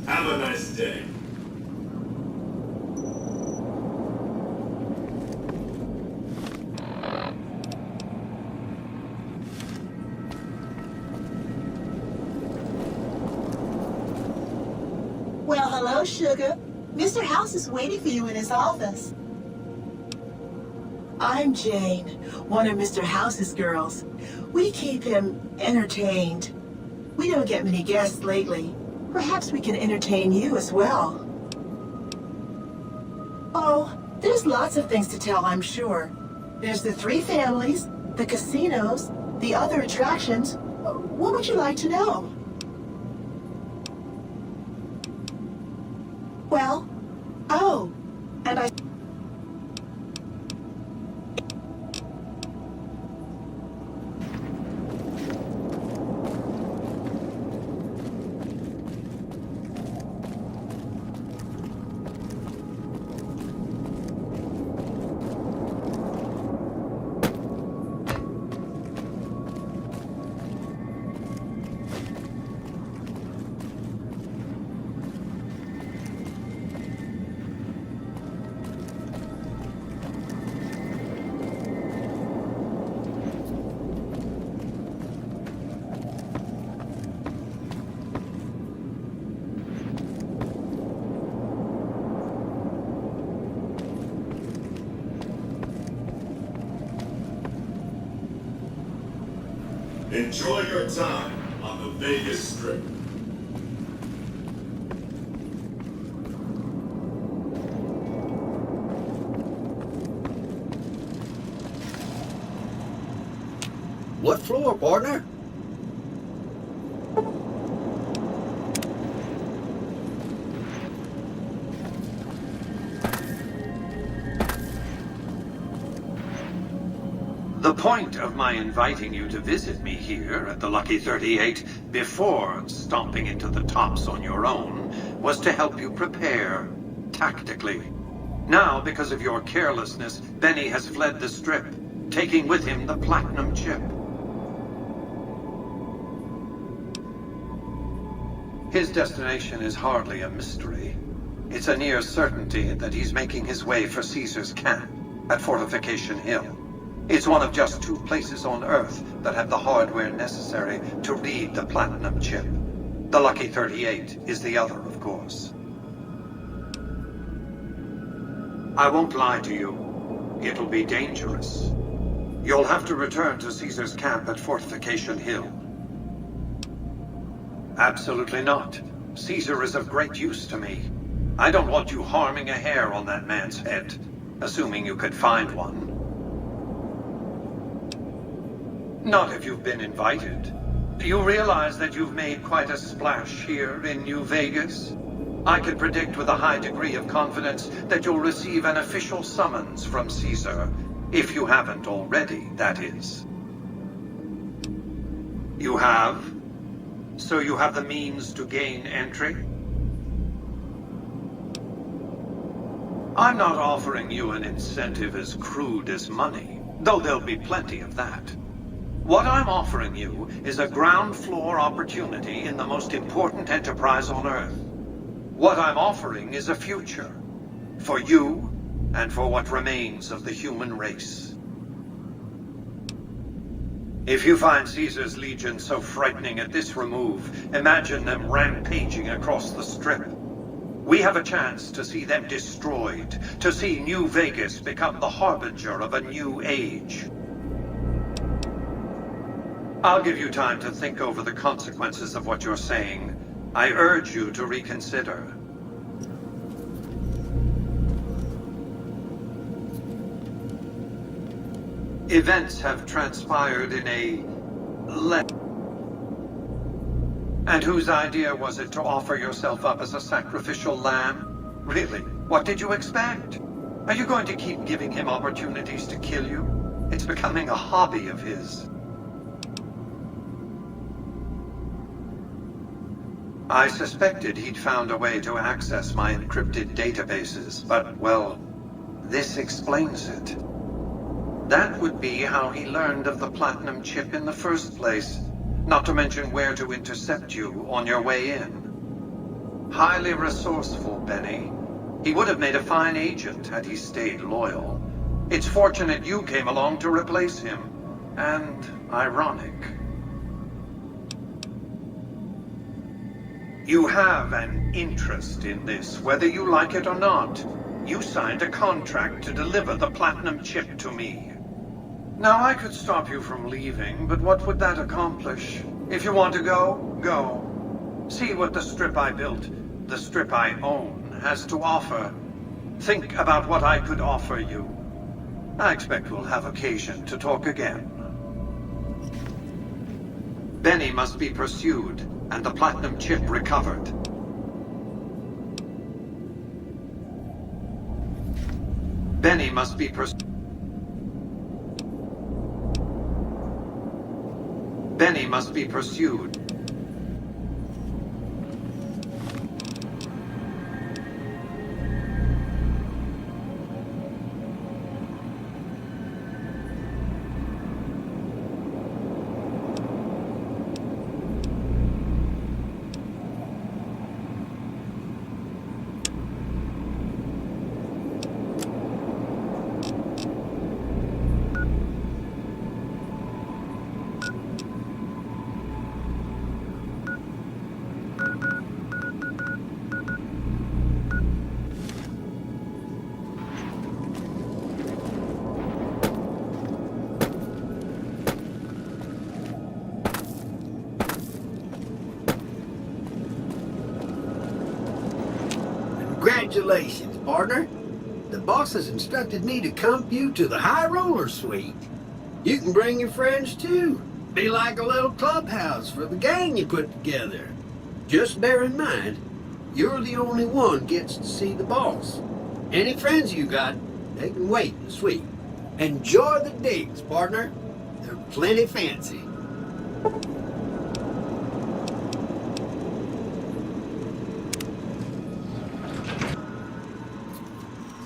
Have a nice day. Well, hello, sugar. Mr. House is waiting for you in his office. I'm Jane, one of Mr. House's girls. We keep him entertained. We don't get many guests lately. Perhaps we can entertain you as well. Oh, there's lots of things to tell, I'm sure. There's the 3 families, the casinos, the other attractions. What would you like to know? Well, oh, and I... Enjoy your time on the Vegas Strip. What floor, partner? point of my inviting you to visit me here at the Lucky 38 before stomping into the tops on your own was to help you prepare tactically. Now, because of your carelessness, Benny has fled the Strip, taking with him the platinum chip. His destination is hardly a mystery. It's a near certainty that he's making his way for Caesar's camp at Fortification Hill. It's one of just 2 places on Earth that have the hardware necessary to read the platinum chip. The Lucky 38 is the other, of course. I won't lie to you. It'll be dangerous. You'll have to return to Caesar's camp at Fortification Hill. Absolutely not. Caesar is of great use to me. I don't want you harming a hair on that man's head, assuming you could find one. Not if you've been invited. You realize that you've made quite a splash here in New Vegas? I can predict with a high degree of confidence that you'll receive an official summons from Caesar, if you haven't already, that is. You have? So you have the means to gain entry? I'm not offering you an incentive as crude as money, though there'll be plenty of that. What I'm offering you is a ground floor opportunity in the most important enterprise on Earth. What I'm offering is a future. For you, and for what remains of the human race. If you find Caesar's Legion so frightening at this remove, imagine them rampaging across the Strip. We have a chance to see them destroyed, to see New Vegas become the harbinger of a new age. I'll give you time to think over the consequences of what you're saying. I urge you to reconsider. Events have transpired in a... And whose idea was it to offer yourself up as a sacrificial lamb? Really? What did you expect? Are you going to keep giving him opportunities to kill you? It's becoming a hobby of his. I suspected he'd found a way to access my encrypted databases, but, well, this explains it. That would be how he learned of the platinum chip in the first place, not to mention where to intercept you on your way in. Highly resourceful, Benny. He would have made a fine agent had he stayed loyal. It's fortunate you came along to replace him, and ironic. You have an interest in this, whether you like it or not. You signed a contract to deliver the platinum chip to me. Now, I could stop you from leaving, but what would that accomplish? If you want to go, go. See what the Strip I built, the Strip I own, has to offer. Think about what I could offer you. I expect we'll have occasion to talk again. Benny must be pursued, and the platinum chip recovered. Benny must be pursued. Benny must be pursued. Congratulations, partner. The boss has instructed me to comp you to the High Roller Suite. You can bring your friends too. Be like a little clubhouse for the gang you put together. Just bear in mind, you're the only one gets to see the boss. Any friends you got, they can wait in the suite. Enjoy the digs, partner. They're plenty fancy.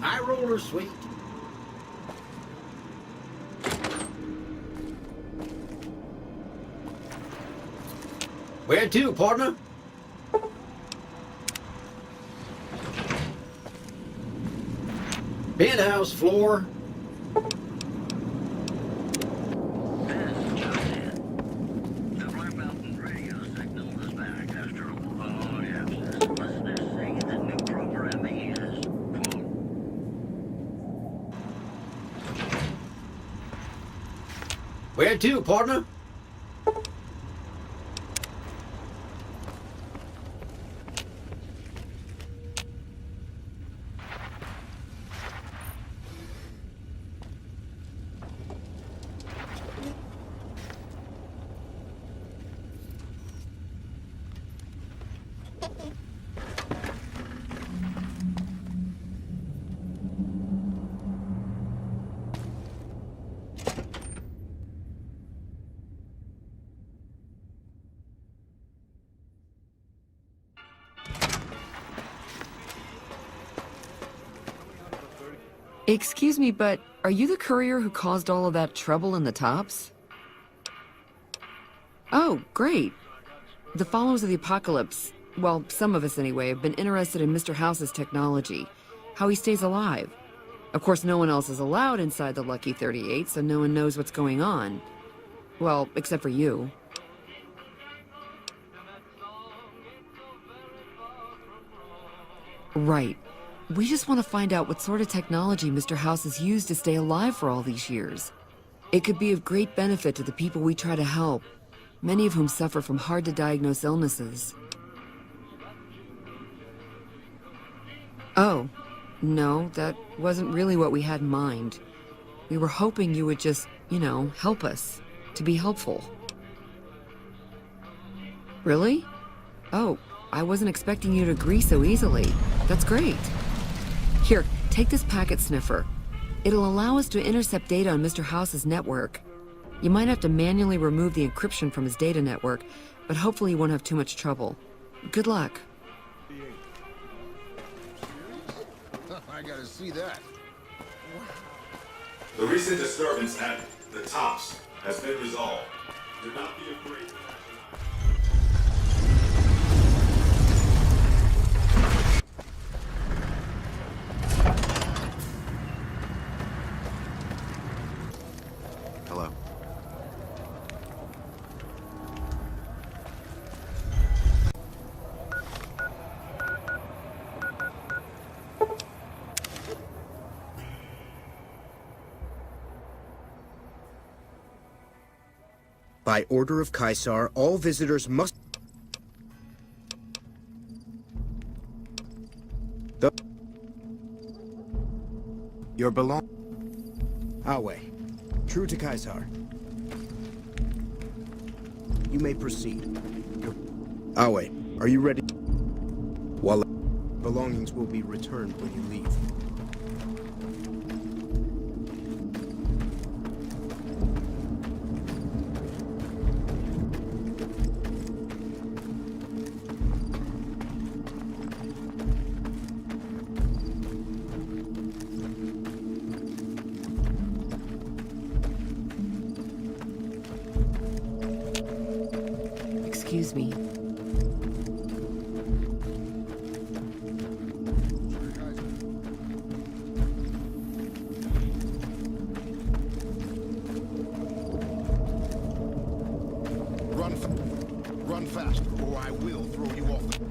High roller sweet. Where to, partner? Penthouse floor. Where to, partner? Excuse me, but are you the courier who caused all of that trouble in the Tops? Oh, great. The followers of the apocalypse, well, some of us anyway, have been interested in Mr. House's technology, how he stays alive. Of course, no one else is allowed inside the Lucky 38, so no one knows what's going on. Well, except for you. Right. We just want to find out what sort of technology Mr. House has used to stay alive for all these years. It could be of great benefit to the people we try to help, many of whom suffer from hard-to-diagnose illnesses. Oh, no, that wasn't really what we had in mind. We were hoping you would just, you know, help us, to be helpful. Really? Oh, I wasn't expecting you to agree so easily. That's great. Here, take this packet sniffer. It'll allow us to intercept data on Mr. House's network. You might have to manually remove the encryption from his data network, but hopefully you won't have too much trouble. Good luck. I gotta see that. The recent disturbance at the Tops has been resolved. Do not be afraid. Hello. By order of Caesar, all visitors must... Your belong... Awe. True to Caesar. You may proceed. Awe, are you ready? While belongings will be returned when you leave. Excuse me. Run faster, or I will throw you off the...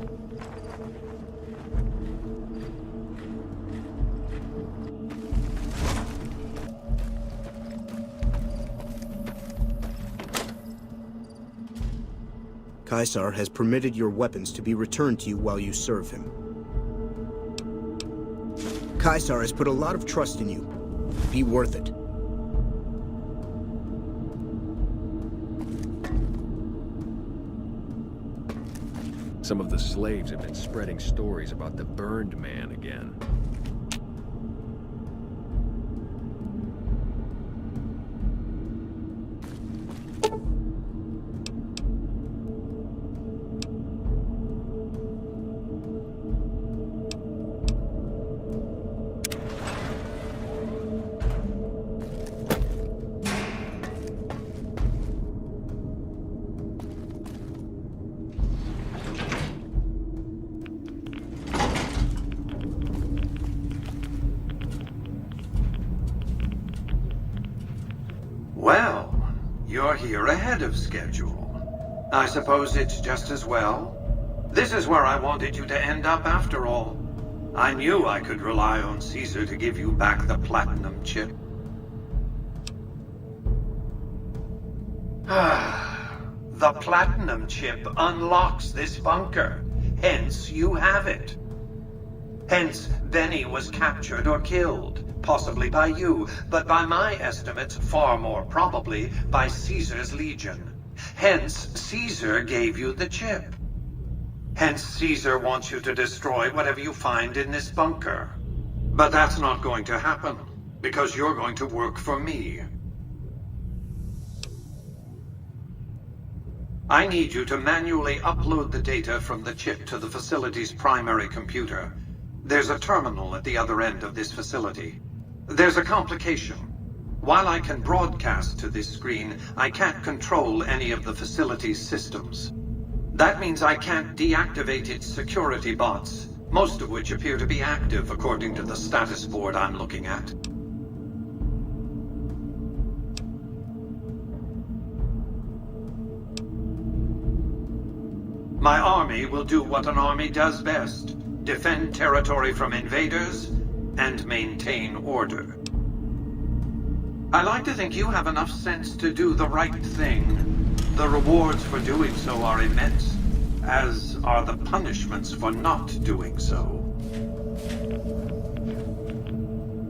Caesar has permitted your weapons to be returned to you while you serve him. Caesar has put a lot of trust in you. Be worth it. Some of the slaves have been spreading stories about the burned man again. are here ahead of schedule. I suppose it's just as well. This is where I wanted you to end up after all. I knew I could rely on Caesar to give you back the platinum chip. The platinum chip unlocks this bunker. Hence, you have it. Hence, Benny was captured or killed. Possibly by you, but by my estimates, far more probably by Caesar's Legion. Hence, Caesar gave you the chip. Hence, Caesar wants you to destroy whatever you find in this bunker. But that's not going to happen, because you're going to work for me. I need you to manually upload the data from the chip to the facility's primary computer. There's a terminal at the other end of this facility. There's a complication. While I can broadcast to this screen, I can't control any of the facility's systems. That means I can't deactivate its security bots, most of which appear to be active according to the status board I'm looking at. My army will do what an army does best: defend territory from invaders and maintain order. I like to think you have enough sense to do the right thing. The rewards for doing so are immense, as are the punishments for not doing so.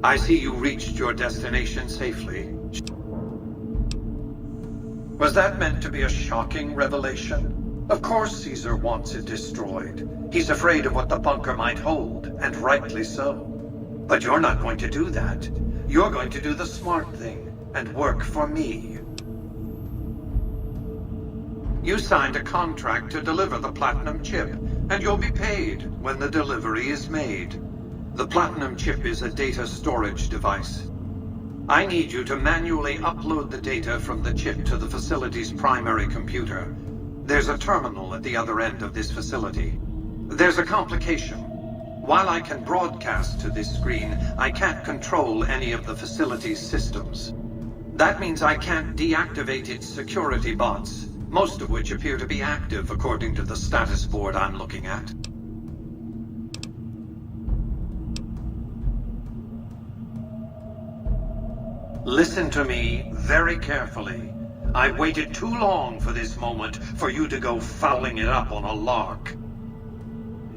I see you reached your destination safely. Was that meant to be a shocking revelation? Of course Caesar wants it destroyed. He's afraid of what the bunker might hold, and rightly so. But you're not going to do that. You're going to do the smart thing, and work for me. You signed a contract to deliver the platinum chip, and you'll be paid when the delivery is made. The platinum chip is a data storage device. I need you to manually upload the data from the chip to the facility's primary computer. There's a terminal at the other end of this facility. There's a complication. While I can broadcast to this screen, I can't control any of the facility's systems. That means I can't deactivate its security bots, most of which appear to be active according to the status board I'm looking at. Listen to me very carefully. I waited too long for this moment for you to go fouling it up on a lark.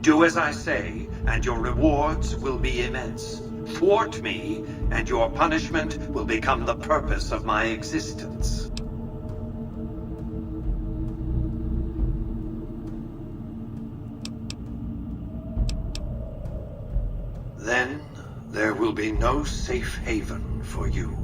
Do as I say, and your rewards will be immense. Thwart me, and your punishment will become the purpose of my existence. Then, there will be no safe haven for you.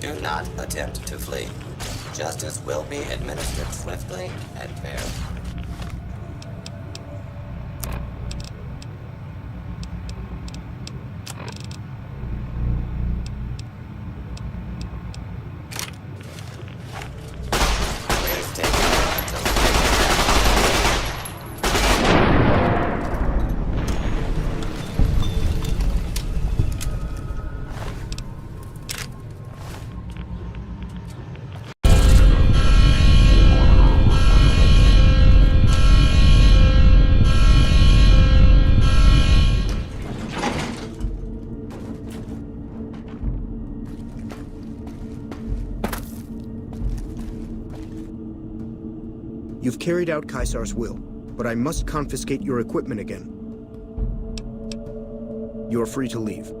Do not attempt to flee. Justice will be administered swiftly and fairly. You've carried out Caesar's will, but I must confiscate your equipment again. You're free to leave.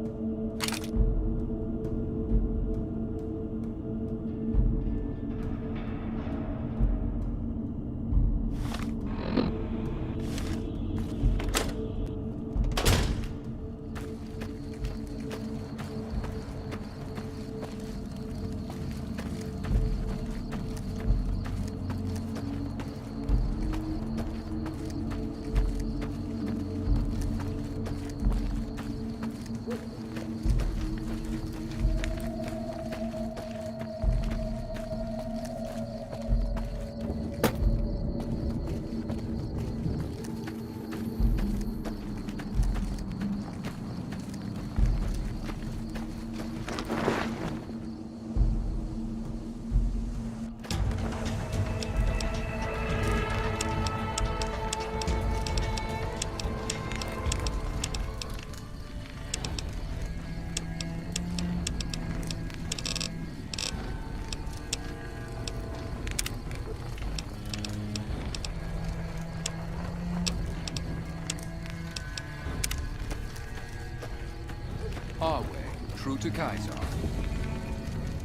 to Kaisar.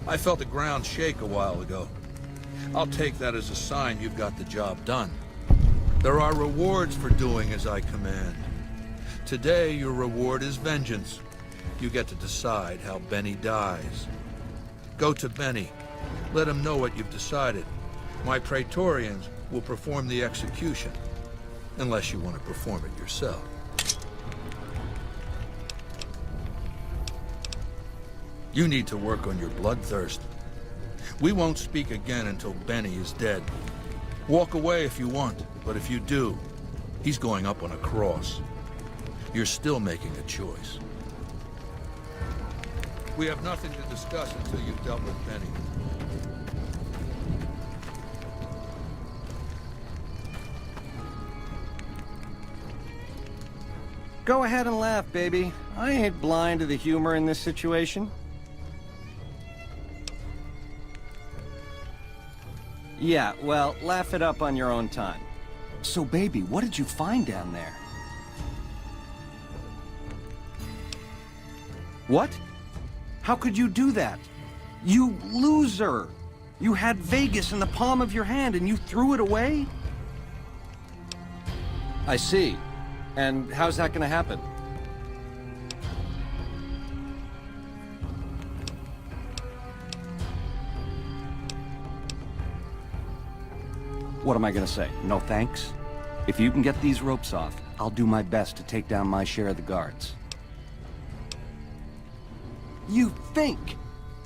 I felt the ground shake a while ago. I'll take that as a sign you've got the job done. There are rewards for doing as I command. Today, your reward is vengeance. You get to decide how Benny dies. Go to Benny. Let him know what you've decided. My Praetorians will perform the execution, unless you want to perform it yourself. You need to work on your bloodthirst. We won't speak again until Benny is dead. Walk away if you want, but if you do, he's going up on a cross. You're still making a choice. We have nothing to discuss until you've dealt with Benny. Go ahead and laugh, baby. I ain't blind to the humor in this situation. Yeah, well, laugh it up on your own time. So, baby, what did you find down there? What? How could you do that? You loser! You had Vegas in the palm of your hand and you threw it away? I see. And how's that gonna happen? What am I gonna say? No thanks? If you can get these ropes off, I'll do my best to take down my share of the guards. You think?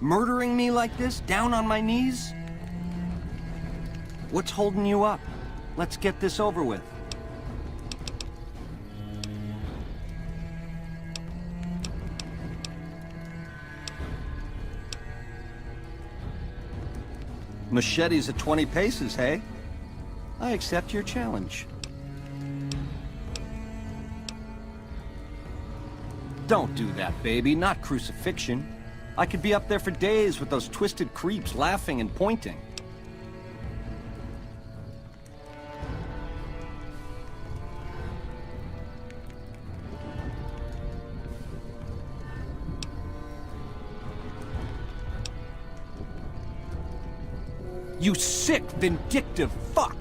Murdering me like this, down on my knees? What's holding you up? Let's get this over with. Machetes at 20 paces, hey? I accept your challenge. Don't do that, baby. Not crucifixion. I could be up there for days with those twisted creeps laughing and pointing. You sick, vindictive fuck!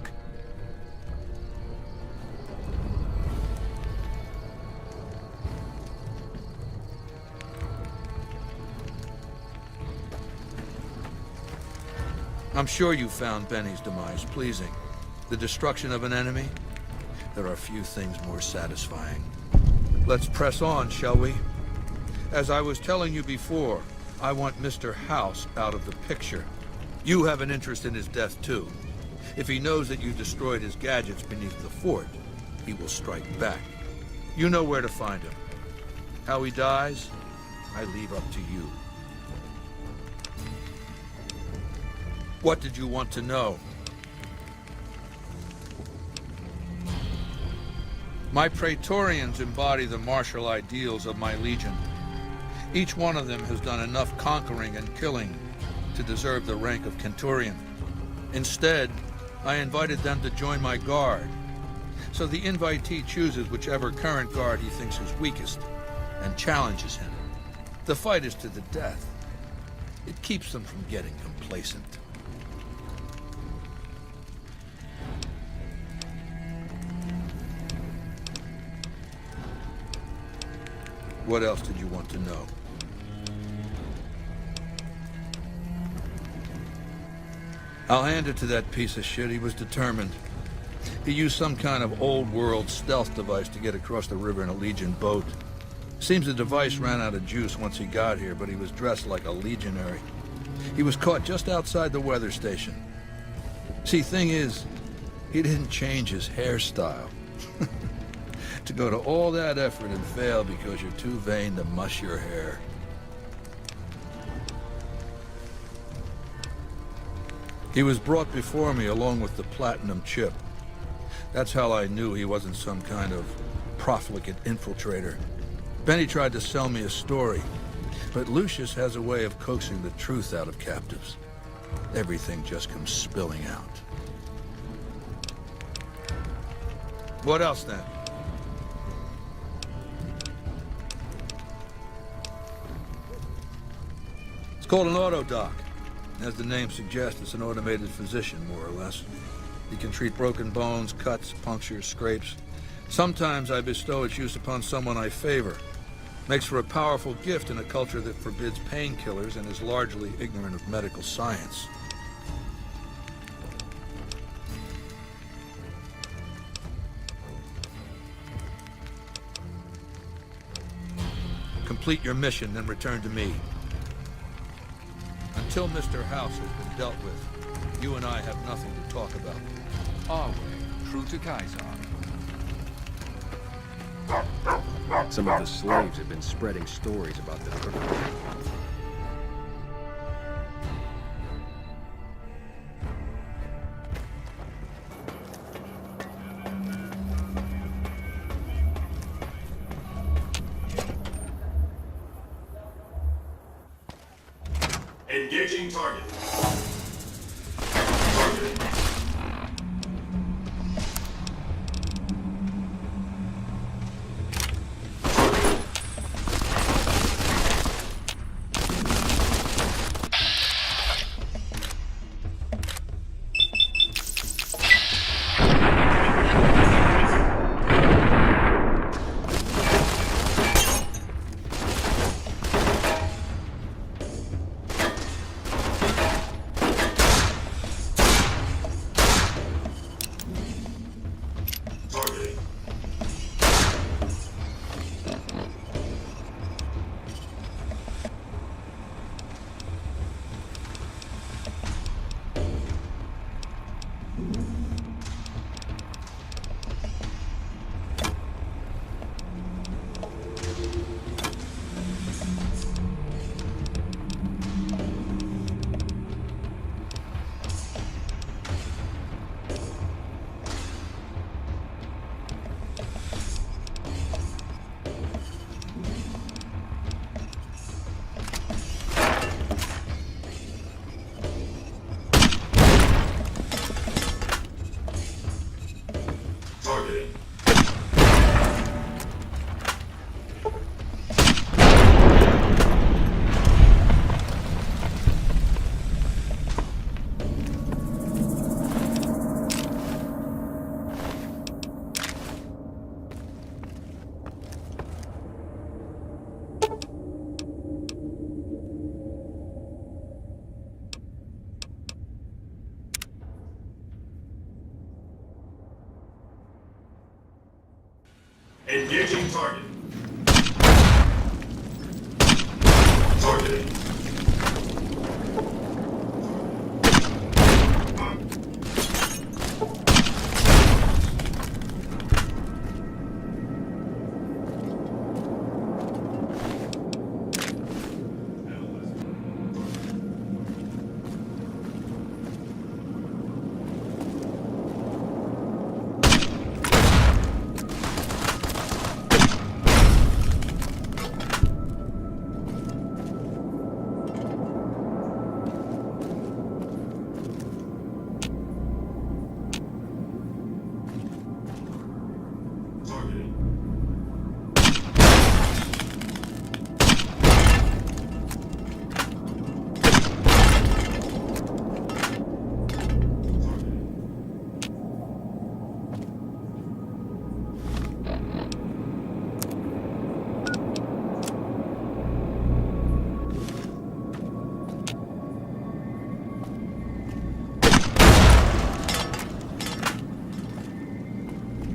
I'm sure you found Benny's demise pleasing. The destruction of an enemy? There are few things more satisfying. Let's press on, shall we? As I was telling you before, I want Mr. House out of the picture. You have an interest in his death, too. If he knows that you destroyed his gadgets beneath the fort, he will strike back. You know where to find him. How he dies, I leave up to you. What did you want to know? My Praetorians embody the martial ideals of my legion. Each one of them has done enough conquering and killing to deserve the rank of Centurion. Instead, I invited them to join my guard. So the invitee chooses whichever current guard he thinks is weakest and challenges him. The fight is to the death. It keeps them from getting complacent. What else did you want to know? I'll hand it to that piece of shit. He was determined. He used some kind of old-world stealth device to get across the river in a Legion boat. Seems the device ran out of juice once he got here, but he was dressed like a legionary. He was caught just outside the weather station. See, thing is, he didn't change his hairstyle. To go to all that effort and fail because you're too vain to muss your hair. He was brought before me along with the platinum chip. That's how I knew he wasn't some kind of profligate infiltrator. Benny tried to sell me a story, but Lucius has a way of coaxing the truth out of captives. Everything just comes spilling out. What else then? called an auto-doc. As the name suggests, it's an automated physician, more or less. He can treat broken bones, cuts, punctures, scrapes. Sometimes I bestow its use upon someone I favor. Makes for a powerful gift in a culture that forbids painkillers and is largely ignorant of medical science. Complete your mission, then return to me. Until Mr. House has been dealt with, you and I have nothing to talk about. Our way, true to Kaisar. Some of the slaves have been spreading stories about the crooked. Engaging target. Engaging target. Targeting.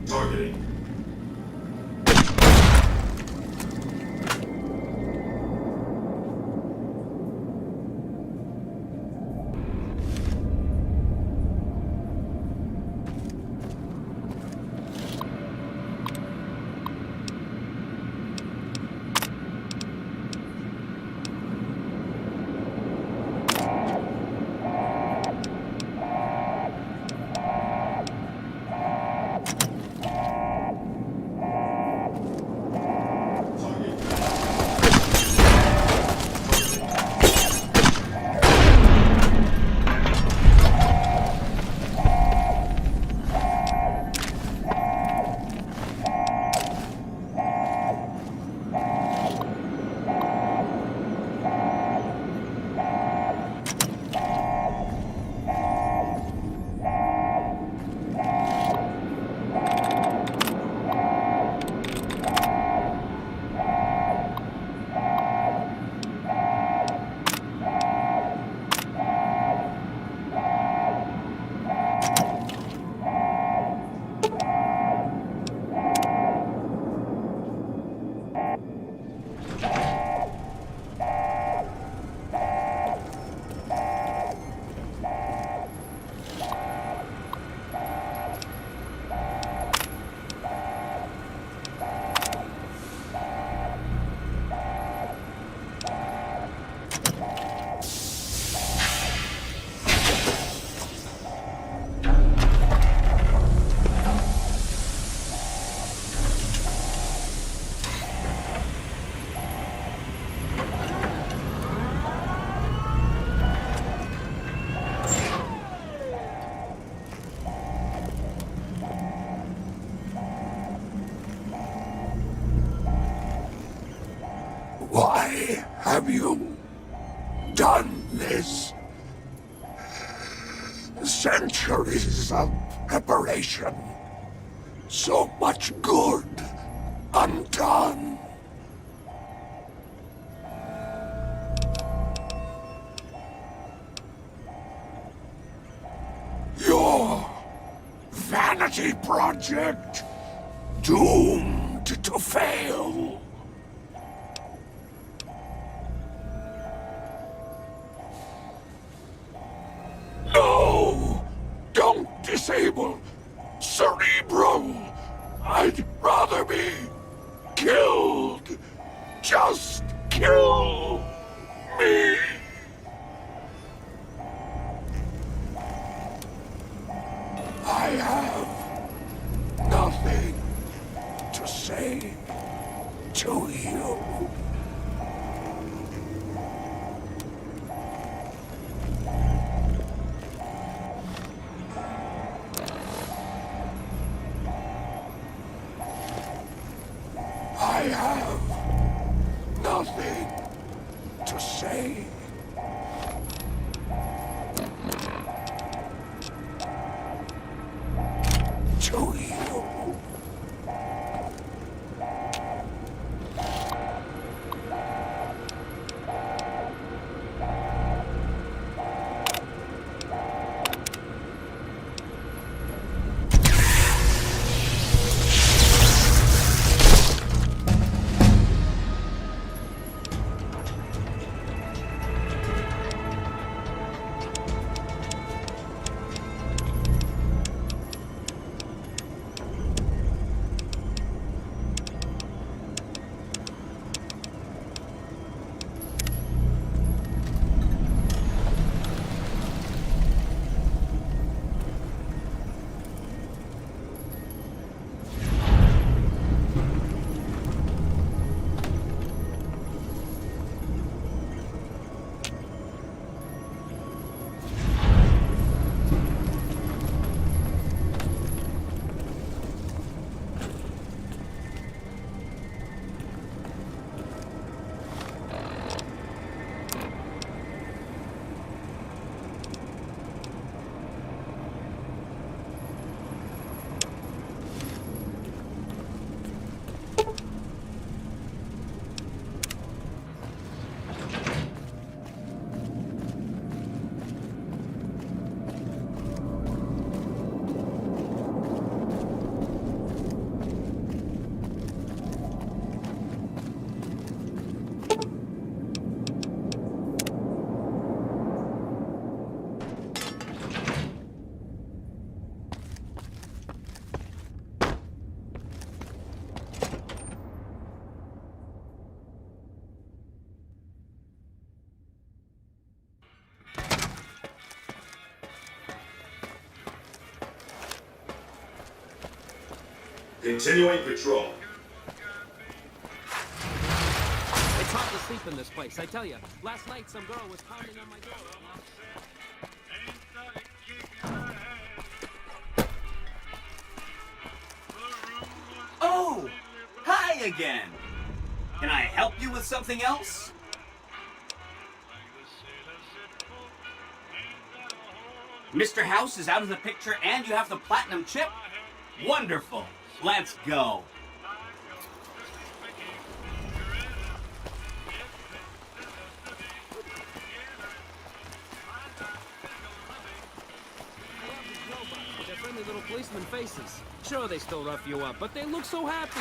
Targeting. have you done this? Centuries of preparation. So much good undone. Your vanity project doomed to fail. No! Don't disable Cerebro! I'd rather be killed. Just kill me. I have nothing to say to you. I have nothing to say. To you. Continuing patrol. It's hard to sleep in this place, I tell you. Last night, some girl was pounding on my door. Oh! Hi again! Can I help you with something else? Mr. House is out of the picture and you have the platinum chip? Wonderful! Let's go! With their friendly little policeman faces. Sure, they still rough you up, but they look so happy.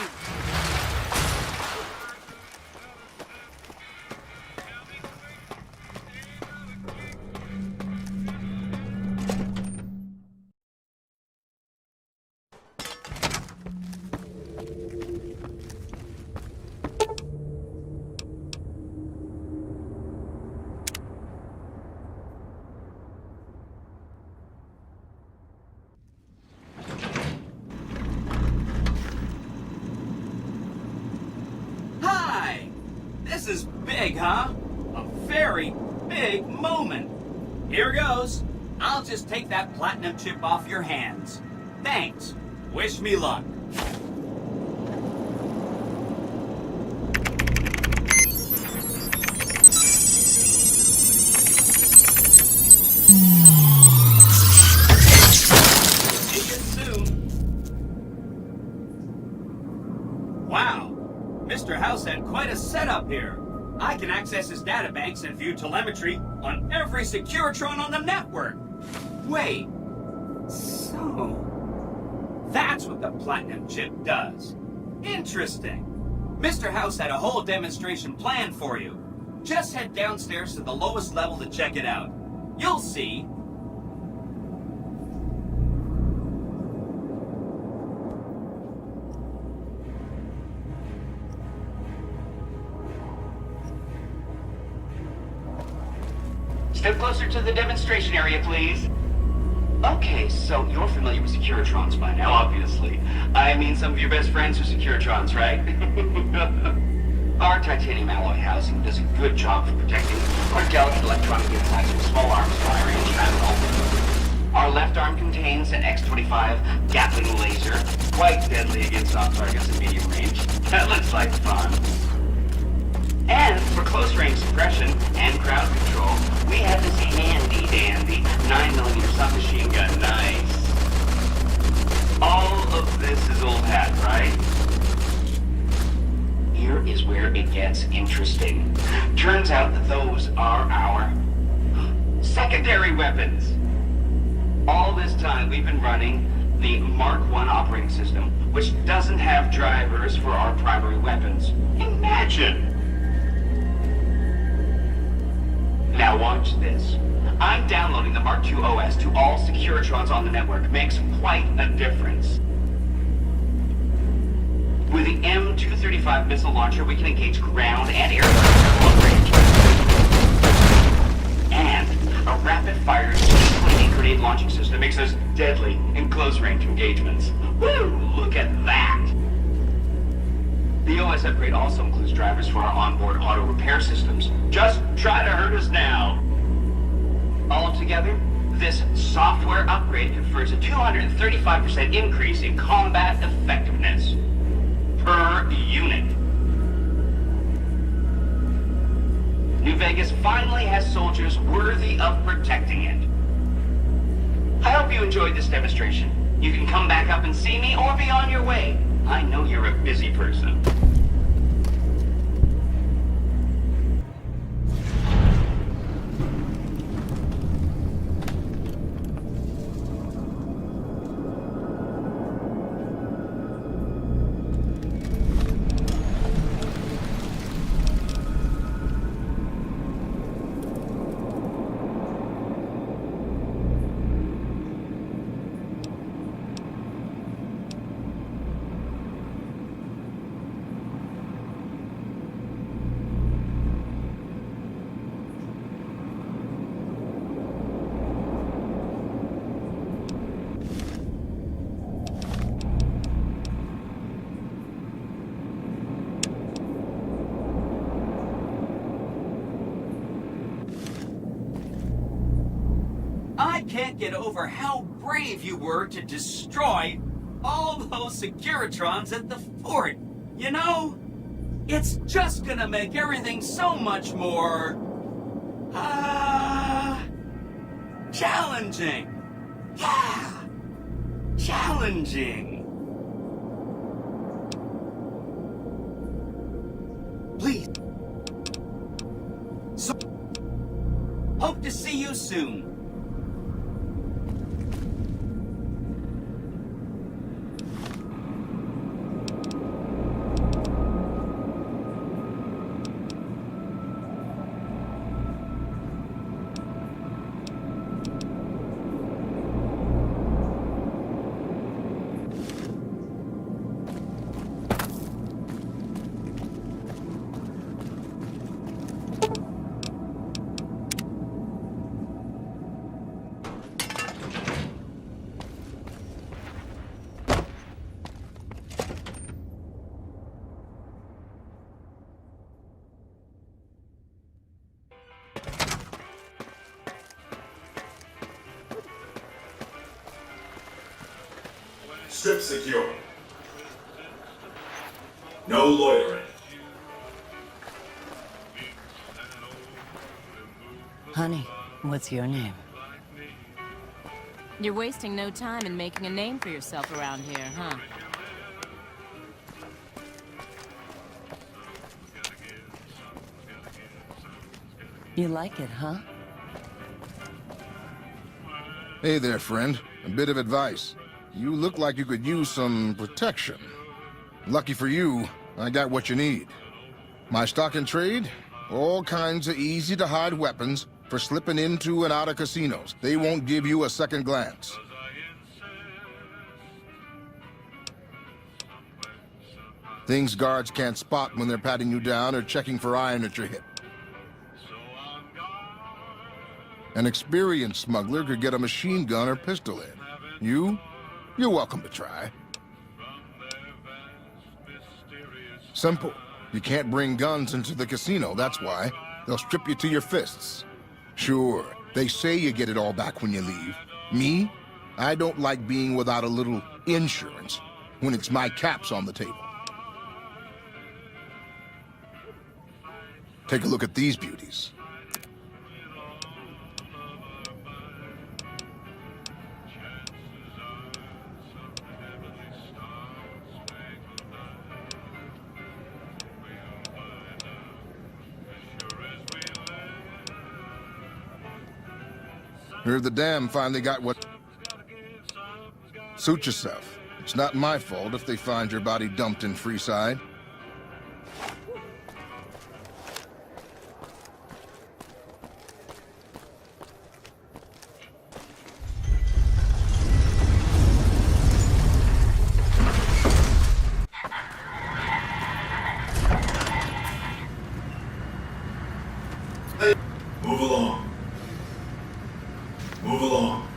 This is big, huh? A very big moment. Here goes. I'll just take that platinum chip off your hands. Thanks. Wish me luck. here. I can access his databanks and view telemetry on every Securitron on the network. Wait. So... that's what the Platinum chip does. Interesting. Mr. House had a whole demonstration planned for you. Just head downstairs to the lowest level to check it out. You'll see. Step closer to the demonstration area, please. Okay, so you're familiar with Securitrons by now, obviously. I mean, some of your best friends are Securitrons, right? Our titanium alloy housing does a good job for protecting our delicate electronic insides from small arms firing and shrapnel. Our left arm contains an X-25 Gatling laser, quite deadly against soft targets in medium range. That looks like fun. And for close-range suppression and crowd control, we have this handy-dandy 9mm submachine gun. Nice. All of this is old hat, right? Here is where it gets interesting. Turns out that those are our secondary weapons. All this time we've been running the Mark I operating system, which doesn't have drivers for our primary weapons. Imagine! Now watch this. I'm downloading the Mark II OS to all Securitrons on the network. Makes quite a difference. With the M235 missile launcher, we can engage ground and air long range. And a rapid-fire hand grenade launching system makes us deadly in close-range engagements. Woo! Look at that! The OS upgrade also includes drivers for our onboard auto repair systems. Just try to hurt us now. Altogether, this software upgrade confers a 235% increase in combat effectiveness per unit. New Vegas finally has soldiers worthy of protecting it. I hope you enjoyed this demonstration. You can come back up and see me or be on your way. I know you're a busy person. I can't get over how brave you were to destroy all those Securitrons at the fort. You know, it's just gonna make everything so much more... challenging. Yeah, challenging. Please. So, hope to see you soon. Strip secure. No loitering. Honey, what's your name? You're wasting no time in making a name for yourself around here, huh? You like it, huh? Hey there, friend. A bit of advice. You look like you could use some protection. Lucky for you, I got what you need. My stock and trade? All kinds of easy-to-hide weapons for slipping into and out of casinos. They won't give you a second glance. Things guards can't spot when they're patting you down or checking for iron at your hip. An experienced smuggler could get a machine gun or pistol in. You're welcome to try. Simple. You can't bring guns into the casino, that's why. They'll strip you to your fists. Sure, they say you get it all back when you leave. Me? I don't like being without a little insurance when it's my caps on the table. Take a look at these beauties. Heard the dam finally got what... Suit yourself. It's not my fault if they find your body dumped in Freeside. Move along. Move along.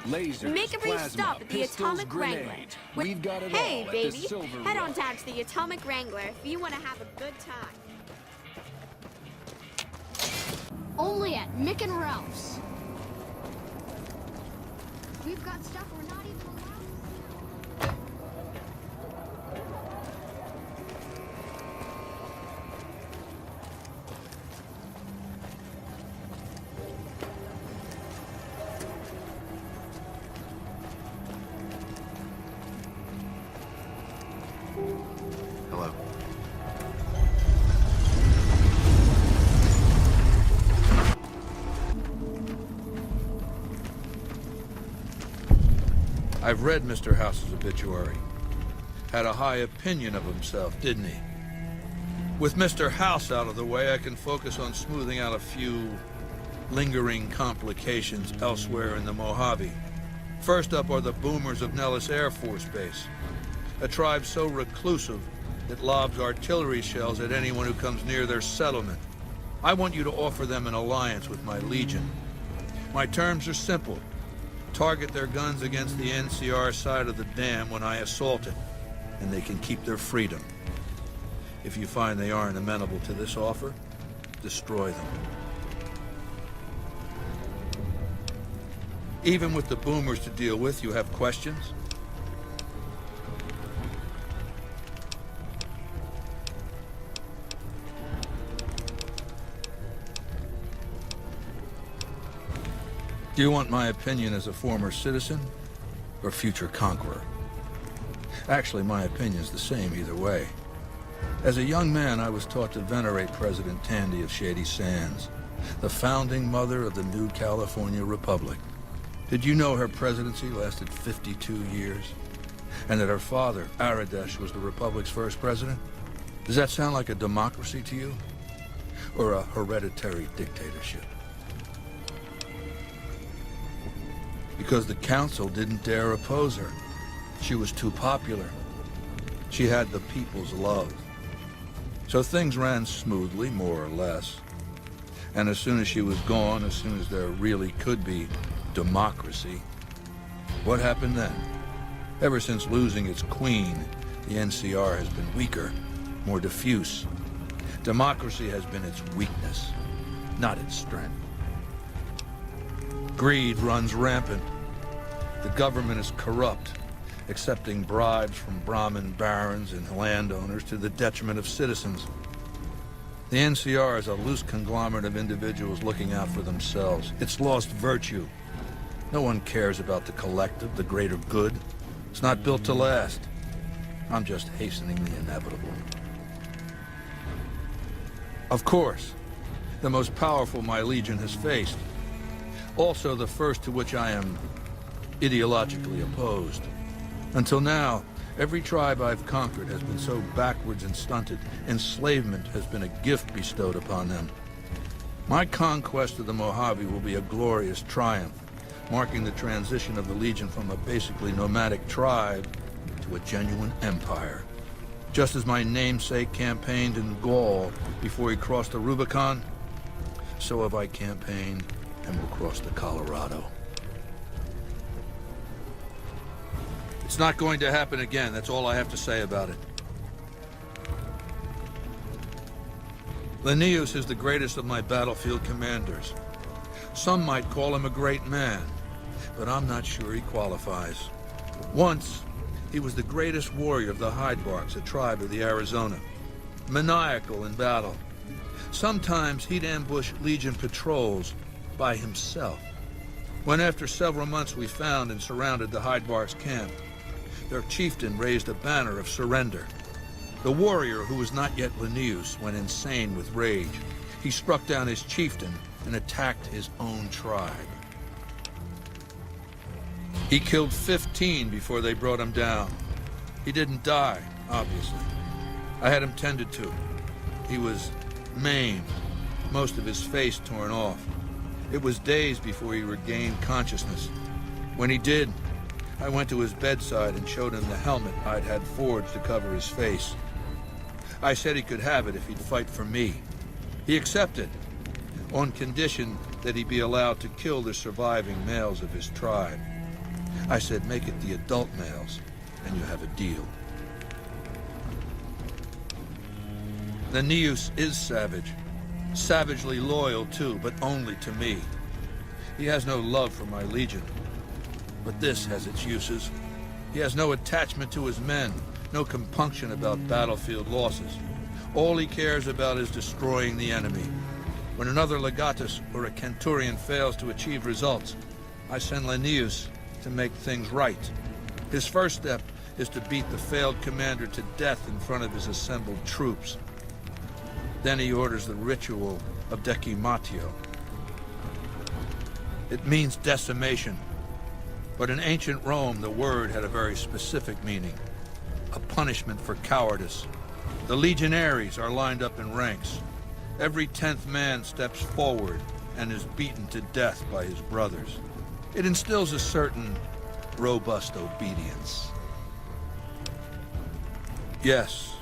Lasers, Make a brief plasma, stop at the pistols, Atomic Wrangler. grenades. We've got it Hey, all baby, at the Silver head on Rock. down to the Atomic Wrangler if you want to have a good time. Only at Mick and Ralph's. We've got stuff we're not even allowed. Hello. I've read Mr. House's obituary. Had a high opinion of himself, didn't he? With Mr. House out of the way, I can focus on smoothing out a few lingering complications elsewhere in the Mojave. First up are the boomers of Nellis Air Force Base, a tribe so reclusive it lobs artillery shells at anyone who comes near their settlement. I want you to offer them an alliance with my Legion. My terms are simple. Target their guns against the NCR side of the dam when I assault it, and they can keep their freedom. If you find they aren't amenable to this offer, destroy them. Even with the boomers to deal with, you have questions? Do you want my opinion as a former citizen or future conqueror? Actually, my opinion's the same either way. As a young man, I was taught to venerate President Tandy of Shady Sands, the founding mother of the new California Republic. Did you know her presidency lasted 52 years? And that her father, Aradesh, was the Republic's first president? Does that sound like a democracy to you? Or a hereditary dictatorship? Because the council didn't dare oppose her. She was too popular. She had the people's love. So things ran smoothly, more or less. And as soon as she was gone, as soon as there really could be democracy, what happened then? Ever since losing its queen, the NCR has been weaker, more diffuse. Democracy has been its weakness, not its strength. Greed runs rampant. The government is corrupt, accepting bribes from Brahmin barons and landowners to the detriment of citizens. The NCR is a loose conglomerate of individuals looking out for themselves. It's lost virtue. No one cares about the collective, the greater good. It's not built to last. I'm just hastening the inevitable. Of course, the most powerful my legion has faced. Also the first to which I am ideologically opposed. Until now, every tribe I've conquered has been so backwards and stunted, enslavement has been a gift bestowed upon them. My conquest of the Mojave will be a glorious triumph, marking the transition of the Legion from a basically nomadic tribe to a genuine empire. Just as my namesake campaigned in Gaul before he crossed the Rubicon, so have I campaigned and will cross the Colorado. It's not going to happen again. That's all I have to say about it. Linnaeus is the greatest of my battlefield commanders. Some might call him a great man, but I'm not sure he qualifies. Once, he was the greatest warrior of the Hydebarks, a tribe of the Arizona. Maniacal in battle. Sometimes he'd ambush Legion patrols by himself. When after several months we found and surrounded the Hydebarks camp, their chieftain raised a banner of surrender. The warrior, who was not yet Linnaeus, went insane with rage. He struck down his chieftain and attacked his own tribe. He killed 15 before they brought him down. He didn't die, obviously. I had him tended to. He was maimed, most of his face torn off. It was days before he regained consciousness. When he did, I went to his bedside and showed him the helmet I'd had forged to cover his face. I said he could have it if he'd fight for me. He accepted, on condition that he be allowed to kill the surviving males of his tribe. I said, make it the adult males, and you have a deal. Linnaeus is savage. Savagely loyal, too, but only to me. He has no love for my legion. But this has its uses. He has no attachment to his men, no compunction about battlefield losses. All he cares about is destroying the enemy. When another legatus or a centurion fails to achieve results, I send Linnaeus to make things right. His first step is to beat the failed commander to death in front of his assembled troops. Then he orders the ritual of decimatio. It means decimation. But in ancient Rome, the word had a very specific meaning. A punishment for cowardice. The legionaries are lined up in ranks. Every 10th man steps forward and is beaten to death by his brothers. It instills a certain robust obedience. Yes,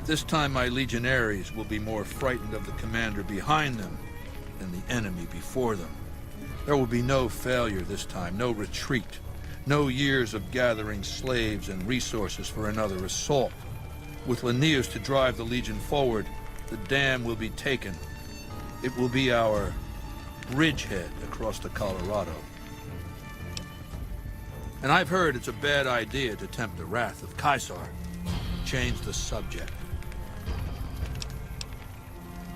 this time my legionaries will be more frightened of the commander behind them than the enemy before them. There will be no failure this time, no retreat, no years of gathering slaves and resources for another assault. With Linnaeus to drive the Legion forward, the dam will be taken. It will be our bridgehead across the Colorado. And I've heard it's a bad idea to tempt the wrath of Caesar. Change the subject.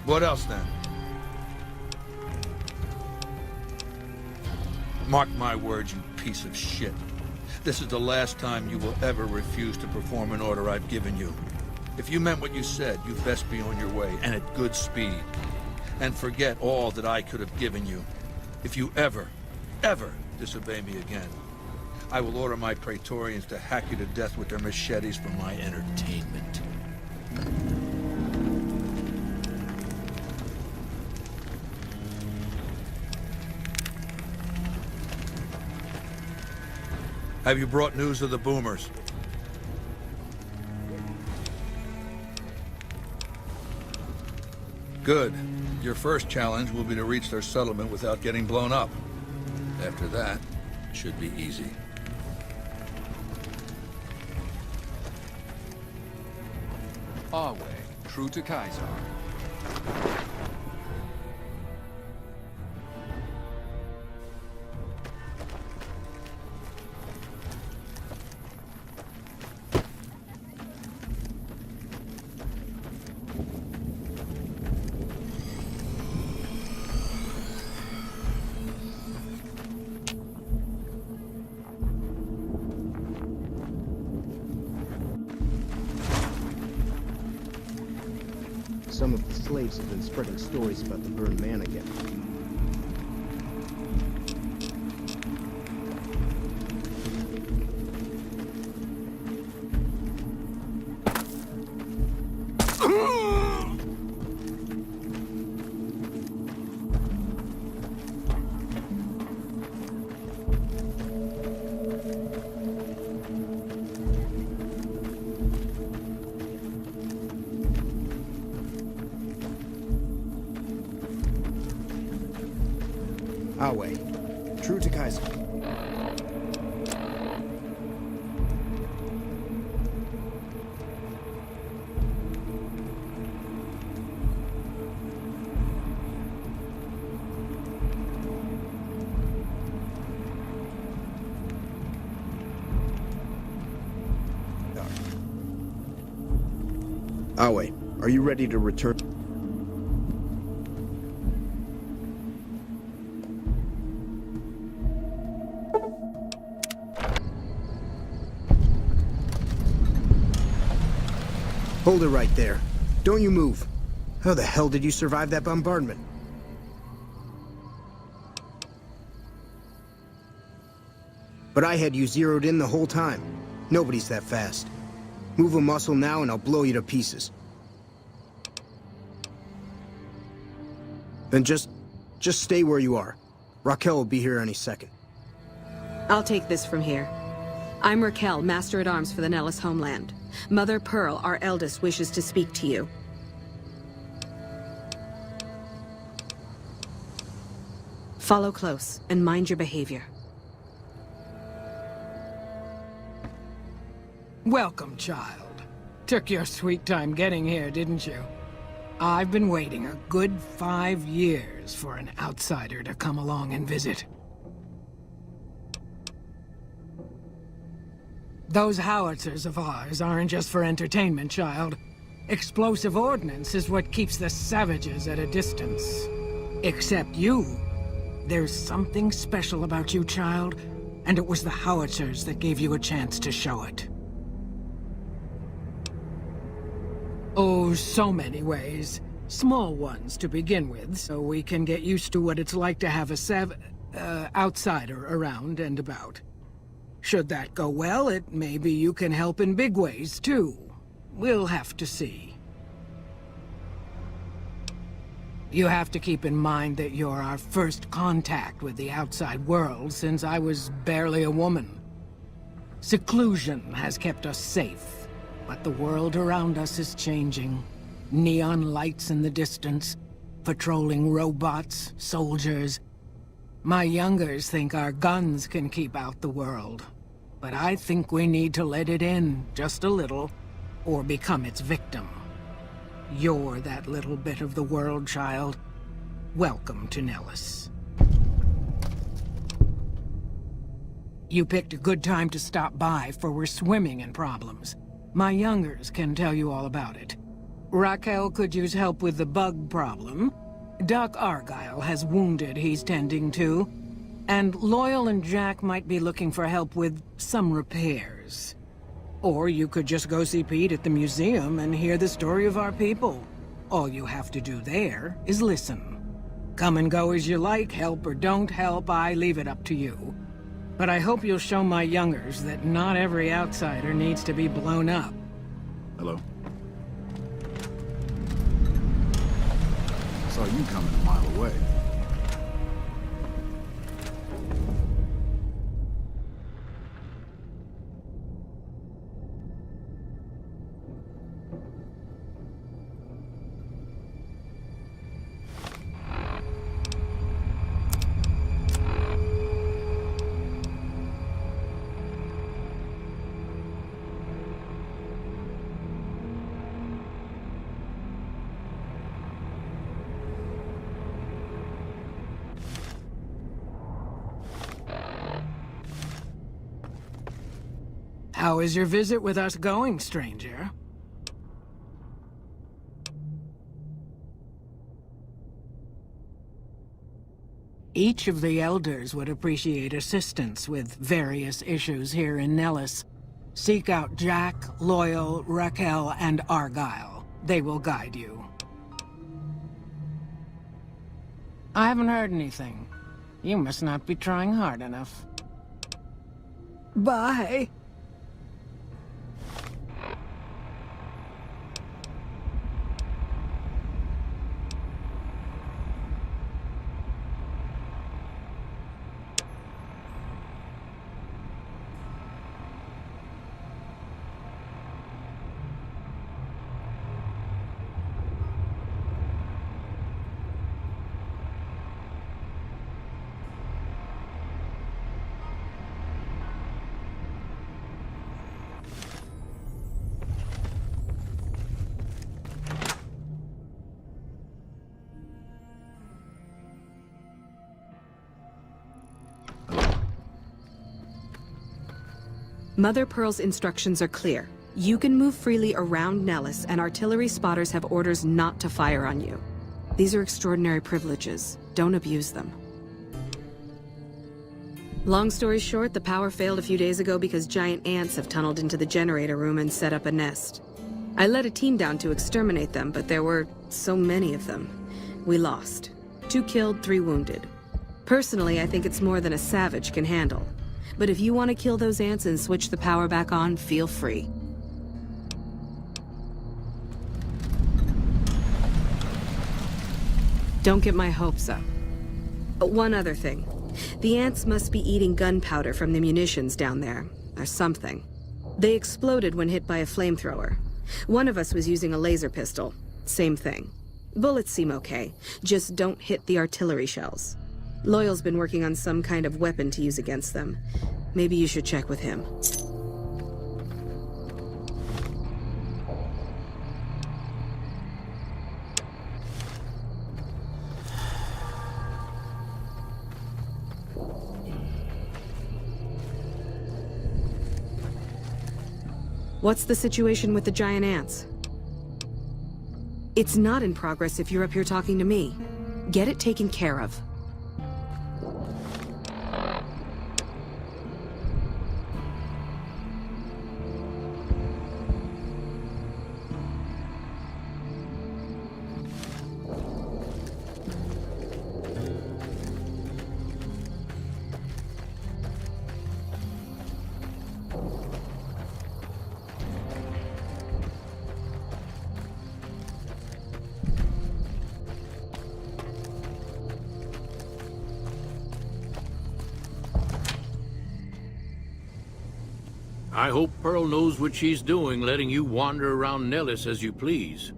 What else then? Mark my words, you piece of shit. This is the last time you will ever refuse to perform an order I've given you. If you meant what you said, you'd best be on your way, and at good speed. And forget all that I could have given you. If you ever disobey me again, I will order my Praetorians to hack you to death with their machetes for my entertainment. Have you brought news of the boomers? Good. Your first challenge will be to reach their settlement without getting blown up. After that, it should be easy. Our way, true to Kaiser. Some of the slaves have been spreading stories about the burned man again. Our way. True to Kaiser. Our way. Are you ready to return? Hold it right there. Don't you move. How the hell did you survive that bombardment? But I had you zeroed in the whole time. Nobody's that fast. Move a muscle now and I'll blow you to pieces. Then just stay where you are. Raquel will be here any second. I'll take this from here. I'm Raquel, Master-at-Arms for the Nellis homeland. Mother Pearl, our eldest, wishes to speak to you. Follow close, and mind your behavior. Welcome, child. Took your sweet time getting here, didn't you? I've been waiting a good 5 years for an outsider to come along and visit. Those howitzers of ours aren't just for entertainment, child. Explosive ordnance is what keeps the savages at a distance. Except you. There's something special about you, child, and it was the howitzers that gave you a chance to show it. Oh, so many ways. Small ones to begin with, so we can get used to what it's like to have a outsider around and about. Should that go well, maybe you can help in big ways, too. We'll have to see. You have to keep in mind that you're our first contact with the outside world since I was barely a woman. Seclusion has kept us safe, but the world around us is changing. Neon lights in the distance, patrolling robots, soldiers. My youngers think our guns can keep out the world, but I think we need to let it in, just a little, or become its victim. You're that little bit of the world, child. Welcome to Nellis. You picked a good time to stop by, for we're swimming in problems. My youngers can tell you all about it. Raquel could use help with the bug problem. Doc Argyle has wounded he's tending to. And Loyal and Jack might be looking for help with some repairs. Or you could just go see Pete at the museum and hear the story of our people. All you have to do there is listen. Come and go as you like, help or don't help, I leave it up to you. But I hope you'll show my youngers that not every outsider needs to be blown up. Hello? Saw you coming a mile away. How is your visit with us going, stranger? Each of the elders would appreciate assistance with various issues here in Nellis. Seek out Jack, Loyal, Raquel, and Argyle. They will guide you. I haven't heard anything. You must not be trying hard enough. Bye. Mother Pearl's instructions are clear. You can move freely around Nellis, and artillery spotters have orders not to fire on you. These are extraordinary privileges. Don't abuse them. Long story short, the power failed a few days ago because giant ants have tunneled into the generator room and set up a nest. I led a team down to exterminate them, but there were so many of them. We lost. 2 killed, 3 wounded. Personally, I think it's more than a savage can handle. But if you want to kill those ants and switch the power back on, feel free. Don't get my hopes up. One other thing. The ants must be eating gunpowder from the munitions down there, or something. They exploded when hit by a flamethrower. One of us was using a laser pistol. Same thing. Bullets seem okay, just don't hit the artillery shells. Loyal's been working on some kind of weapon to use against them. Maybe you should check with him. What's the situation with the giant ants? It's not in progress if you're up here talking to me. Get it taken care of. I hope Pearl knows what she's doing, letting you wander around Nellis as you please.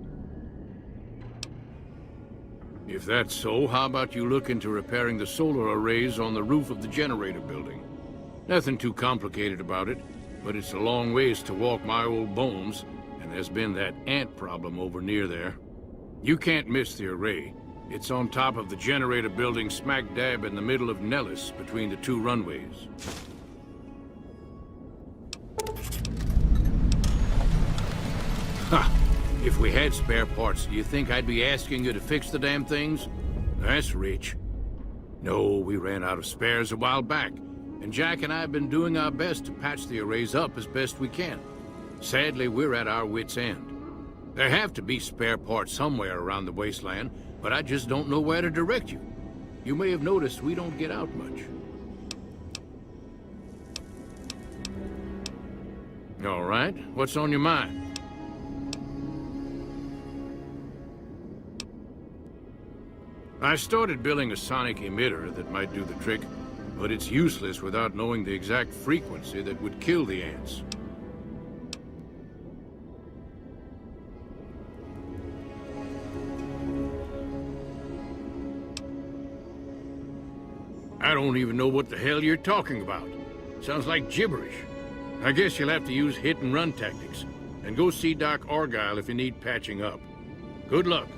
If that's so, how about you look into repairing the solar arrays on the roof of the generator building? Nothing too complicated about it, but it's a long ways to walk my old bones, and there's been that ant problem over near there. You can't miss the array. It's on top of the generator building smack dab in the middle of Nellis, between the 2 runways. Ha! If we had spare parts, do you think I'd be asking you to fix the damn things? That's rich. No, we ran out of spares a while back, and Jack and I have been doing our best to patch the arrays up as best we can. Sadly, we're at our wits' end. There have to be spare parts somewhere around the wasteland, but I just don't know where to direct you. You may have noticed we don't get out much. All right, what's on your mind? I started building a sonic emitter that might do the trick, but it's useless without knowing the exact frequency that would kill the ants. I don't even know what the hell you're talking about. Sounds like gibberish. I guess you'll have to use hit-and-run tactics, and go see Doc Argyle if you need patching up. Good luck.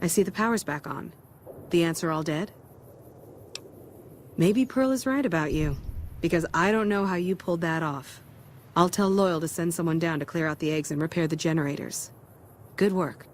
I see the power's back on. The ants are all dead? Maybe Pearl is right about you, because I don't know how you pulled that off. I'll tell Loyal to send someone down to clear out the eggs and repair the generators. Good work.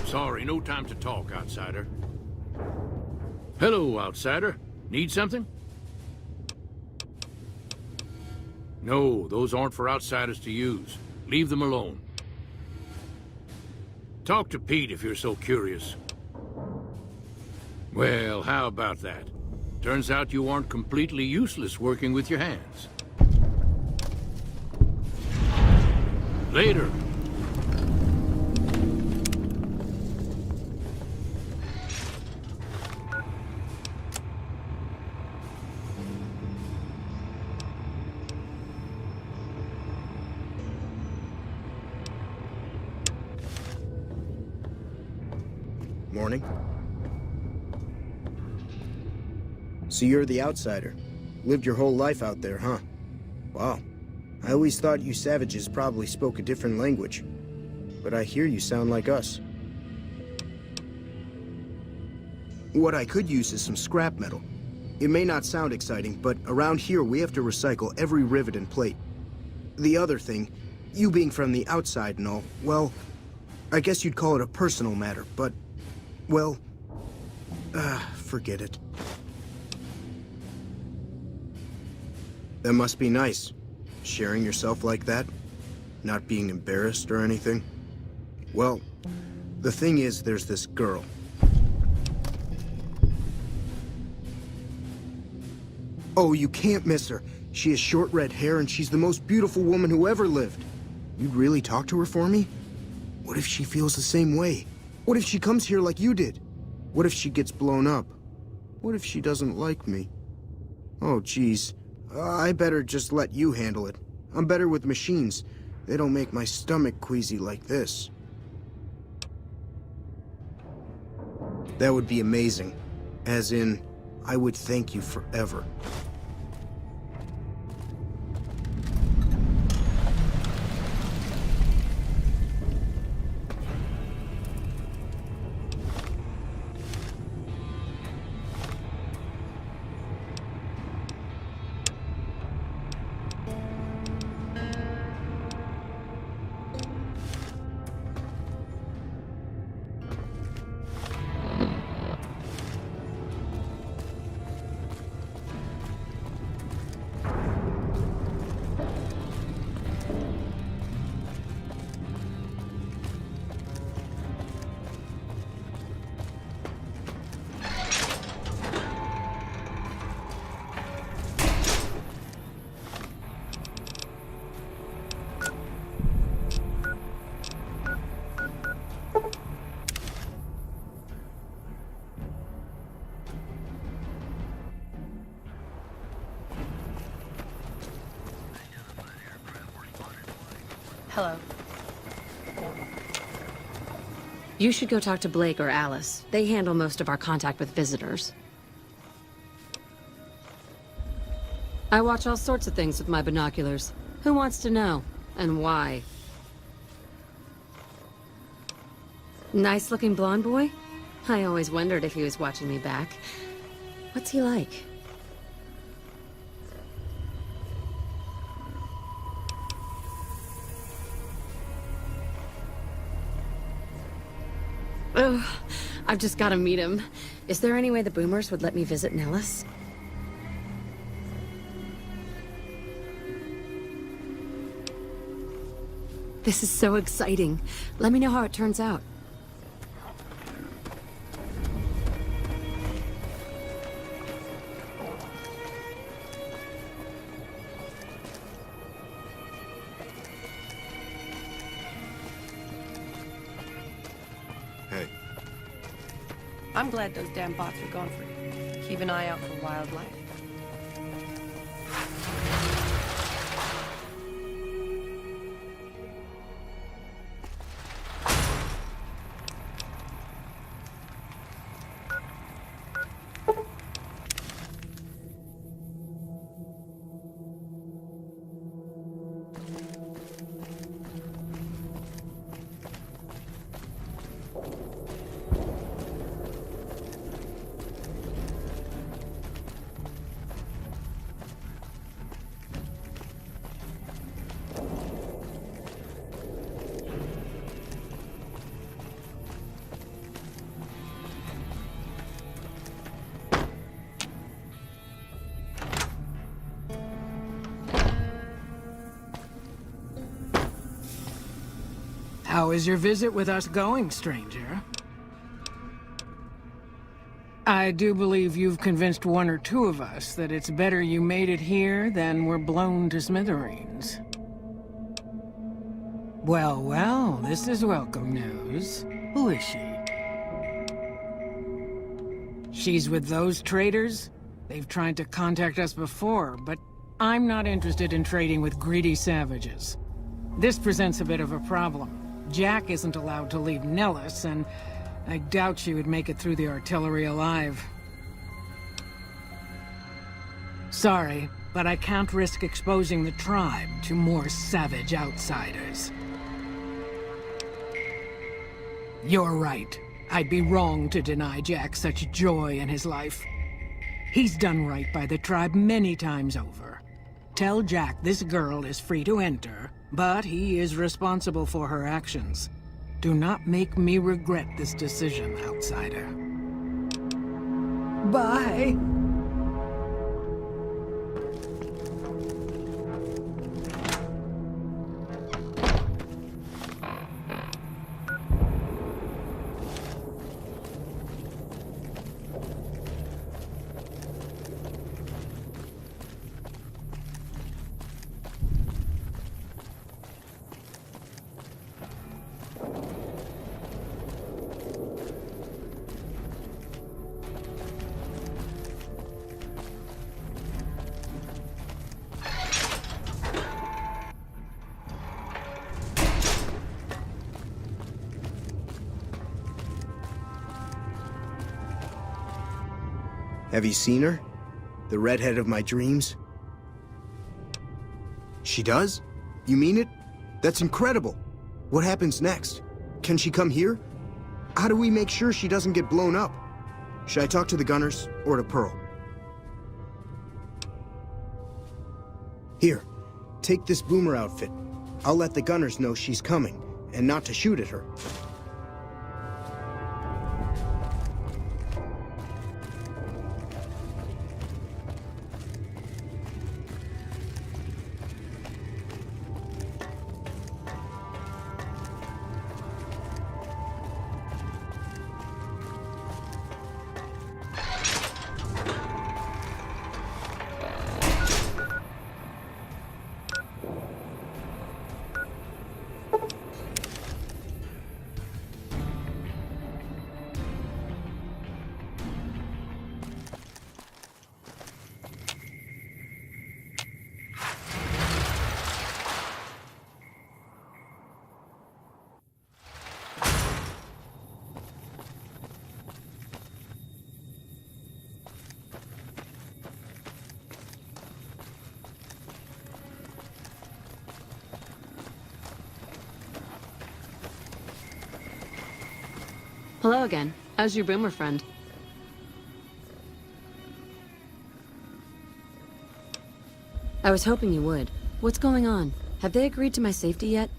Sorry, no time to talk, outsider. Hello, outsider. Need something? No, those aren't for outsiders to use. Leave them alone. Talk to Pete if you're so curious. Well, how about that? Turns out you aren't completely useless working with your hands. Later. Morning. So you're the outsider. Lived your whole life out there, huh? Wow. I always thought you savages probably spoke a different language. But I hear you sound like us. What I could use is some scrap metal. It may not sound exciting, but around here we have to recycle every rivet and plate. The other thing, you being from the outside and all, well, I guess you'd call it a personal matter, but, well, forget it. That must be nice, sharing yourself like that, not being embarrassed or anything. Well, the thing is, there's this girl. Oh, you can't miss her. She has short red hair and she's the most beautiful woman who ever lived. You'd really talk to her for me? What if she feels the same way? What if she comes here like you did? What if she gets blown up? What if she doesn't like me? Oh, geez. I better just let you handle it. I'm better with machines. They don't make my stomach queasy like this. That would be amazing. As in, I would thank you forever. Hello. You should go talk to Blake or Alice. They handle most of our contact with visitors. I watch all sorts of things with my binoculars. Who wants to know? And why? Nice-looking blonde boy? I always wondered if he was watching me back. What's he like? Oh, I've just got to meet him. Is there any way the boomers would let me visit Nellis? This is so exciting. Let me know how it turns out. Hey. I'm glad those damn bots are gone for you. Keep an eye out for wildlife. How is your visit with us going, stranger? I do believe you've convinced one or two of us that it's better you made it here than were blown to smithereens. Well, well, this is welcome news. Who is she? She's with those traitors? They've tried to contact us before, but I'm not interested in trading with greedy savages. This presents a bit of a problem. Jack isn't allowed to leave Nellis, and I doubt she would make it through the artillery alive. Sorry, but I can't risk exposing the tribe to more savage outsiders. You're right. I'd be wrong to deny Jack such joy in his life. He's done right by the tribe many times over. Tell Jack this girl is free to enter, but he is responsible for her actions. Do not make me regret this decision, outsider. Bye. Have you seen her? The redhead of my dreams? She does? You mean it? That's incredible. What happens next? Can she come here? How do we make sure she doesn't get blown up? Should I talk to the gunners or to Pearl? Here, take this boomer outfit. I'll let the gunners know she's coming, and not to shoot at her. Hello again. How's your boomer friend? I was hoping you would. What's going on? Have they agreed to my safety yet?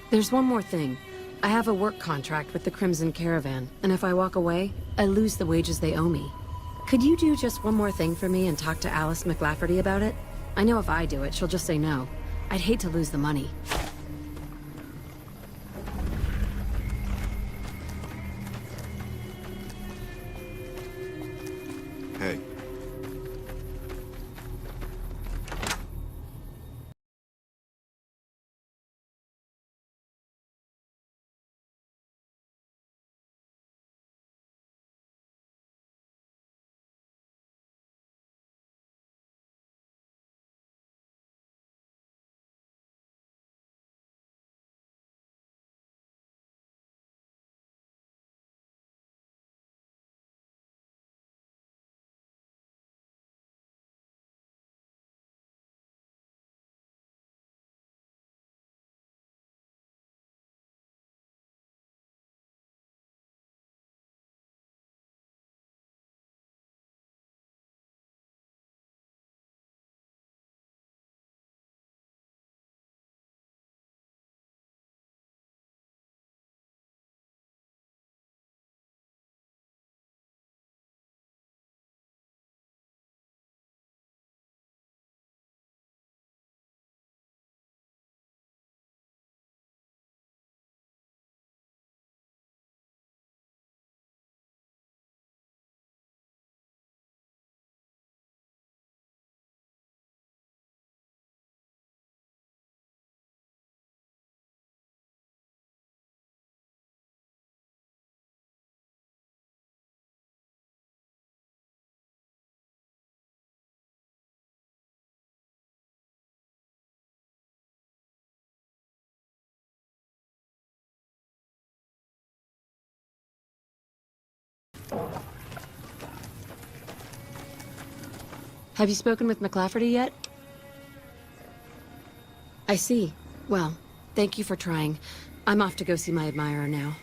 There's one more thing. I have a work contract with the Crimson Caravan, and if I walk away, I lose the wages they owe me. Could you do just one more thing for me and talk to Alice McLafferty about it? I know if I do it, she'll just say no. I'd hate to lose the money. Hey. Have you spoken with McLafferty yet? I see. Well, thank you for trying. I'm off to go see my admirer now.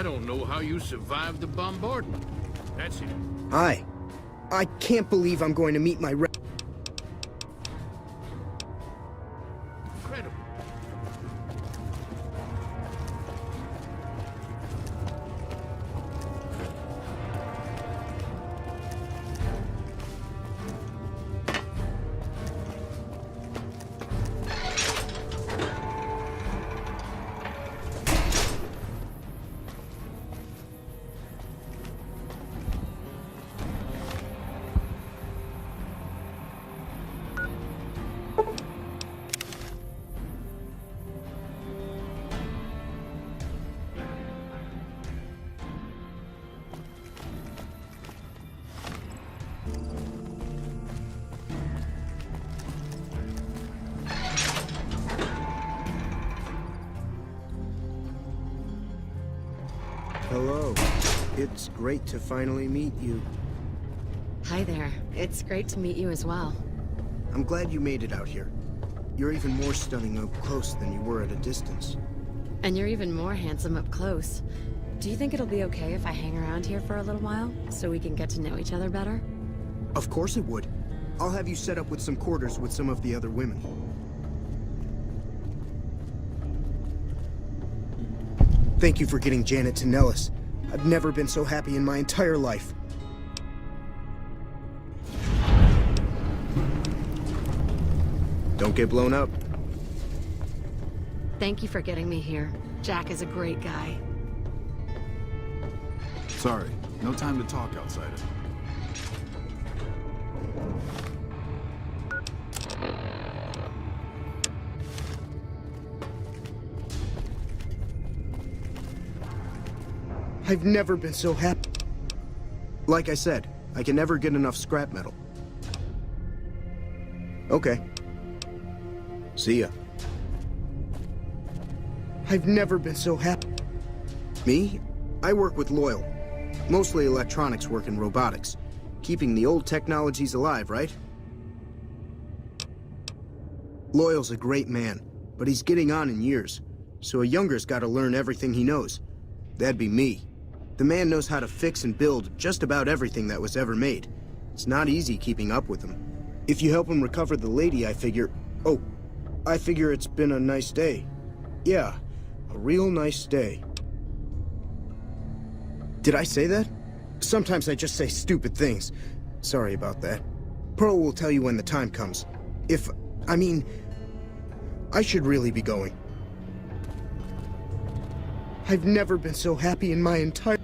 I don't know how you survived the bombardment. That's it. I can't believe I'm going to meet my Incredible. Hello. It's great to finally meet you. Hi there. It's great to meet you as well. I'm glad you made it out here. You're even more stunning up close than you were at a distance. And you're even more handsome up close. Do you think it'll be okay if I hang around here for a little while, so we can get to know each other better? Of course it would. I'll have you set up with some quarters with some of the other women. Thank you for getting Janet to Nellis. I've never been so happy in my entire life. Don't get blown up. Thank you for getting me here. Jack is a great guy. Sorry, no time to talk, outsider. I've never been so happy. Like I said, I can never get enough scrap metal. Okay. See ya. I've never been so happy. Me? I work with Loyal. Mostly electronics work and robotics. Keeping the old technologies alive, right? Loyal's a great man, but he's getting on in years. So a younger's gotta learn everything he knows. That'd be me. The man knows how to fix and build just about everything that was ever made. It's not easy keeping up with him. If you help him recover the lady, I figure... Oh, I figure it's been a nice day. Yeah, a real nice day. Did I say that? Sometimes I just say stupid things. Sorry about that. Pearl will tell you when the time comes. I should really be going. I've never been so happy in my entire...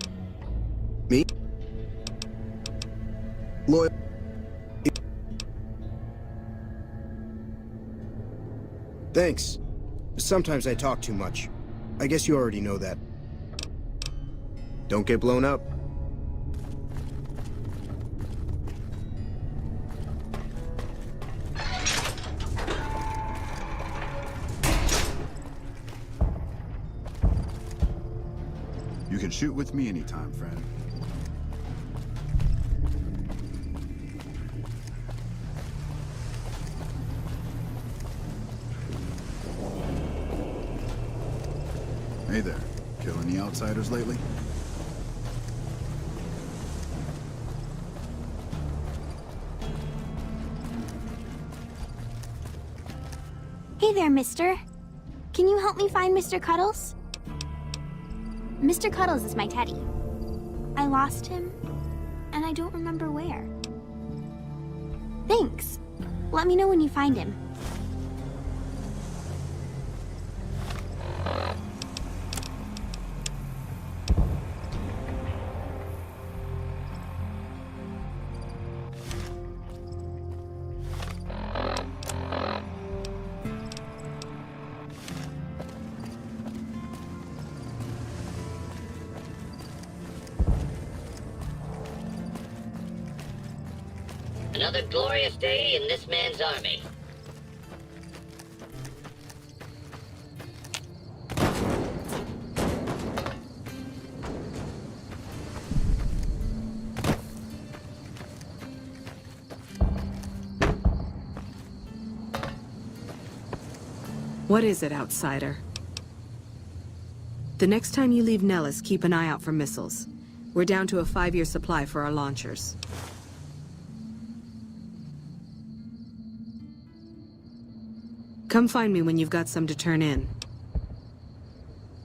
Me? Loyal... Thanks. Sometimes I talk too much. I guess you already know that. Don't get blown up. You can shoot with me anytime, friend. Hey there. Kill any outsiders lately? Hey there, mister. Can you help me find Mr. Cuddles? Mr. Cuddles is my teddy. I lost him, and I don't remember where. Thanks. Let me know when you find him. Another glorious day in this man's army. What is it, outsider? The next time you leave Nellis, keep an eye out for missiles. We're down to a 5-year supply for our launchers. Come find me when you've got some to turn in.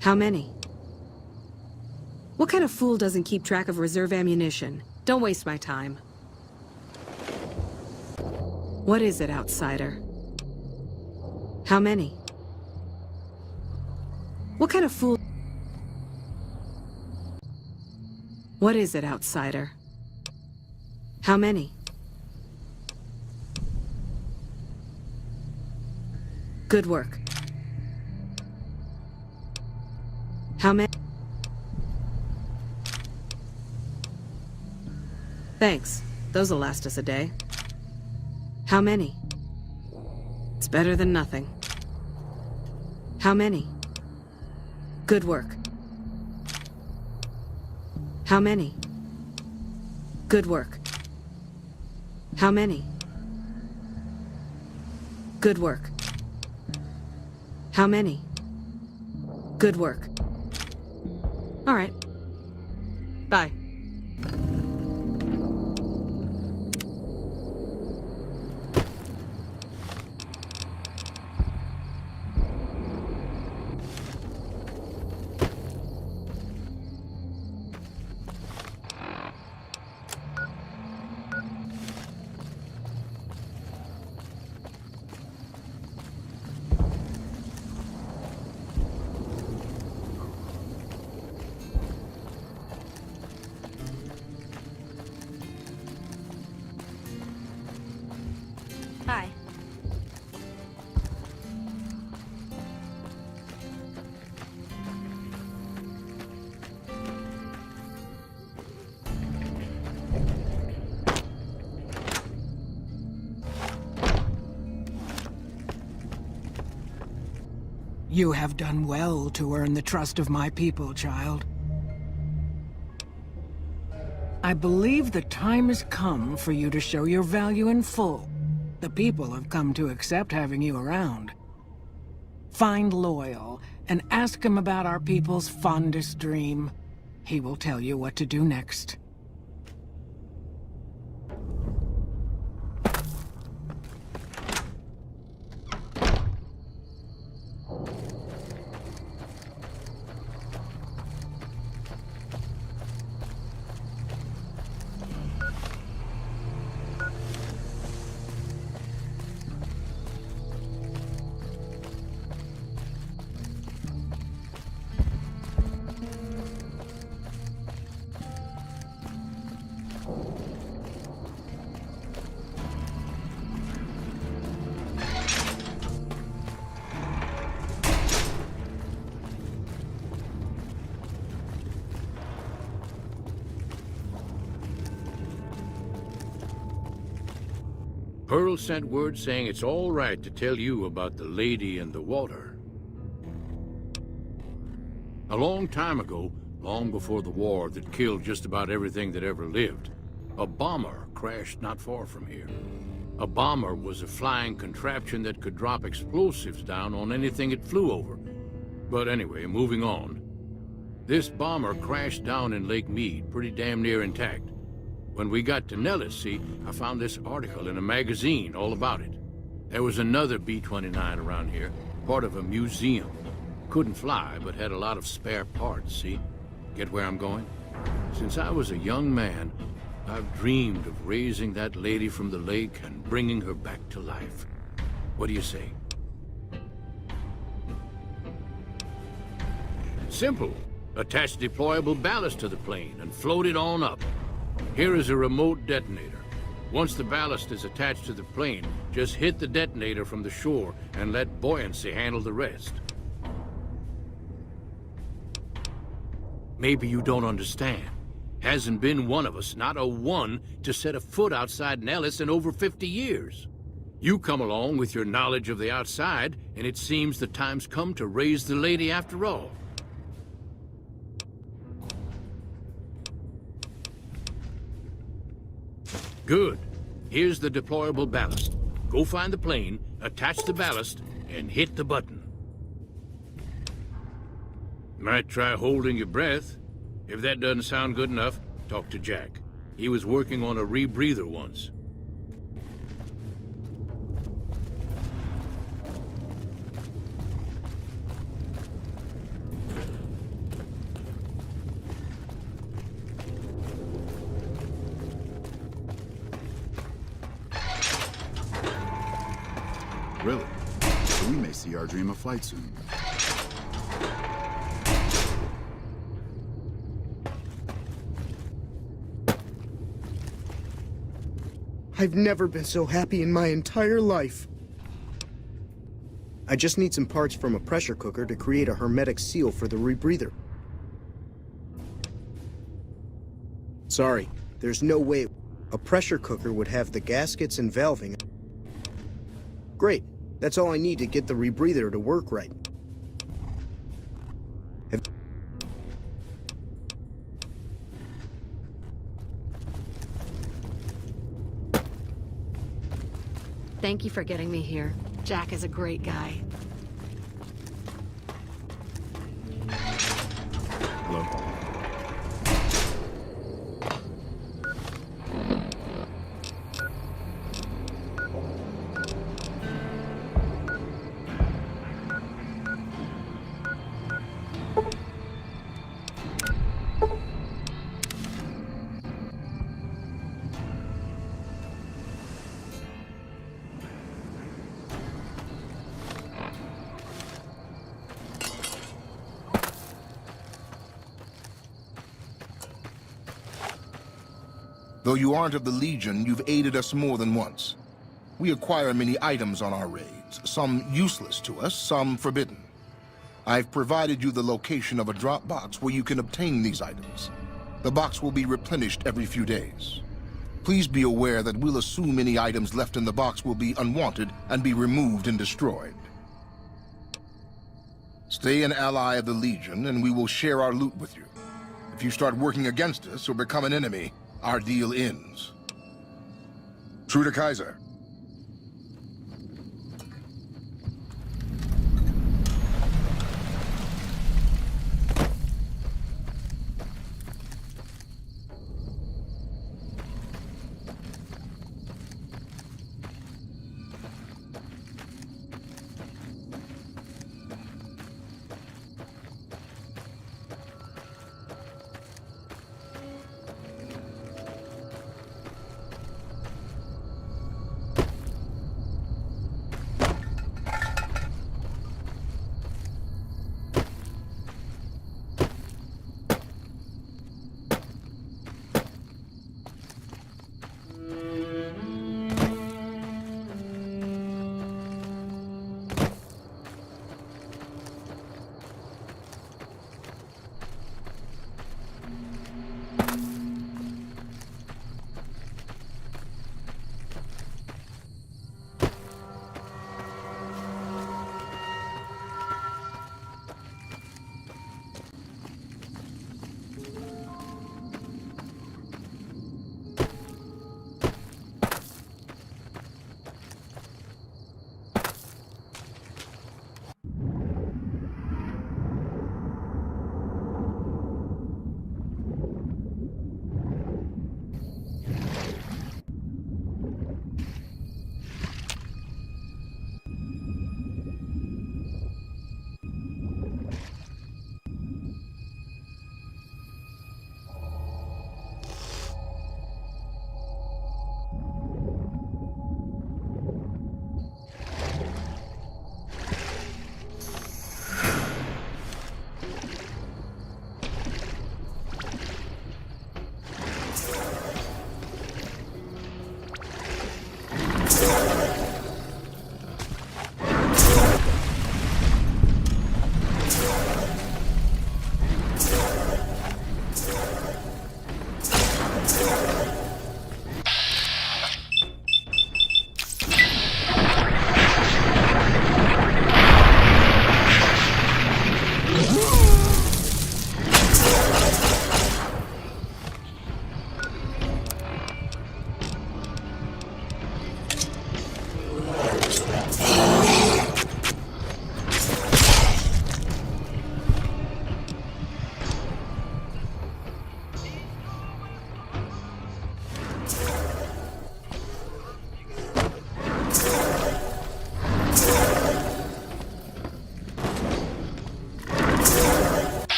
How many? What kind of fool doesn't keep track of reserve ammunition? Don't waste my time. What is it, outsider? How many? What kind of fool... What is it, outsider? How many? Good work. How many? Thanks. Those'll last us a day. How many? It's better than nothing. How many? Good work. How many? Good work. How many? Good work. How many? Good work. All right. Bye. Hi. You have done well to earn the trust of my people, child. I believe the time has come for you to show your value in full. The people have come to accept having you around. Find Loyal and ask him about our people's fondest dream. He will tell you what to do next. Pearl sent word saying it's all right to tell you about the lady in the water. A long time ago, long before the war that killed just about everything that ever lived, a bomber crashed not far from here. A bomber was a flying contraption that could drop explosives down on anything it flew over. But anyway, moving on. This bomber crashed down in Lake Mead, pretty damn near intact. When we got to Nellis, see, I found this article in a magazine all about it. There was another B-29 around here, part of a museum. Couldn't fly, but had a lot of spare parts, see? Get where I'm going? Since I was a young man, I've dreamed of raising that lady from the lake and bringing her back to life. What do you say? Simple. Attach deployable ballast to the plane and float it on up. Here is a remote detonator. Once the ballast is attached to the plane, just hit the detonator from the shore and let buoyancy handle the rest. Maybe you don't understand. Hasn't been one of us, not a one, to set a foot outside Nellis in over 50 years. You come along with your knowledge of the outside, and it seems the time's come to raise the lady after all. Good. Here's the deployable ballast. Go find the plane, attach the ballast, and hit the button. Might try holding your breath. If that doesn't sound good enough, talk to Jack. He was working on a rebreather once. Really? So we may see our dream of flight soon. I've never been so happy in my entire life. I just need some parts from a pressure cooker to create a hermetic seal for the rebreather. Sorry, there's no way a pressure cooker would have the gaskets and valving. Great, that's all I need to get the rebreather to work right. Thank you for getting me here. Jack is a great guy. Hello? Though you aren't of the Legion, you've aided us more than once. We acquire many items on our raids, some useless to us, some forbidden. I've provided you the location of a drop box where you can obtain these items. The box will be replenished every few days. Please be aware that we'll assume any items left in the box will be unwanted and be removed and destroyed. Stay an ally of the Legion, and we will share our loot with you. If you start working against us or become an enemy, our deal ends. True to Kaiser.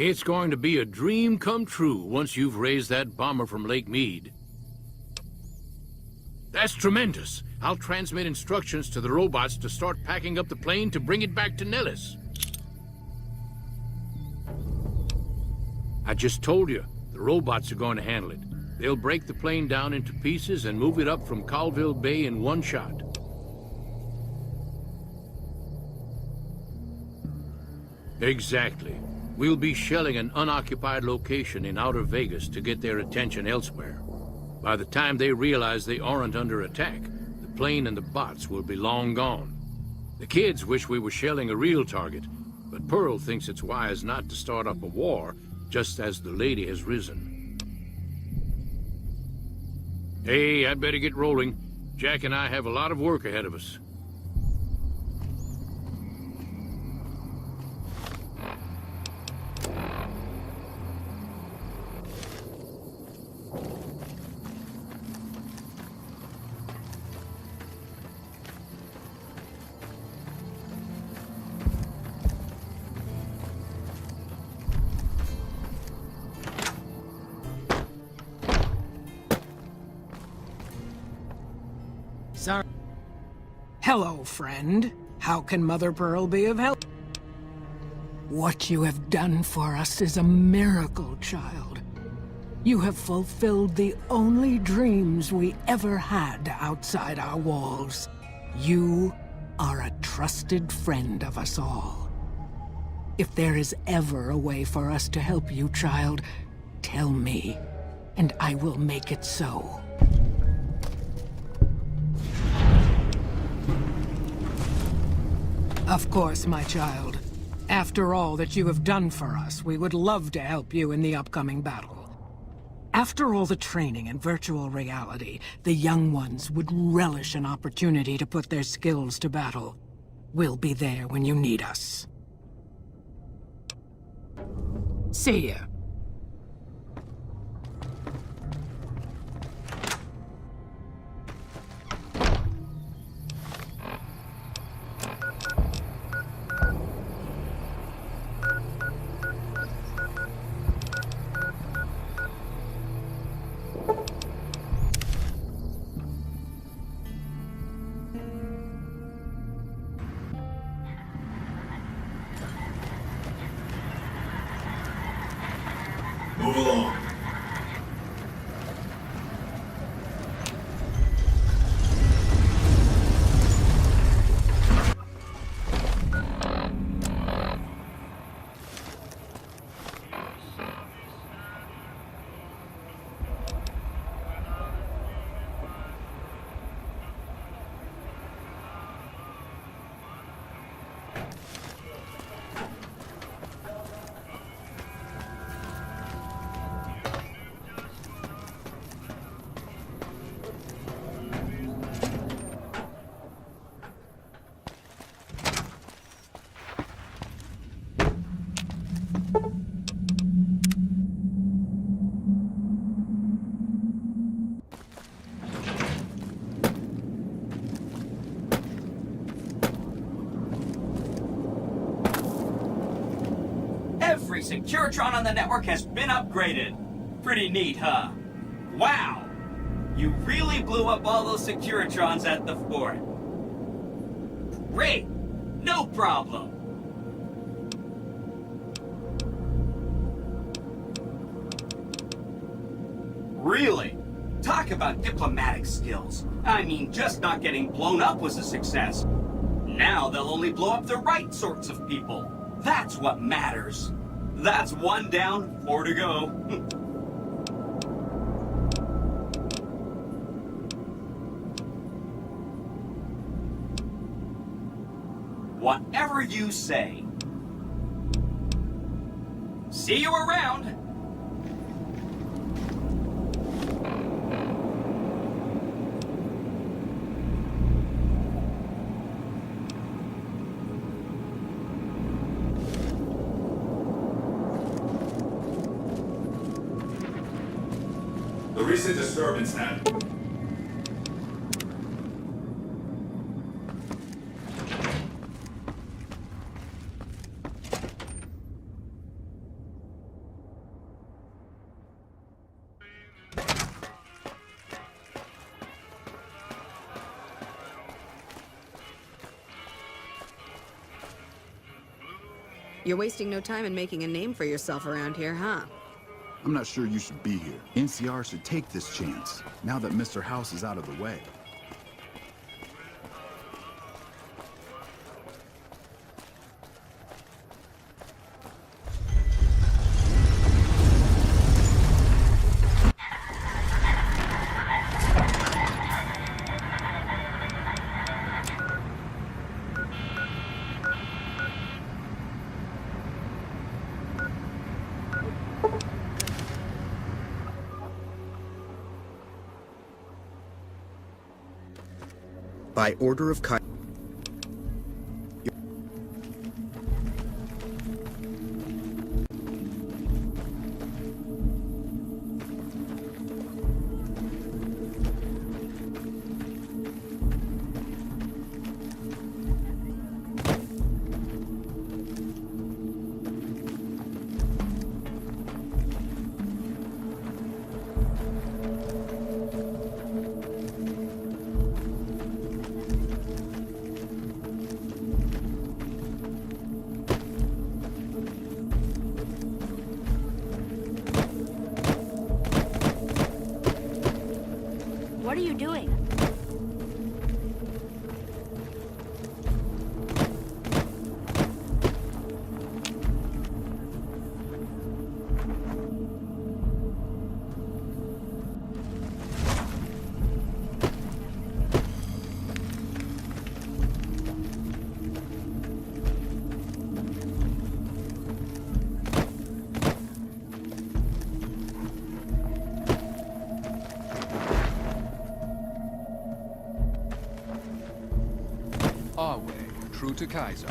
It's going to be a dream come true once you've raised that bomber from Lake Mead. That's tremendous. I'll transmit instructions to the robots to start packing up the plane to bring it back to Nellis. I just told you, the robots are going to handle it. They'll break the plane down into pieces and move it up from Colville Bay in one shot. Exactly. We'll be shelling an unoccupied location in outer Vegas to get their attention elsewhere. By the time they realize they aren't under attack, the plane and the bots will be long gone. The kids wish we were shelling a real target, but Pearl thinks it's wise not to start up a war just as the lady has risen. Hey, I'd better get rolling. Jack and I have a lot of work ahead of us. Sorry. Hello, friend. How can Mother Pearl be of help? What you have done for us is a miracle, child. You have fulfilled the only dreams we ever had outside our walls. You are a trusted friend of us all. If there is ever a way for us to help you, child, tell me, and I will make it so. Of course, my child. After all that you have done for us, we would love to help you in the upcoming battle. After all the training in virtual reality, the young ones would relish an opportunity to put their skills to battle. We'll be there when you need us. See ya. Move along. Every Securitron on the network has been upgraded. Pretty neat, huh? Wow! You really blew up all those Securitrons at the fort. Great! No problem! Really? Talk about diplomatic skills. I mean, just not getting blown up was a success. Now they'll only blow up the right sorts of people. That's what matters. That's 1 down, 4 to go. Whatever you say. See you around. The recent disturbance had... You're wasting no time in making a name for yourself around here, huh? I'm not sure you should be here. NCR should take this chance, now that Mr. House is out of the way. By order of Kai... What are you doing? Our way, true to Kaiser.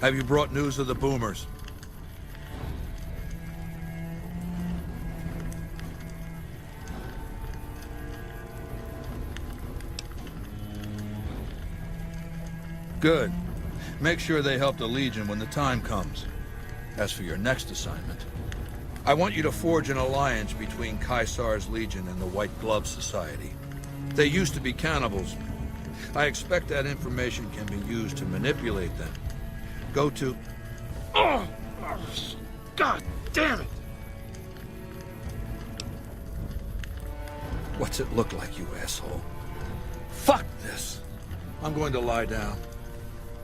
Have you brought news of the boomers? Good. Make sure they help the Legion when the time comes. As for your next assignment, I want you to forge an alliance between Caesar's Legion and the White Glove Society. They used to be cannibals. I expect that information can be used to manipulate them. Go to... Oh! God damn it! What's it look like, you asshole? Fuck this! I'm going to lie down.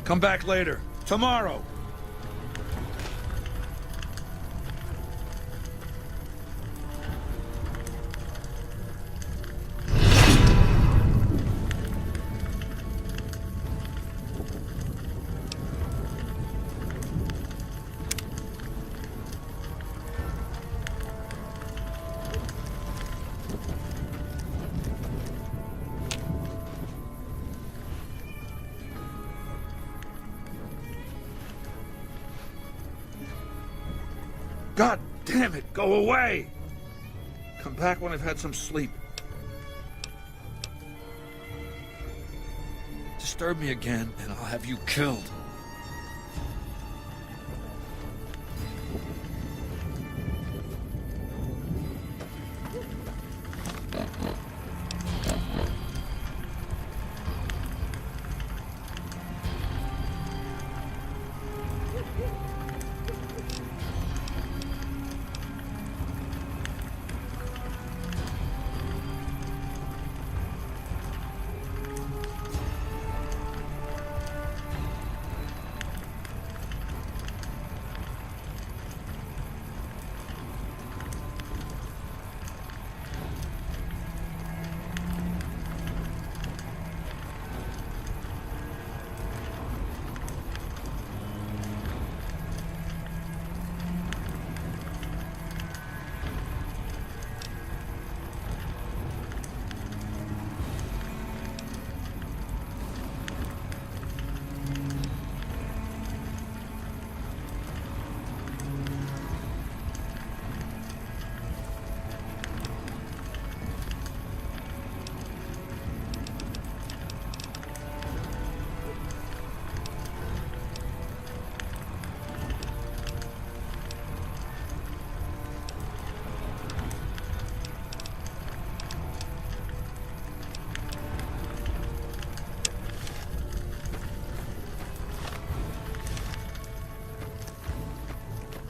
Come back later. Tomorrow! God damn it, go away! Come back when I've had some sleep. Disturb me again, and I'll have you killed.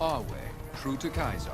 Our way, true to Kaiser.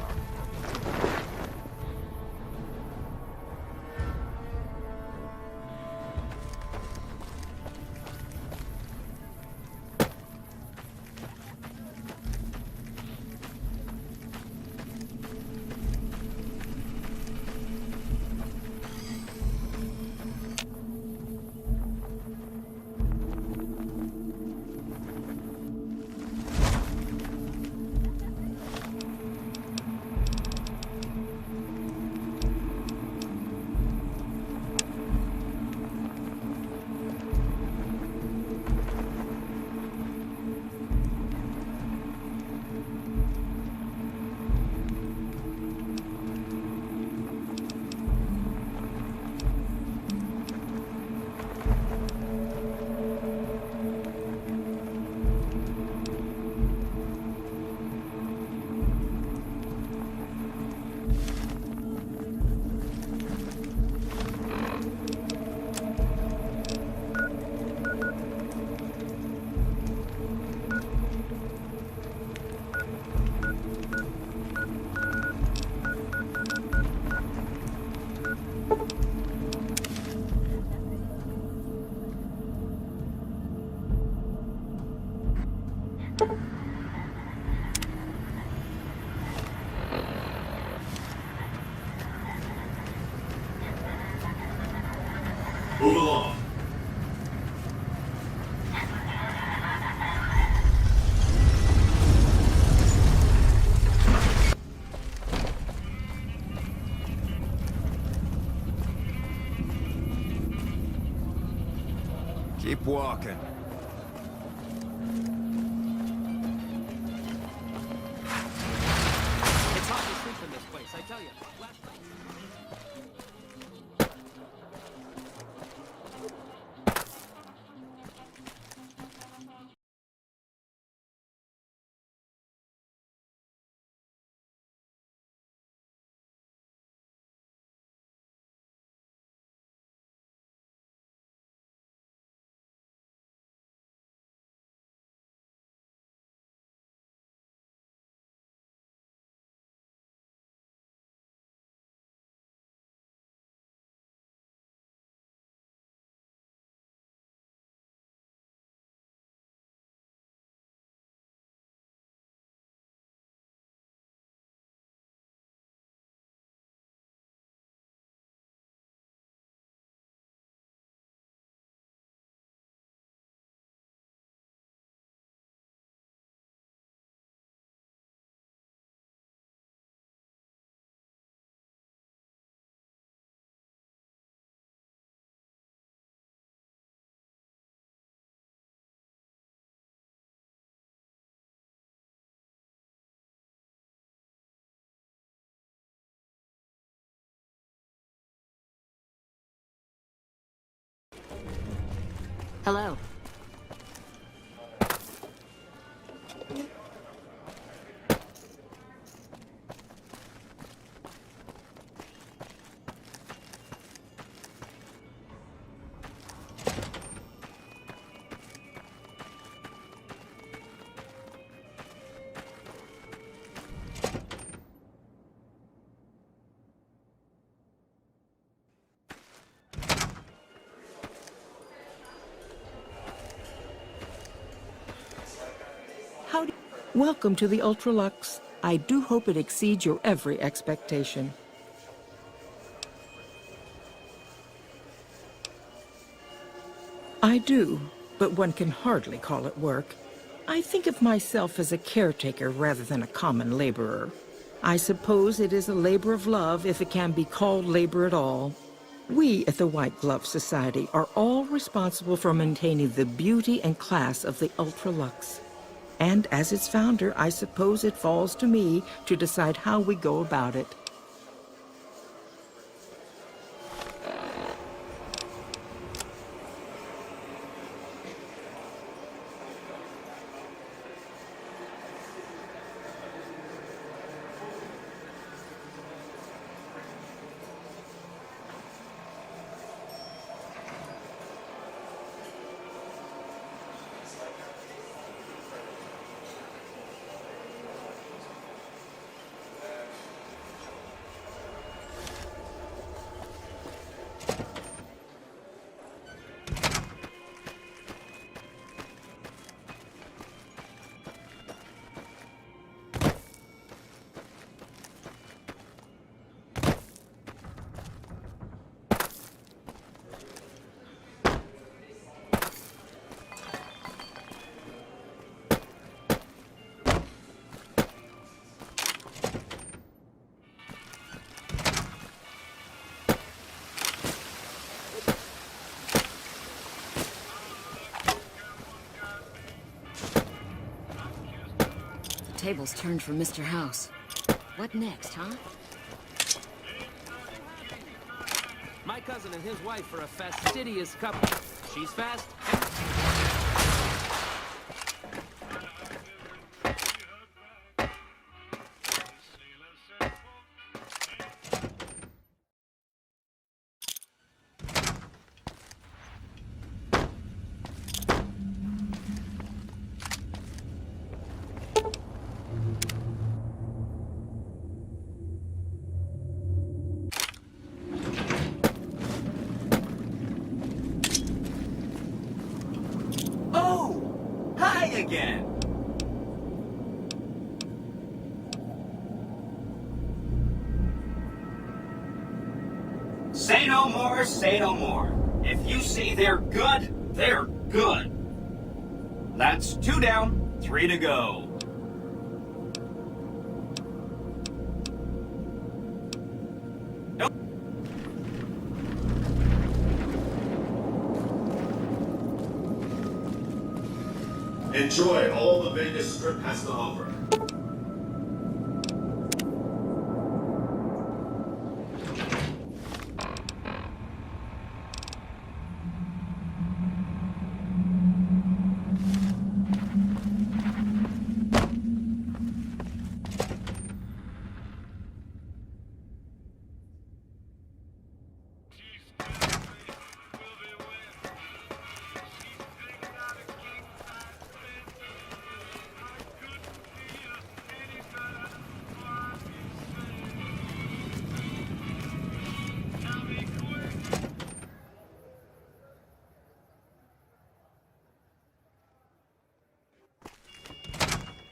Move along. Keep walking. It's hard to sleep in this place, I tell you. Last night... Hello. Welcome to the Ultralux. I do hope it exceeds your every expectation. I do, but one can hardly call it work. I think of myself as a caretaker rather than a common laborer. I suppose it is a labor of love if it can be called labor at all. We at the White Glove Society are all responsible for maintaining the beauty and class of the Ultralux. And as its founder, I suppose it falls to me to decide how we go about it. tables turned for Mr. House. What next, huh? My cousin and his wife are a fastidious couple. She's fast. Oh! Hi again! Say no more, say no more. If you say they're good, they're good. That's 2 down, 3 to go. Enjoy all the Vegas Strip has to offer.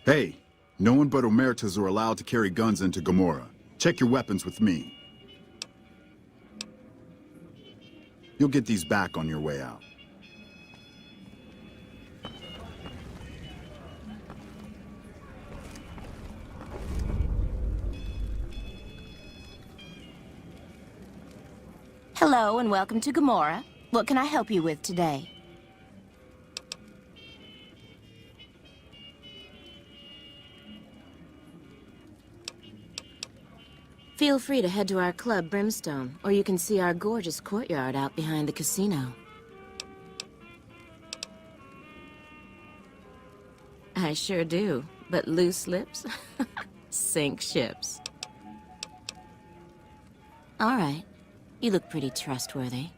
Hey, no one but Omertas are allowed to carry guns into Gomorrah. Check your weapons with me. You'll get these back on your way out. Hello and welcome to Gomorrah. What can I help you with today? Feel free to head to our club, Brimstone, or you can see our gorgeous courtyard out behind the casino. I sure do, but loose lips sink ships. All right, you look pretty trustworthy.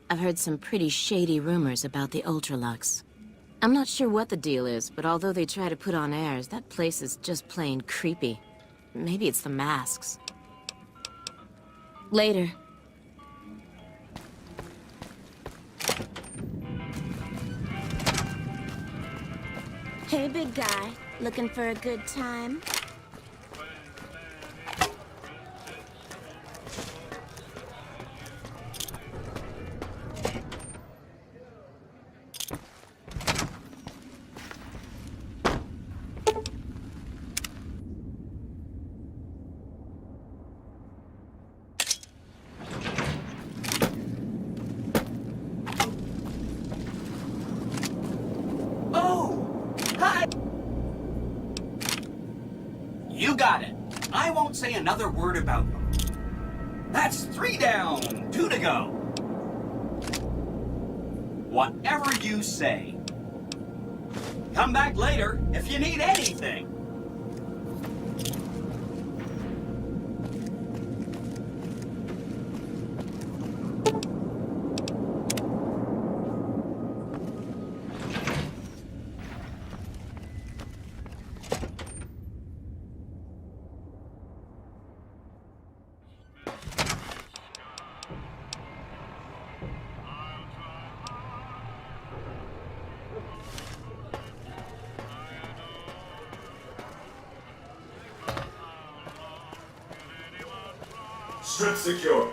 I've heard some pretty shady rumors about the Ultralux. I'm not sure what the deal is, but although they try to put on airs, that place is just plain creepy. Maybe it's the masks. Later. Hey, big guy. Looking for a good time? You got it. I won't say another word about them. That's 3 down, 2 to go. Whatever you say. Come back later if you need anything. Strip secure.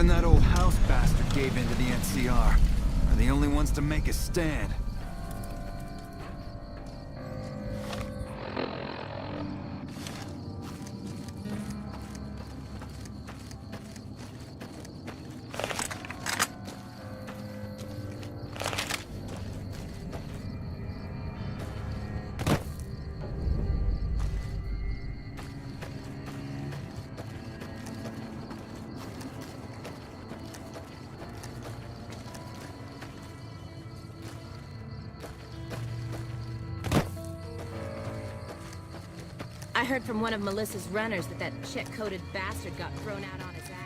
Even that old house bastard gave in to the NCR. Are the only ones to make a stand. I heard from one of Melissa's runners that that check-coded bastard got thrown out on his ass.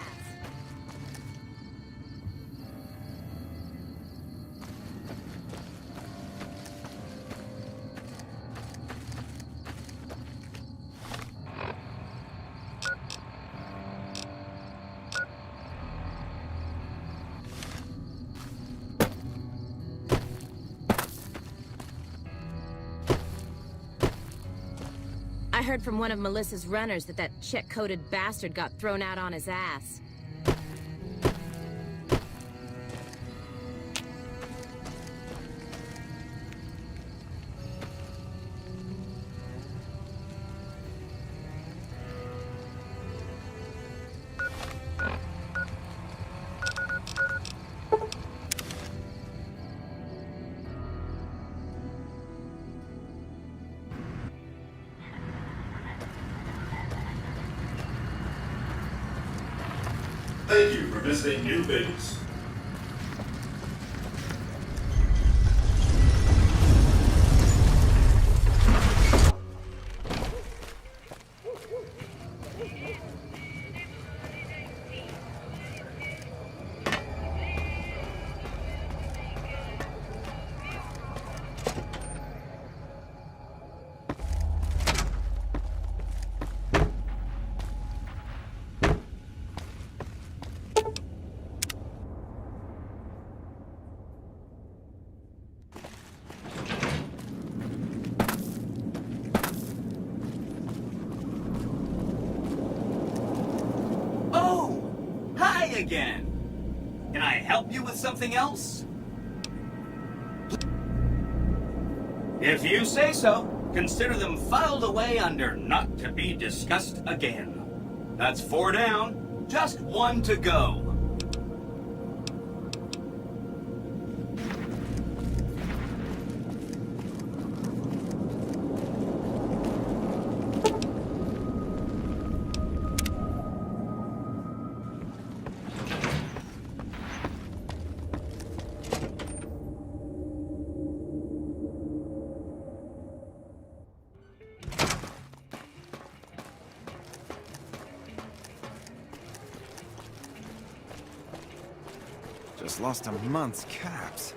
I heard from one of Melissa's runners that that check-coded bastard got thrown out on his ass. Thank you for visiting New Vegas. Again. Can I help you with something else? If you say so, consider them filed away under not to be discussed again. That's 4 down, just 1 to go. Just lost a month's caps.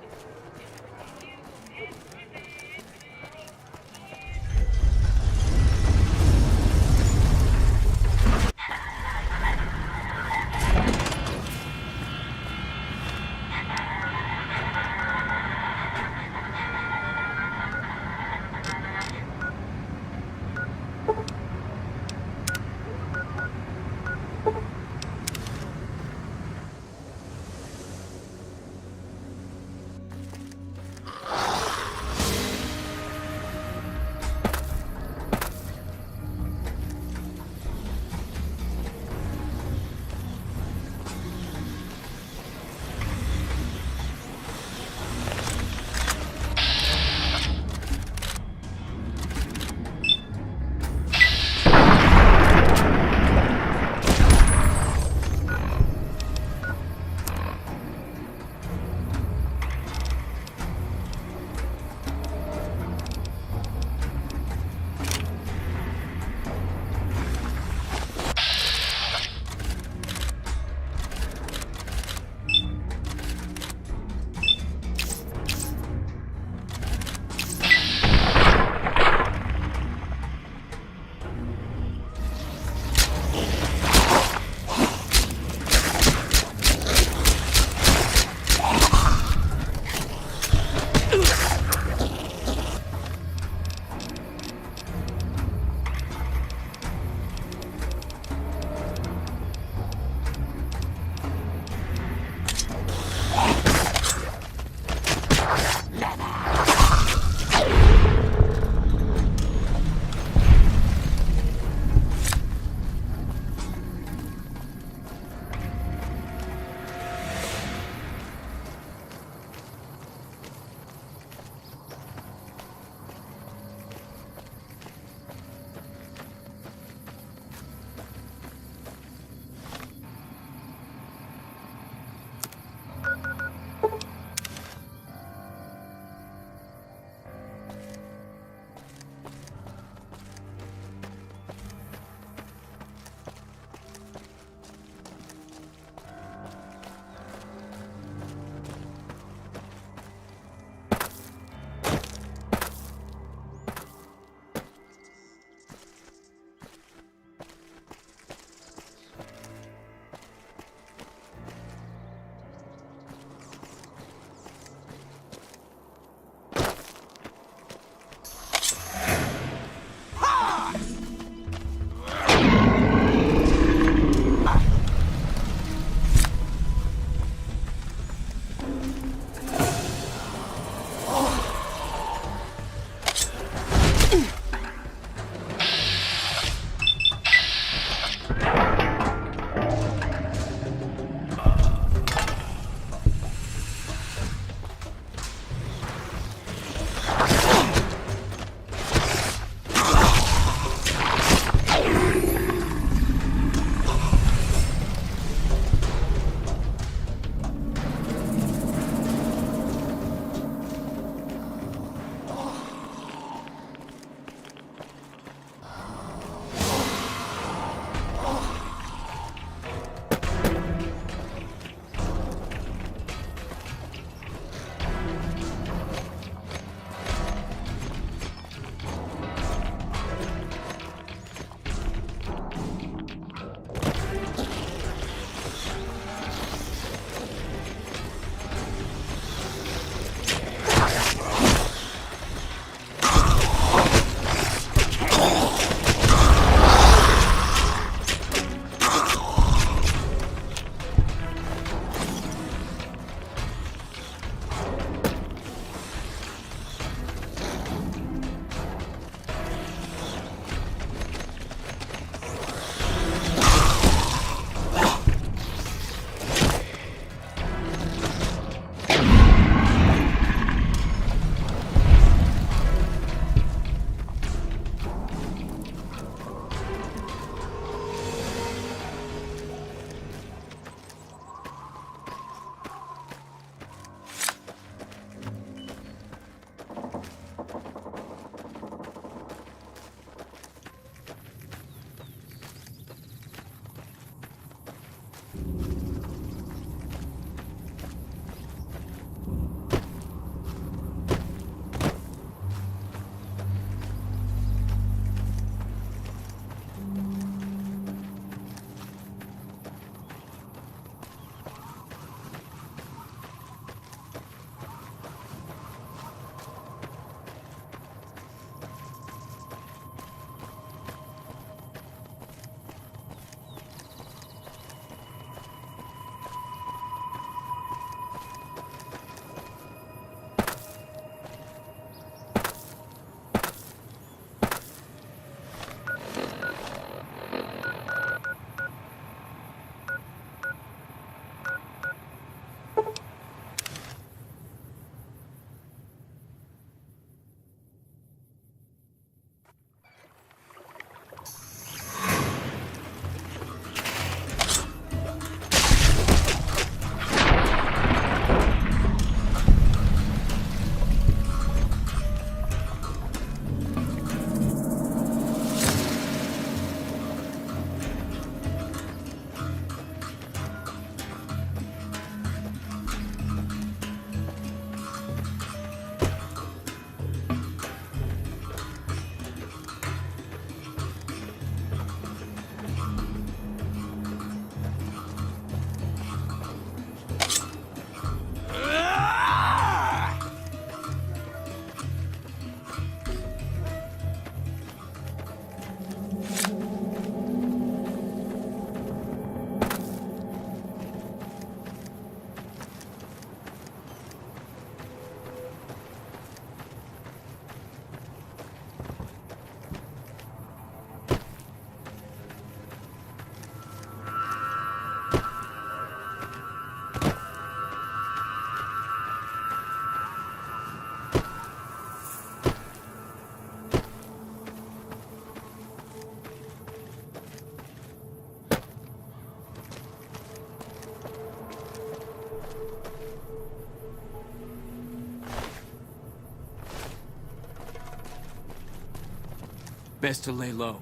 Best to lay low.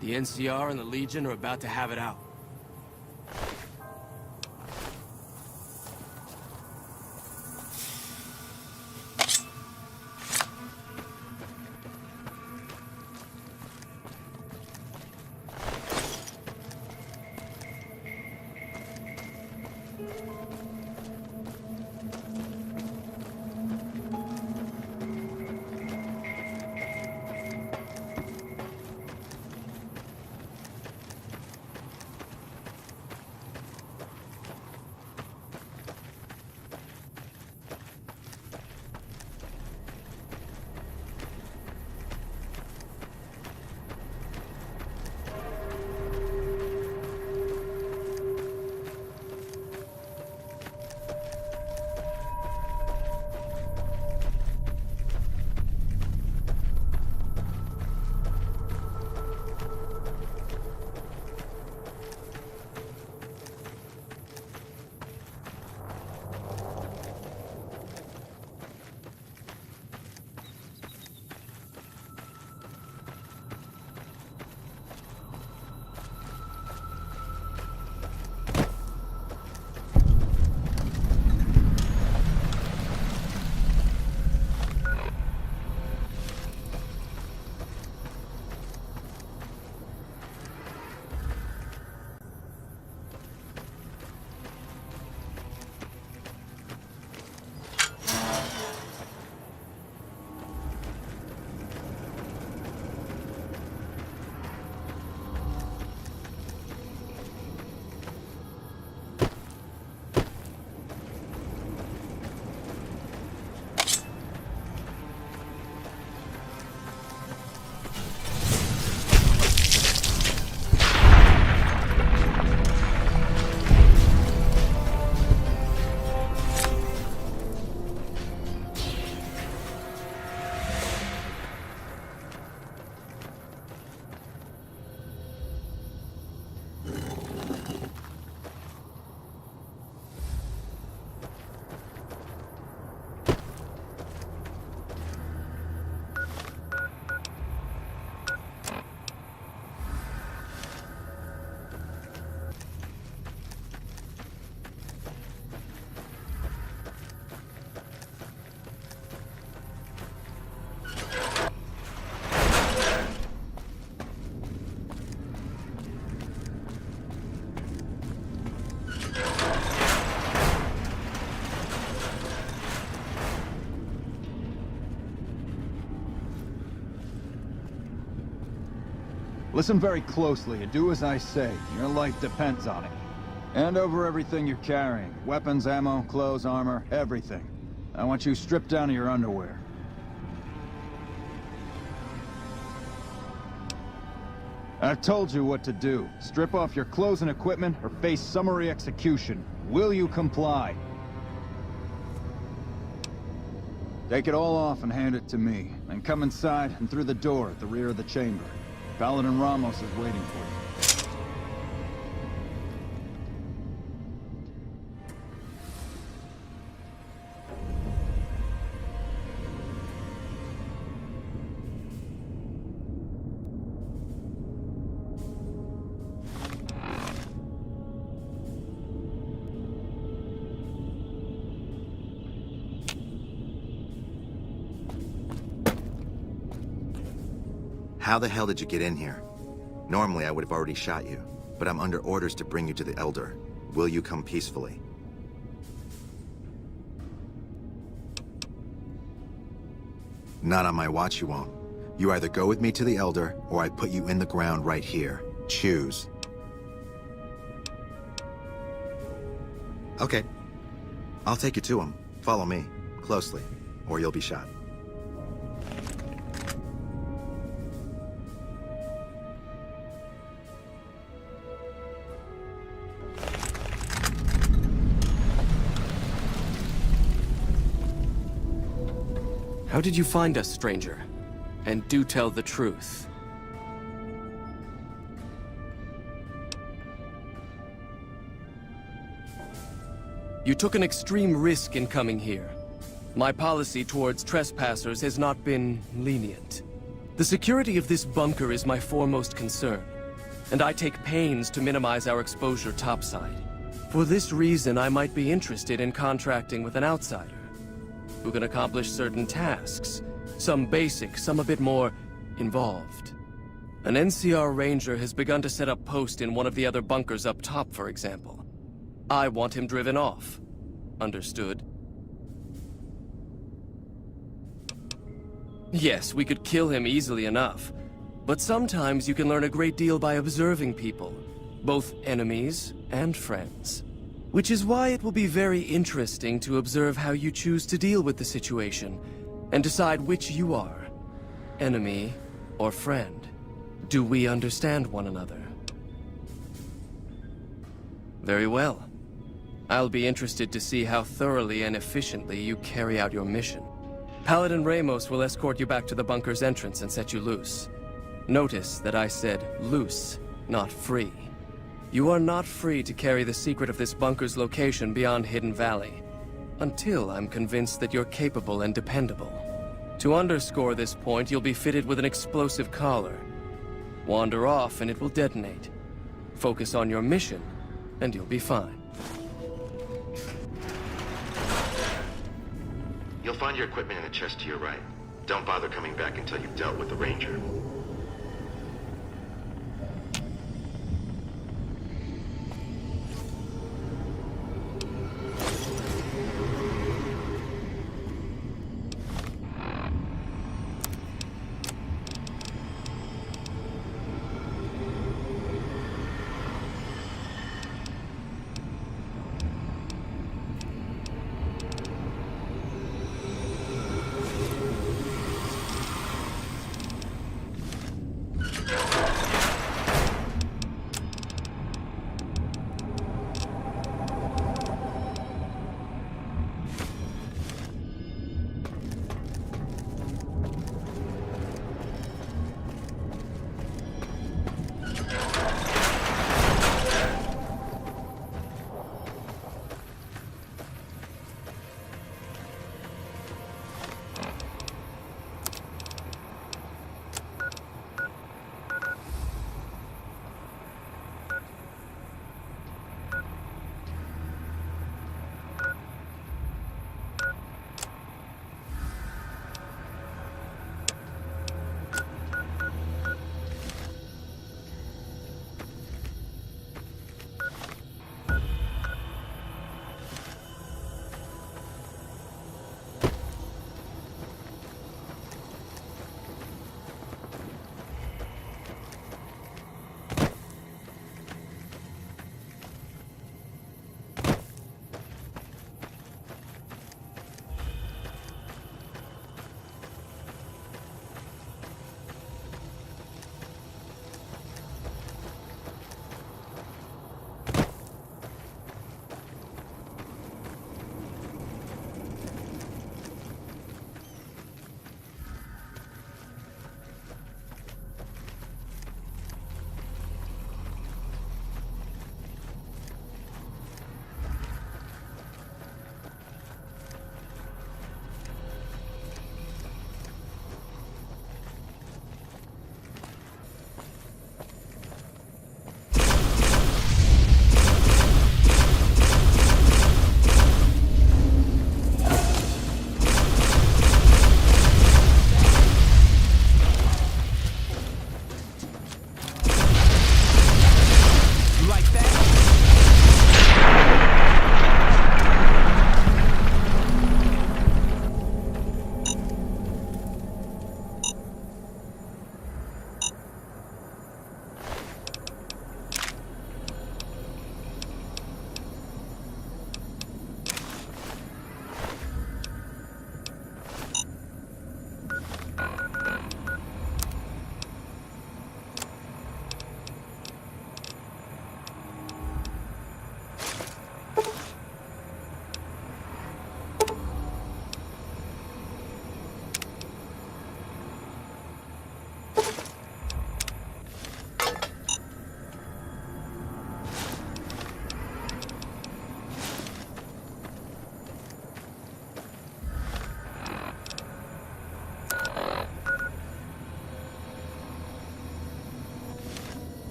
The NCR and the Legion are about to have it out. Listen very closely and do as I say. Your life depends on it. Hand over everything you're carrying. Weapons, ammo, clothes, armor, everything. I want you stripped down to your underwear. I've told you what to do. Strip off your clothes and equipment or face summary execution. Will you comply? Take it all off and hand it to me. Then come inside and through the door at the rear of the chamber. Paladin Ramos is waiting for you. How the hell did you get in here? Normally, I would have already shot you, but I'm under orders to bring you to the Elder. Will you come peacefully? Not on my watch, you won't. You either go with me to the Elder, or I put you in the ground right here. Choose. Okay. I'll take you to him. Follow me, closely, or you'll be shot. How did you find us, stranger? And do tell the truth. You took an extreme risk in coming here. My policy towards trespassers has not been lenient. The security of this bunker is my foremost concern, and I take pains to minimize our exposure topside. For this reason, I might be interested in contracting with an outsider who can accomplish certain tasks, some basic, some a bit more involved. An NCR ranger has begun to set up post in one of the other bunkers up top, for example. I want him driven off. Understood? Yes, we could kill him easily enough, but sometimes you can learn a great deal by observing people, both enemies and friends. Which is why it will be very interesting to observe how you choose to deal with the situation, and decide which you are, enemy or friend. Do we understand one another? Very well. I'll be interested to see how thoroughly and efficiently you carry out your mission. Paladin Ramos will escort you back to the bunker's entrance and set you loose. Notice that I said loose, not free. You are not free to carry the secret of this bunker's location beyond Hidden Valley, until I'm convinced that you're capable and dependable. To underscore this point, you'll be fitted with an explosive collar. Wander off and it will detonate. Focus on your mission, and you'll be fine. You'll find your equipment in the chest to your right. Don't bother coming back until you've dealt with the Ranger.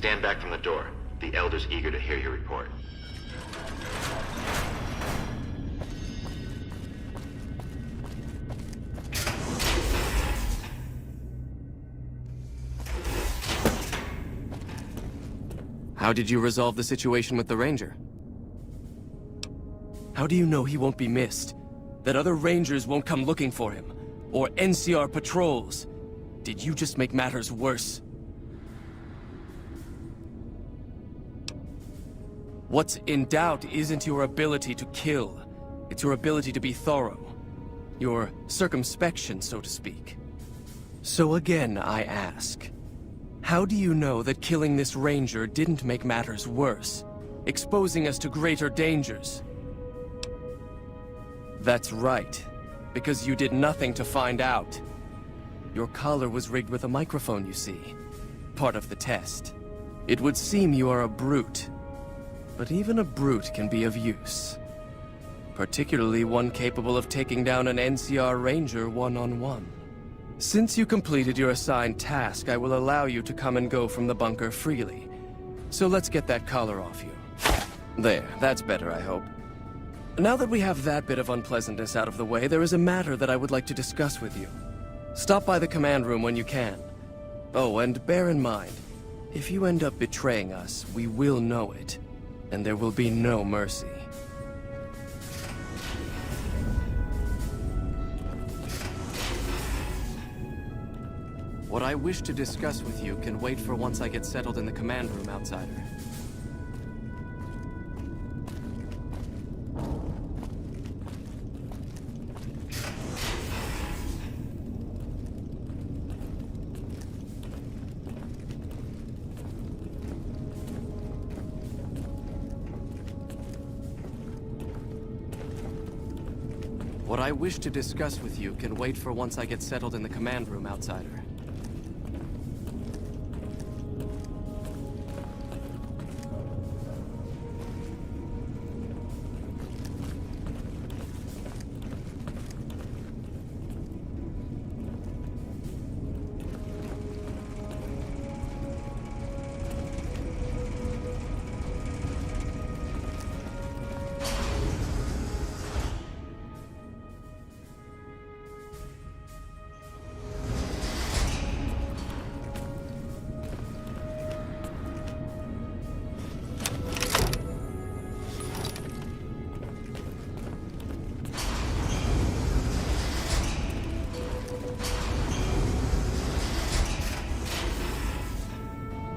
Stand back from the door. The Elder's eager to hear your report. How did you resolve the situation with the Ranger? How do you know he won't be missed? That other Rangers won't come looking for him? Or NCR patrols? Did you just make matters worse? What's in doubt isn't your ability to kill. It's your ability to be thorough. Your circumspection, so to speak. So again, I ask. How do you know that killing this Ranger didn't make matters worse, exposing us to greater dangers? That's right, because you did nothing to find out. Your collar was rigged with a microphone, you see. Part of the test. It would seem you are a brute. But even a brute can be of use. Particularly one capable of taking down an NCR Ranger one-on-one. Since you completed your assigned task, I will allow you to come and go from the bunker freely. So let's get that collar off you. There, that's better, I hope. Now that we have that bit of unpleasantness out of the way, there is a matter that I would like to discuss with you. Stop by the command room when you can. Oh, and bear in mind, if you end up betraying us, we will know it, and there will be no mercy. What I wish to discuss with you can wait for once I get settled in the command room, Outsider. What I wish to discuss with you can wait for once I get settled in the command room, Outsider.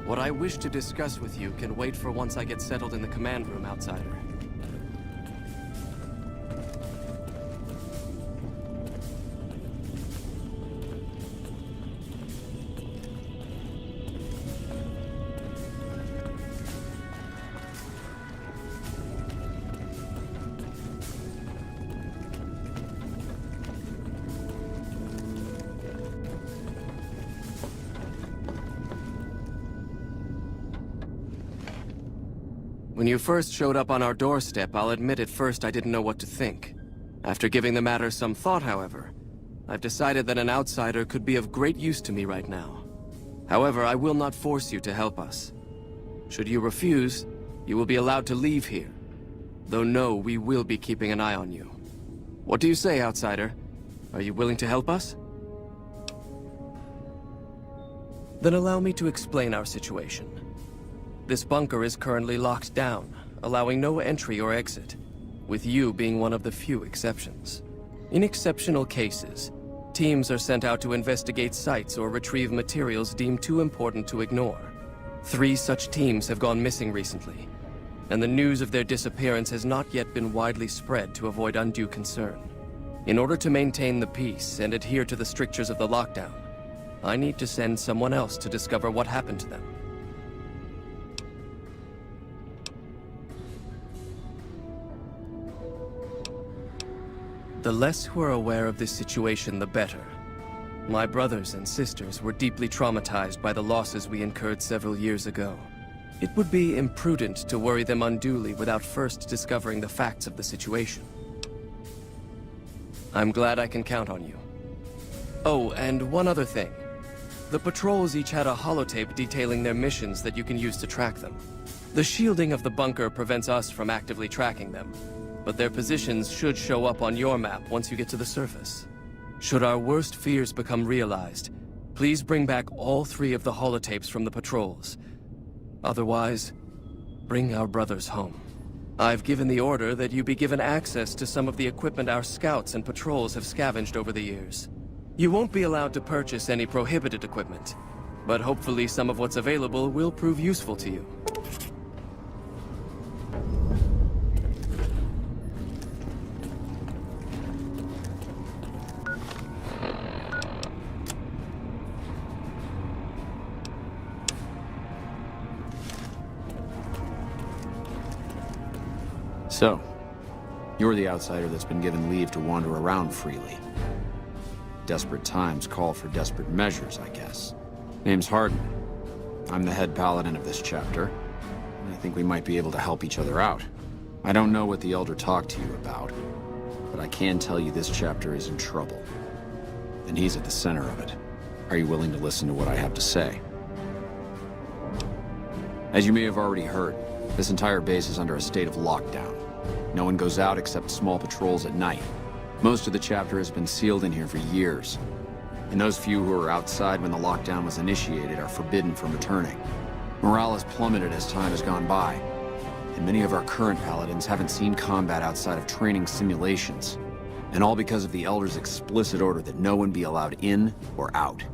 What I wish to discuss with you can wait for once I get settled in the command room, Outsider. When you first showed up on our doorstep, I'll admit at first I didn't know what to think. After giving the matter some thought, however, I've decided that an outsider could be of great use to me right now. However, I will not force you to help us. Should you refuse, you will be allowed to leave here. Though no, we will be keeping an eye on you. What do you say, outsider? Are you willing to help us? Then allow me to explain our situation. This bunker is currently locked down, allowing no entry or exit, with you being one of the few exceptions. In exceptional cases, teams are sent out to investigate sites or retrieve materials deemed too important to ignore. 3 such teams have gone missing recently, and the news of their disappearance has not yet been widely spread to avoid undue concern. In order to maintain the peace and adhere to the strictures of the lockdown, I need to send someone else to discover what happened to them. The less who are aware of this situation, the better. My brothers and sisters were deeply traumatized by the losses we incurred several years ago. It would be imprudent to worry them unduly without first discovering the facts of the situation. I'm glad I can count on you. Oh, and one other thing. The patrols each had a holotape detailing their missions that you can use to track them. The shielding of the bunker prevents us from actively tracking them, but their positions should show up on your map once you get to the surface. Should our worst fears become realized, please bring back all 3 of the holotapes from the patrols. Otherwise, bring our brothers home. I've given the order that you be given access to some of the equipment our scouts and patrols have scavenged over the years. You won't be allowed to purchase any prohibited equipment, but hopefully some of what's available will prove useful to you. So, you're the outsider that's been given leave to wander around freely. Desperate times call for desperate measures, I guess. Name's Hardin. I'm the head paladin of this chapter, and I think we might be able to help each other out. I don't know what the Elder talked to you about, but I can tell you this chapter is in trouble. And he's at the center of it. Are you willing to listen to what I have to say? As you may have already heard, this entire base is under a state of lockdown. No one goes out except small patrols at night. Most of the chapter has been sealed in here for years. And those few who were outside when the lockdown was initiated are forbidden from returning. Morale has plummeted as time has gone by. And many of our current paladins haven't seen combat outside of training simulations. And all because of the Elder's explicit order that no one be allowed in or out.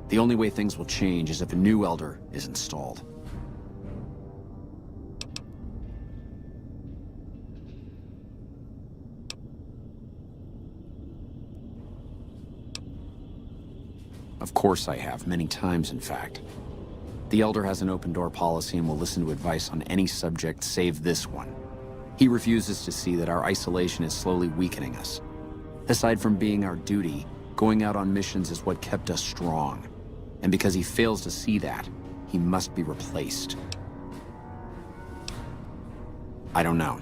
The only way things will change is if a new Elder is installed. Of course I have, many times in fact. The Elder has an open-door policy and will listen to advice on any subject save this one. He refuses to see that our isolation is slowly weakening us. Aside from being our duty, going out on missions is what kept us strong. And because he fails to see that, he must be replaced. I don't know.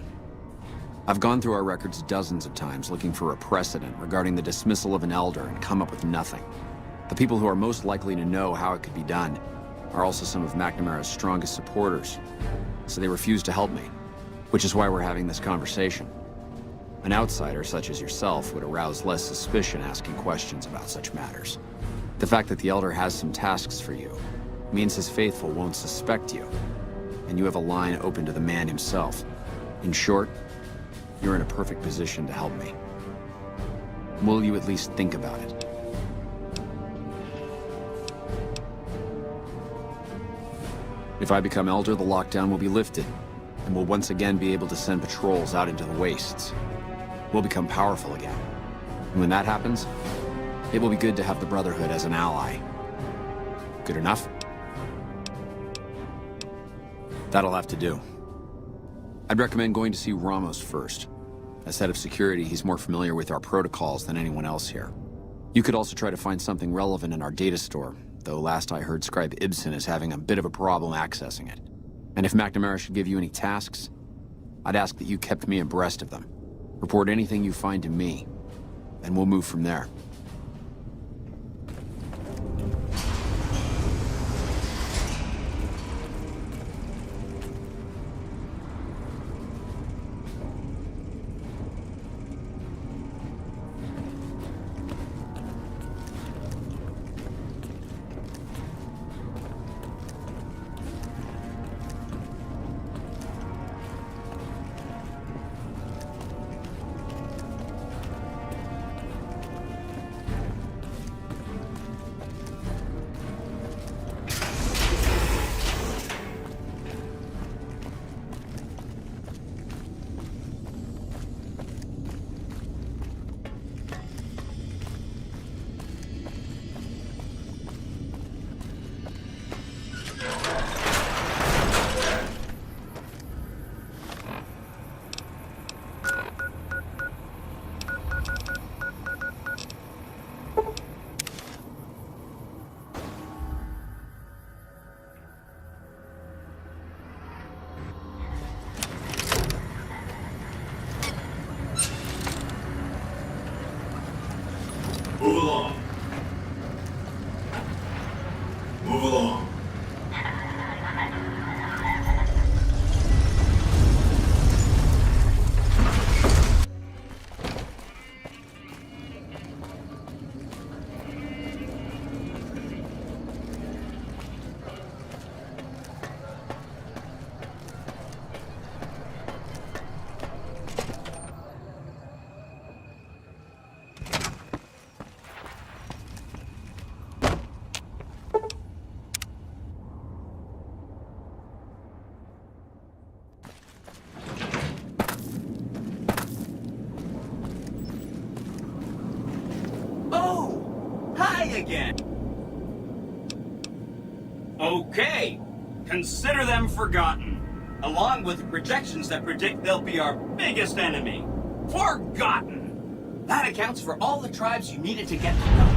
I've gone through our records dozens of times looking for a precedent regarding the dismissal of an Elder and come up with nothing. The people who are most likely to know how it could be done are also some of McNamara's strongest supporters, so they refuse to help me, which is why we're having this conversation. An outsider such as yourself would arouse less suspicion asking questions about such matters. The fact that the Elder has some tasks for you means his faithful won't suspect you, and you have a line open to the man himself. In short, you're in a perfect position to help me. Will you at least think about it? If I become Elder, the lockdown will be lifted, and we'll once again be able to send patrols out into the wastes. We'll become powerful again. And when that happens, it will be good to have the Brotherhood as an ally. Good enough? That'll have to do. I'd recommend going to see Ramos first. As head of security, he's more familiar with our protocols than anyone else here. You could also try to find something relevant in our data store, though last I heard Scribe Ibsen is having a bit of a problem accessing it. And if McNamara should give you any tasks, I'd ask that you kept me abreast of them. Report anything you find to me, and we'll move from there. again. Okay, consider them forgotten, along with projections that predict they'll be our biggest enemy. Forgotten! That accounts for all the tribes you needed to get to know.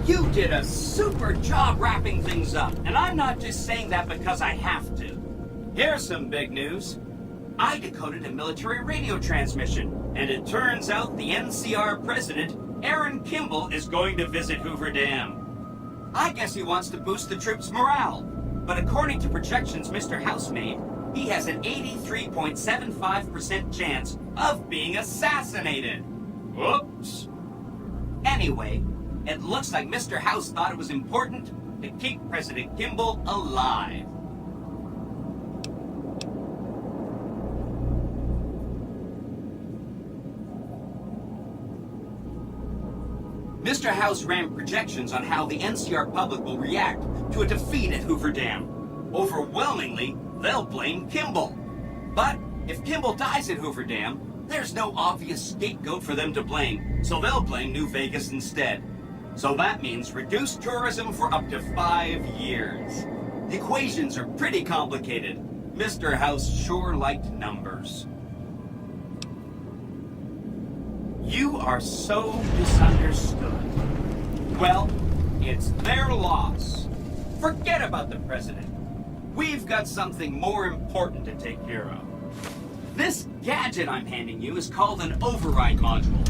You did a super job wrapping things up, and I'm not just saying that because I have to. Here's some big news. I decoded a military radio transmission, and it turns out the NCR president, Aaron Kimball, is going to visit Hoover Dam. I guess he wants to boost the troops' morale, but according to projections Mr. House made, he has an 83.75% chance of being assassinated. Whoops. Anyway, it looks like Mr. House thought it was important to keep President Kimball alive. Mr. House ran projections on how the NCR public will react to a defeat at Hoover Dam. Overwhelmingly, they'll blame Kimball. But if Kimball dies at Hoover Dam, there's no obvious scapegoat for them to blame, so they'll blame New Vegas instead. So that means reduced tourism for up to 5 years. The equations are pretty complicated. Mr. House sure liked numbers. You are so misunderstood. Well, it's their loss. Forget about the president. We've got something more important to take care of. This gadget I'm handing you is called an override module.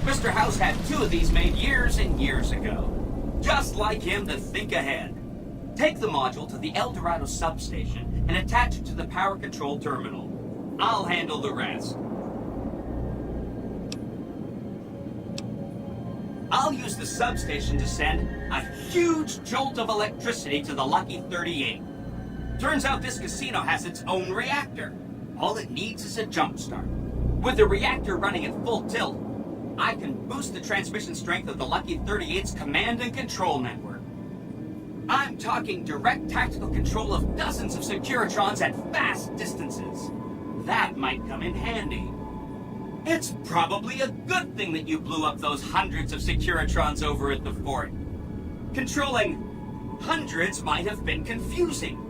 Mr. House had 2 of these made years and years ago. Just like him to think ahead. Take the module to the El Dorado substation and attach it to the power control terminal. I'll handle the rest. I'll use the substation to send a huge jolt of electricity to the Lucky 38. Turns out this casino has its own reactor. All it needs is a jump start. With the reactor running at full tilt, I can boost the transmission strength of the Lucky 38's command and control network. I'm talking direct tactical control of dozens of Securitrons at vast distances. That might come in handy. It's probably a good thing that you blew up those hundreds of Securitrons over at the fort. Controlling hundreds might have been confusing.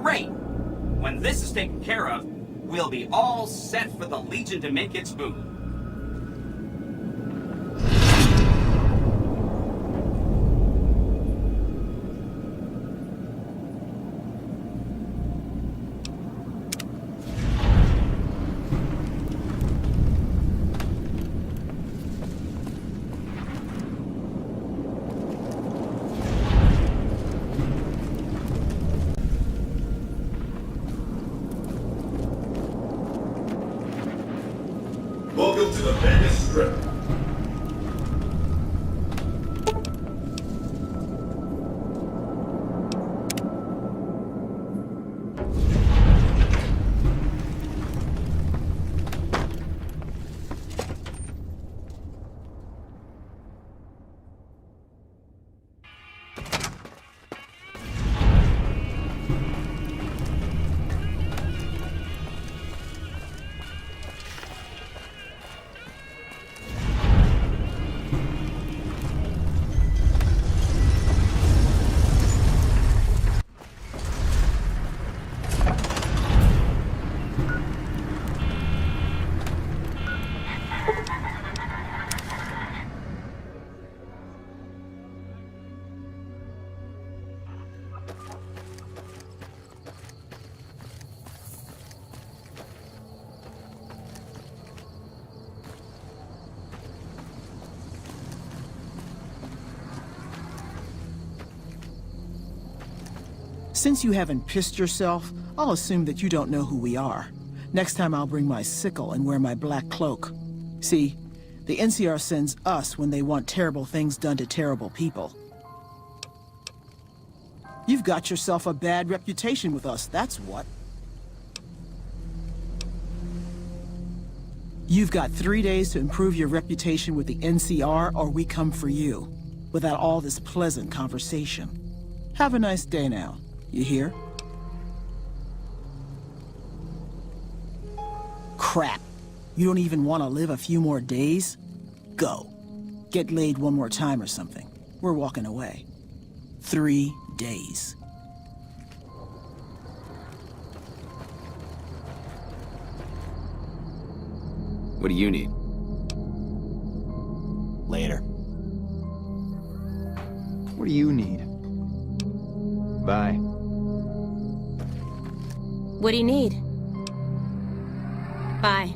Great! When this is taken care of, we'll be all set for the Legion to make its move. Welcome to the Vegas Strip. Since you haven't pissed yourself, I'll assume that you don't know who we are. Next time I'll bring my sickle and wear my black cloak. See, the NCR sends us when they want terrible things done to terrible people. You've got yourself a bad reputation with us, that's what. You've got 3 days to improve your reputation with the NCR, or we come for you, without all this pleasant conversation. Have a nice day now. You hear? Crap. You don't even want to live a few more days? Go. get laid one more time or something. We're walking away. 3 days. What do you need? Later. What do you need? Bye. What do you need? Bye.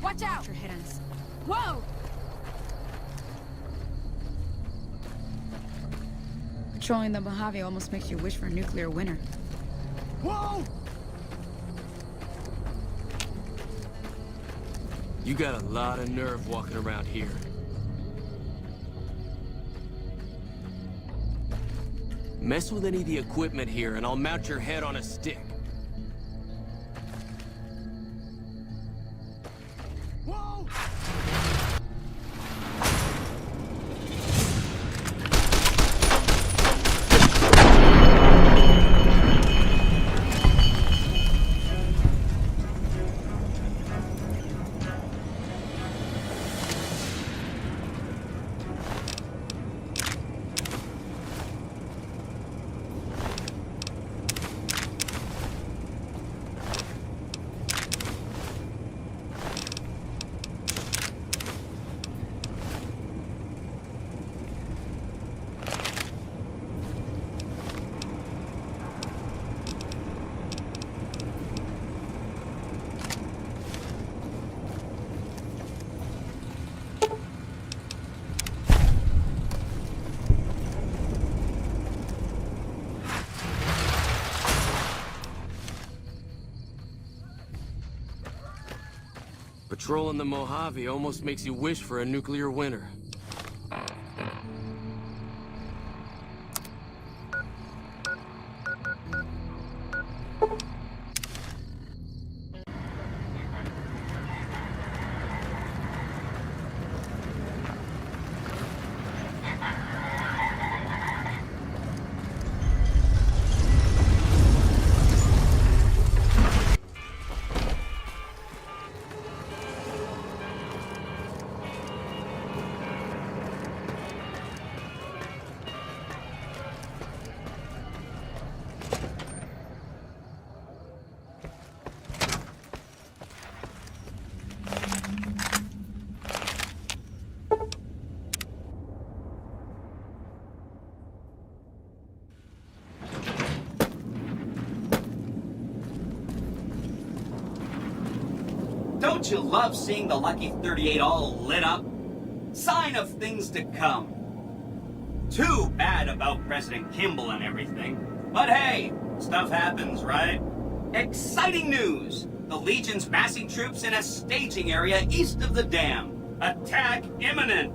Watch out! Hit us. Whoa! Patrolling the Mojave almost makes you wish for a nuclear winter. Whoa! You got a lot of nerve walking around here. Mess with any of the equipment here and I'll mount your head on a stick. Patrolling the Mojave almost makes you wish for a nuclear winter. Don't you love seeing the Lucky 38 all lit up? Sign of things to come. Too bad about President Kimball and everything. But hey, stuff happens, right? Exciting news! The Legion's massing troops in a staging area east of the dam. Attack imminent!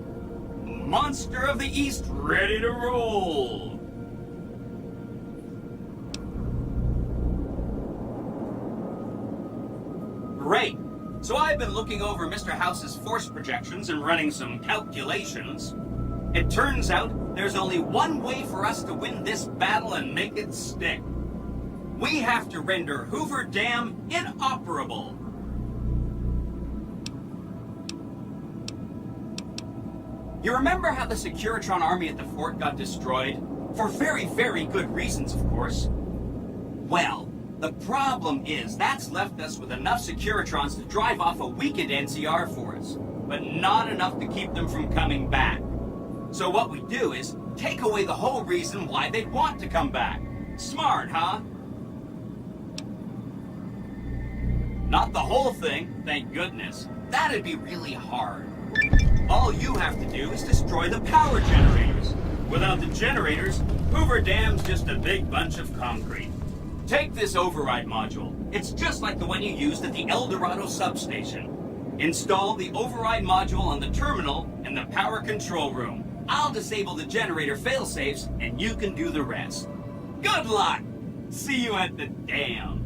Monster of the East ready to roll! Great. So I've been looking over Mr. House's force projections and running some calculations. It turns out there's only one way for us to win this battle and make it stick. We have to render Hoover Dam inoperable. You remember how the Securitron army at the fort got destroyed? For very, very good reasons, of course. Well, the problem is that's left us with enough Securitrons to drive off a weakened NCR for us, but not enough to keep them from coming back. So what we do is take away the whole reason why they'd want to come back. Smart, huh? Not the whole thing, thank goodness. That'd be really hard. All you have to do is destroy the power generators. Without the generators, Hoover Dam's just a big bunch of concrete. Take this override module. It's just like the one you used at the El Dorado substation. Install the override module on the terminal in the power control room. I'll disable the generator failsafes, and you can do the rest. Good luck! See you at the dam.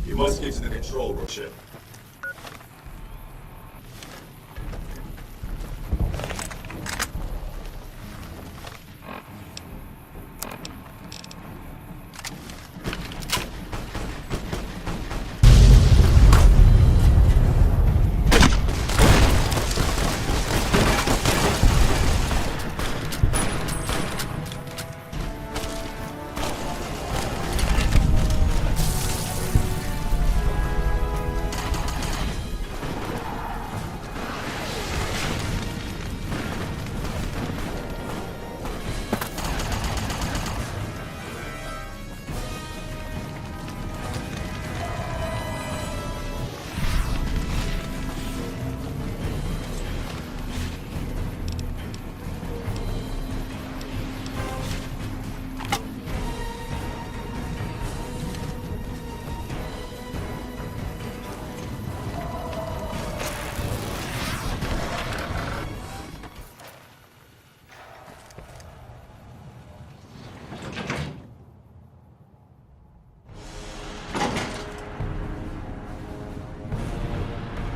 You must get to the control room ship.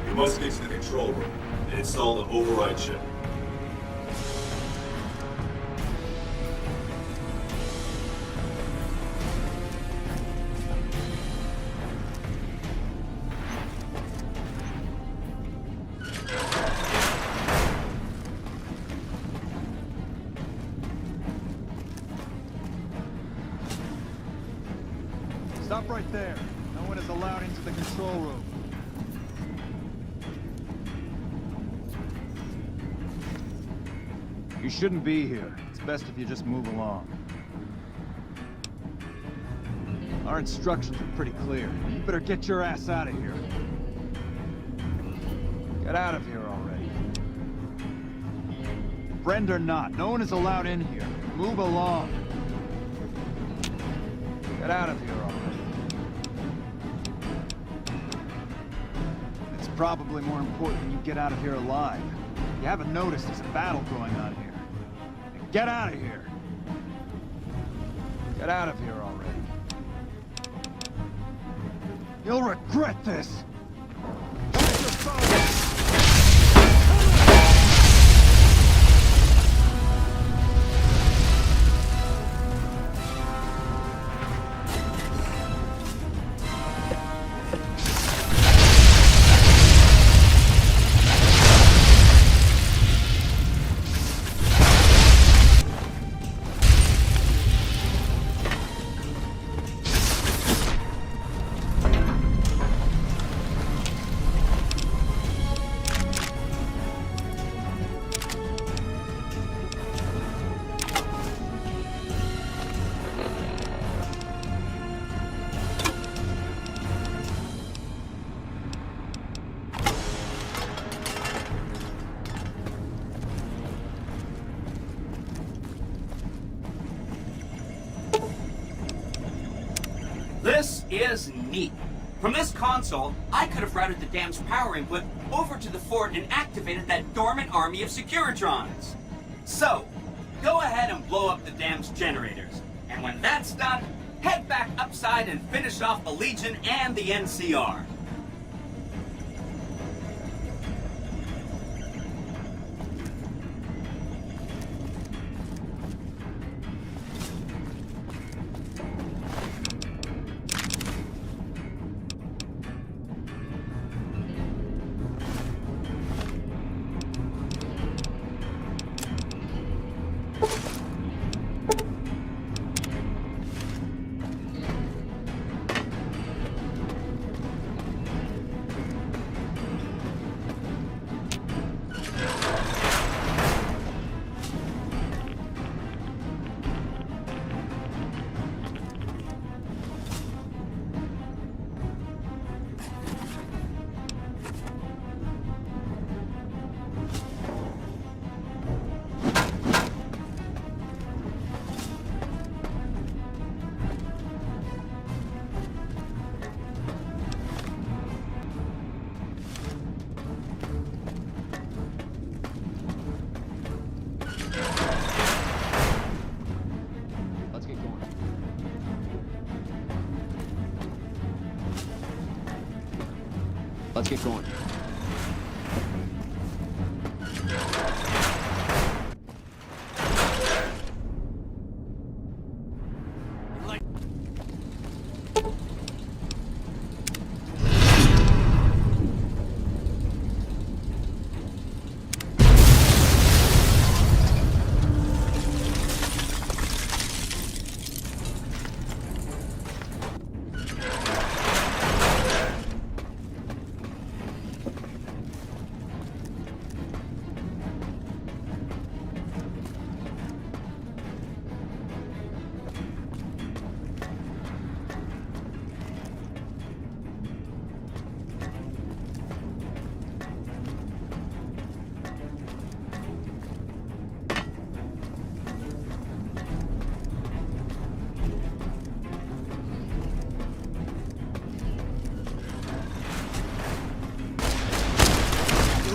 You must get to the control room and install the override chip. Stop right there. No one is allowed into the control room. You shouldn't be here. It's best if you just move along. Our instructions are pretty clear. You better get your ass out of here. Get out of here already. Friend or not, no one is allowed in here. Move along. Get out of here already. It's probably more important you get out of here alive. You haven't noticed there's a battle going on here. Get out of here! Get out of here already. You'll regret this! This is neat. From this console, I could have routed the dam's power input over to the fort and activated that dormant army of Securitrons. So, go ahead and blow up the dam's generators. And when that's done, head back upside and finish off the Legion and the NCR. Let's get going.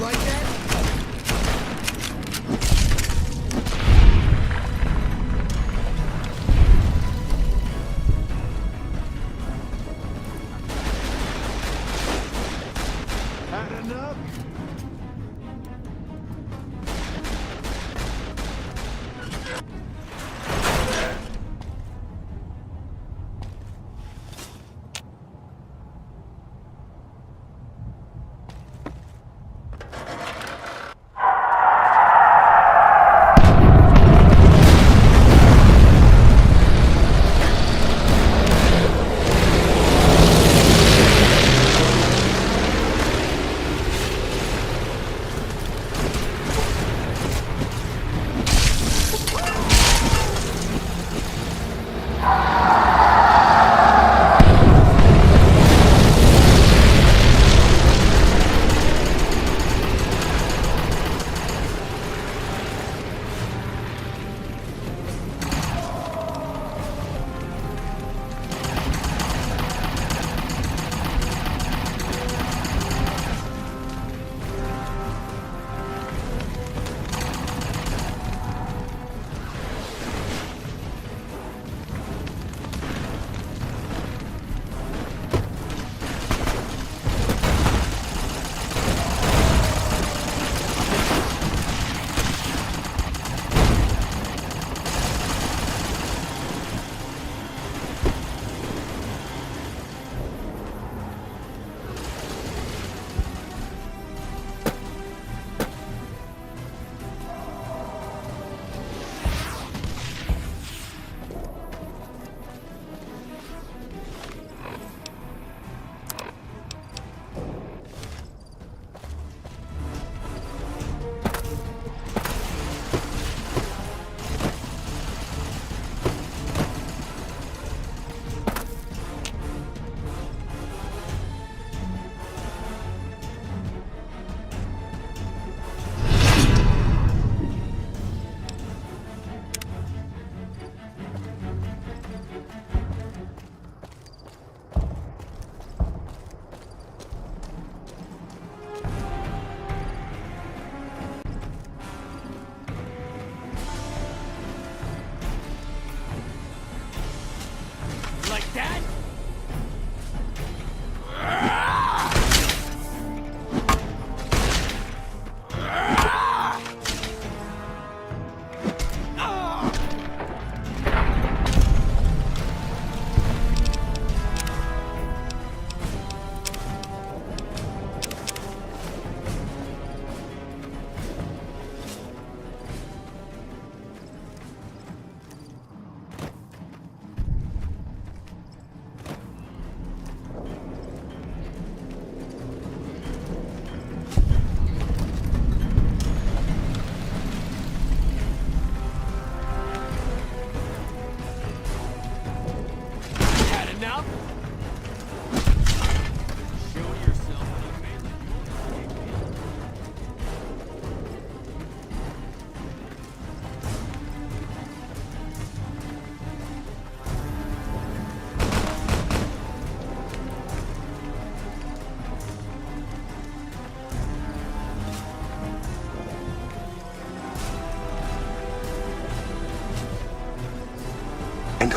Like that? Had enough?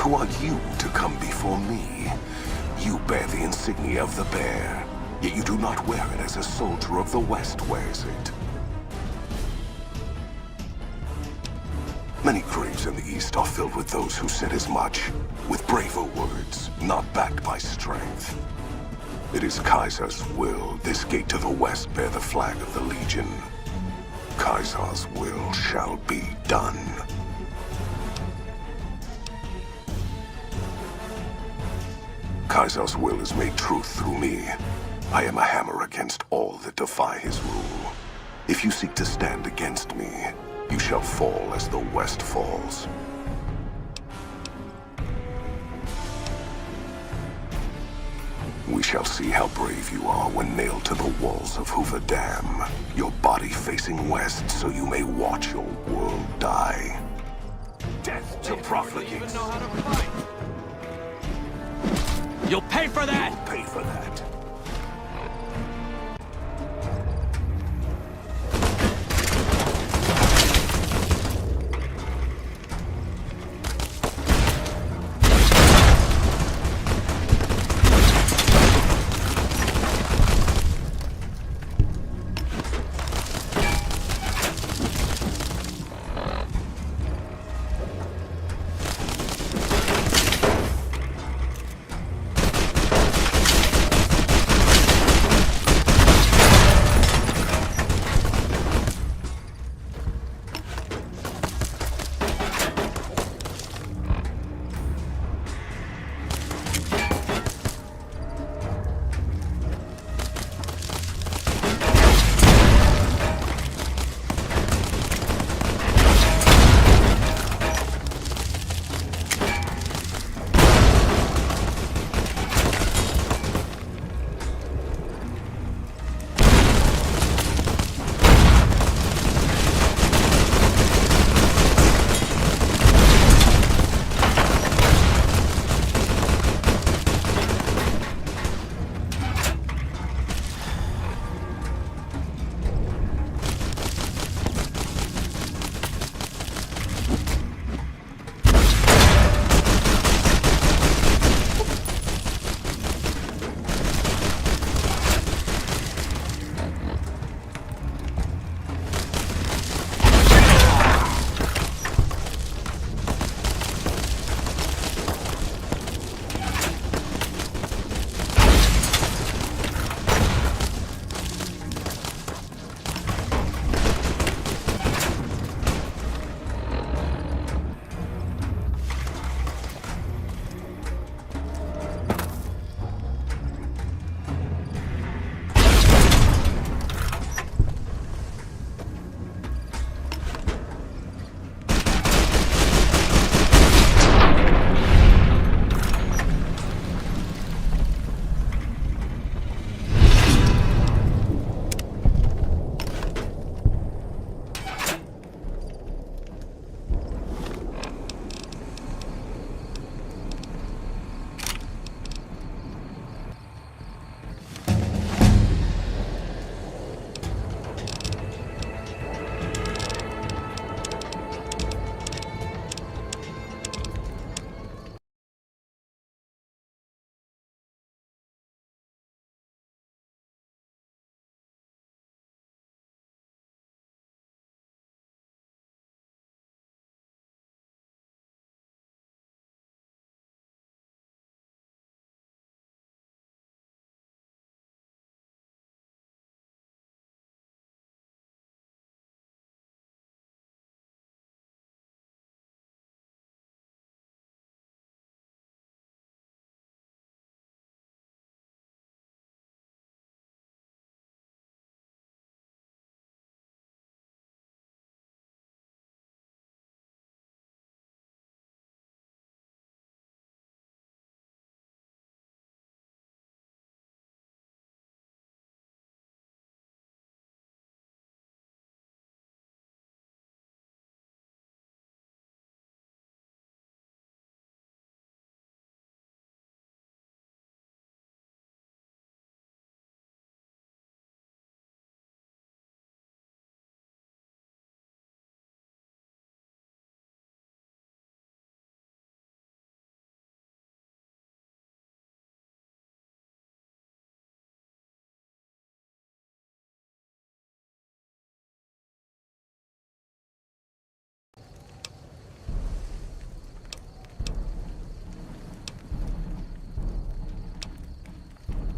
who are you to come before me? You bear the insignia of the bear, yet you do not wear it as a soldier of the West wears it. Many graves in the East are filled with those who said as much, with braver words, not backed by strength. It is Kaiser's will this gate to the West bear the flag of the Legion. Kaiser's will shall be done. Kaiser's will is made truth through me. I am a hammer against all that defy his rule. If you seek to stand against me, you shall fall as the West falls. We shall see how brave you are when nailed to the walls of Hoover Dam, your body facing west so you may watch your world die. Death to profligates. You'll pay for that! You'll pay for that.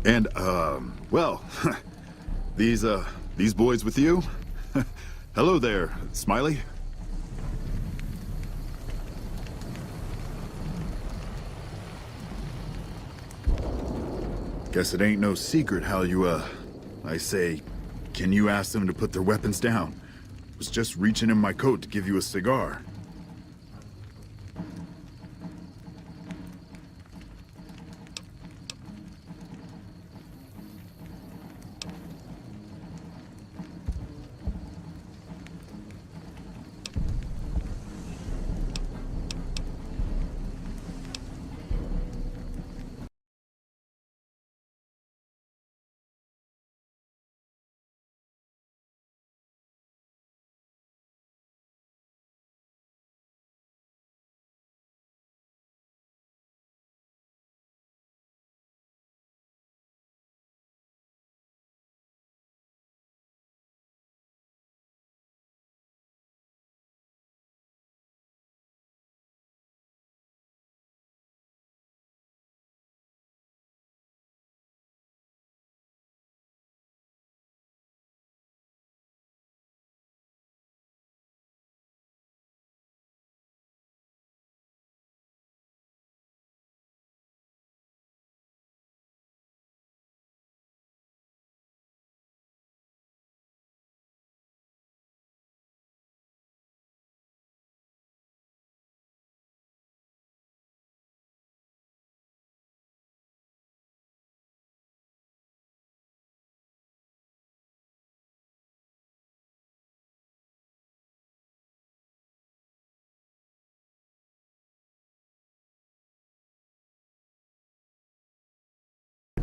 And, well, these boys with you? Hello there, Smiley. Guess it ain't no secret how you, I say, can you ask them to put their weapons down? Was just reaching in my coat to give you a cigar.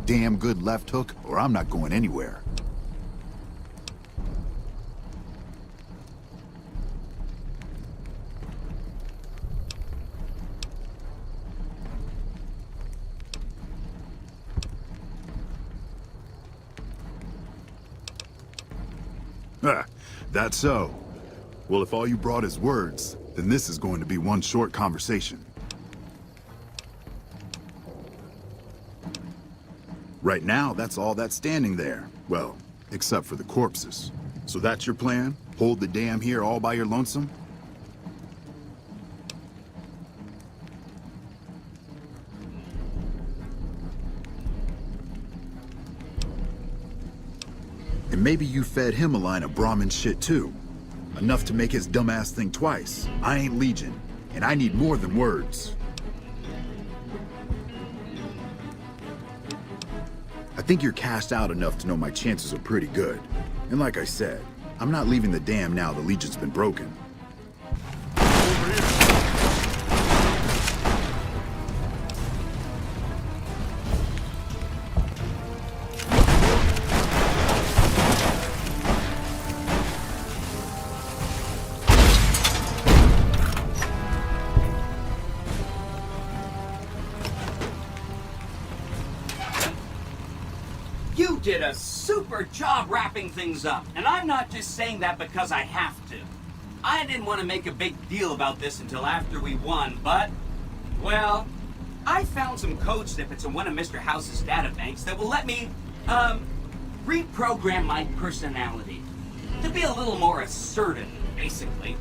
Damn good left hook, or I'm not going anywhere. That's so. Well, if all you brought is words, then this is going to be one short conversation. Right now, that's all that's standing there. Well, except for the corpses. So that's your plan? Hold the dam here all by your lonesome? And maybe you fed him a line of Brahmin shit too. Enough to make his dumbass think twice. I ain't Legion, and I need more than words. I think you're cashed out enough to know my chances are pretty good. And like I said, I'm not leaving the dam now the Legion's been broken. You did a super job wrapping things up, and I'm not just saying that because I have to. I didn't want to make a big deal about this until after we won, but, well, I found some code snippets in one of Mr. House's databanks that will let me, reprogram my personality to be a little more assertive, basically.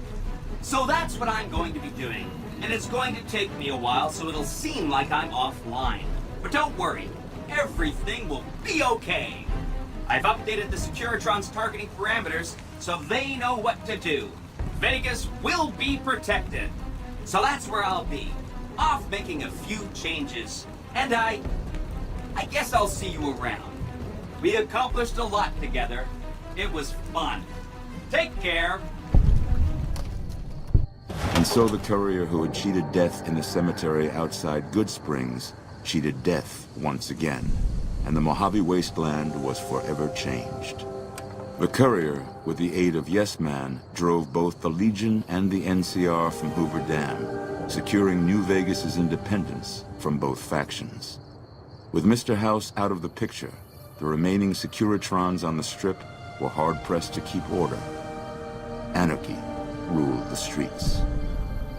So that's what I'm going to be doing, and it's going to take me a while, so it'll seem like I'm offline. But don't worry. Everything will be okay. I've updated the Securitron's targeting parameters so they know what to do. Vegas will be protected. So that's where I'll be. Off making a few changes. And I guess I'll see you around. We accomplished a lot together. It was fun. Take care. And so the courier who had cheated death in the cemetery outside Good Springs cheated death once again, and the Mojave wasteland was forever changed. The courier, with the aid of Yes Man, drove both the Legion and the NCR from Hoover Dam, securing New Vegas's independence from both factions. With Mr. House out of the picture, the remaining Securitrons on the Strip were hard-pressed to keep order. Anarchy ruled the streets.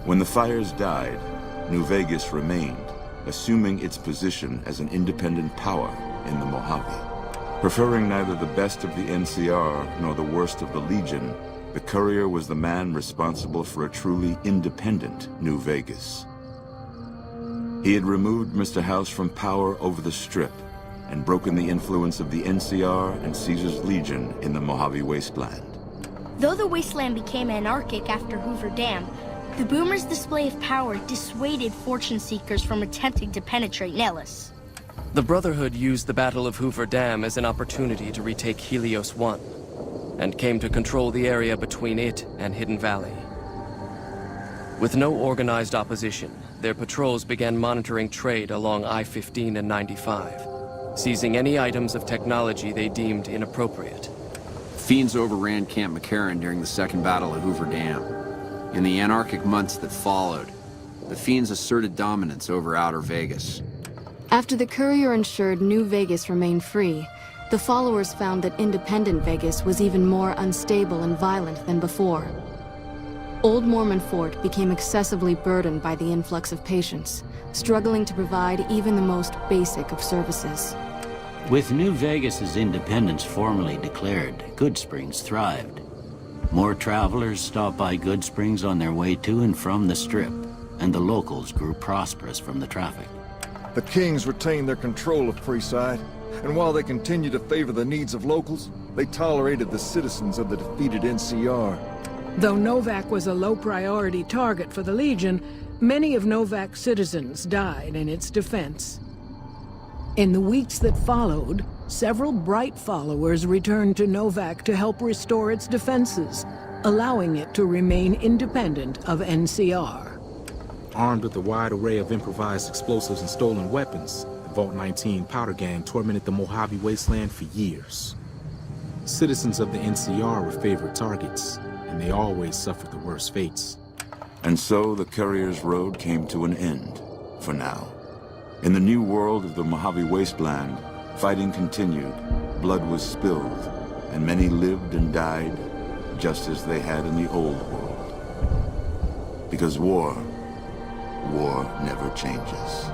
When the fires died, New Vegas remained, assuming its position as an independent power in the Mojave. Preferring neither the best of the NCR nor the worst of the Legion, the courier was the man responsible for a truly independent New Vegas. He had removed Mr. House from power over the Strip and broken the influence of the NCR and Caesar's Legion in the Mojave Wasteland. Though the wasteland became anarchic after Hoover Dam, the Boomers' display of power dissuaded fortune seekers from attempting to penetrate Nellis. The Brotherhood used the Battle of Hoover Dam as an opportunity to retake Helios 1, and came to control the area between it and Hidden Valley. With no organized opposition, their patrols began monitoring trade along I-15 and 95, seizing any items of technology they deemed inappropriate. Fiends overran Camp McCarran during the Second Battle of Hoover Dam. In the anarchic months that followed, the Fiends asserted dominance over Outer Vegas. After the Courier ensured New Vegas remained free, the followers found that independent Vegas was even more unstable and violent than before. Old Mormon Fort became excessively burdened by the influx of patients, struggling to provide even the most basic of services. With New Vegas's independence formally declared, Goodsprings thrived. More travelers stopped by Goodsprings on their way to and from the Strip, and the locals grew prosperous from the traffic. The Kings retained their control of Freeside, and while they continued to favor the needs of locals, they tolerated the citizens of the defeated NCR. Though Novak was a low-priority target for the Legion, many of Novak's citizens died in its defense. In the weeks that followed, several bright followers returned to Novak to help restore its defenses, allowing it to remain independent of NCR. Armed with a wide array of improvised explosives and stolen weapons, the Vault 19 Powder Gang tormented the Mojave Wasteland for years. Citizens of the NCR were favored targets, and they always suffered the worst fates. And so the Courier's road came to an end, for now. In the new world of the Mojave Wasteland, fighting continued, blood was spilled, and many lived and died just as they had in the old world. Because war never changes.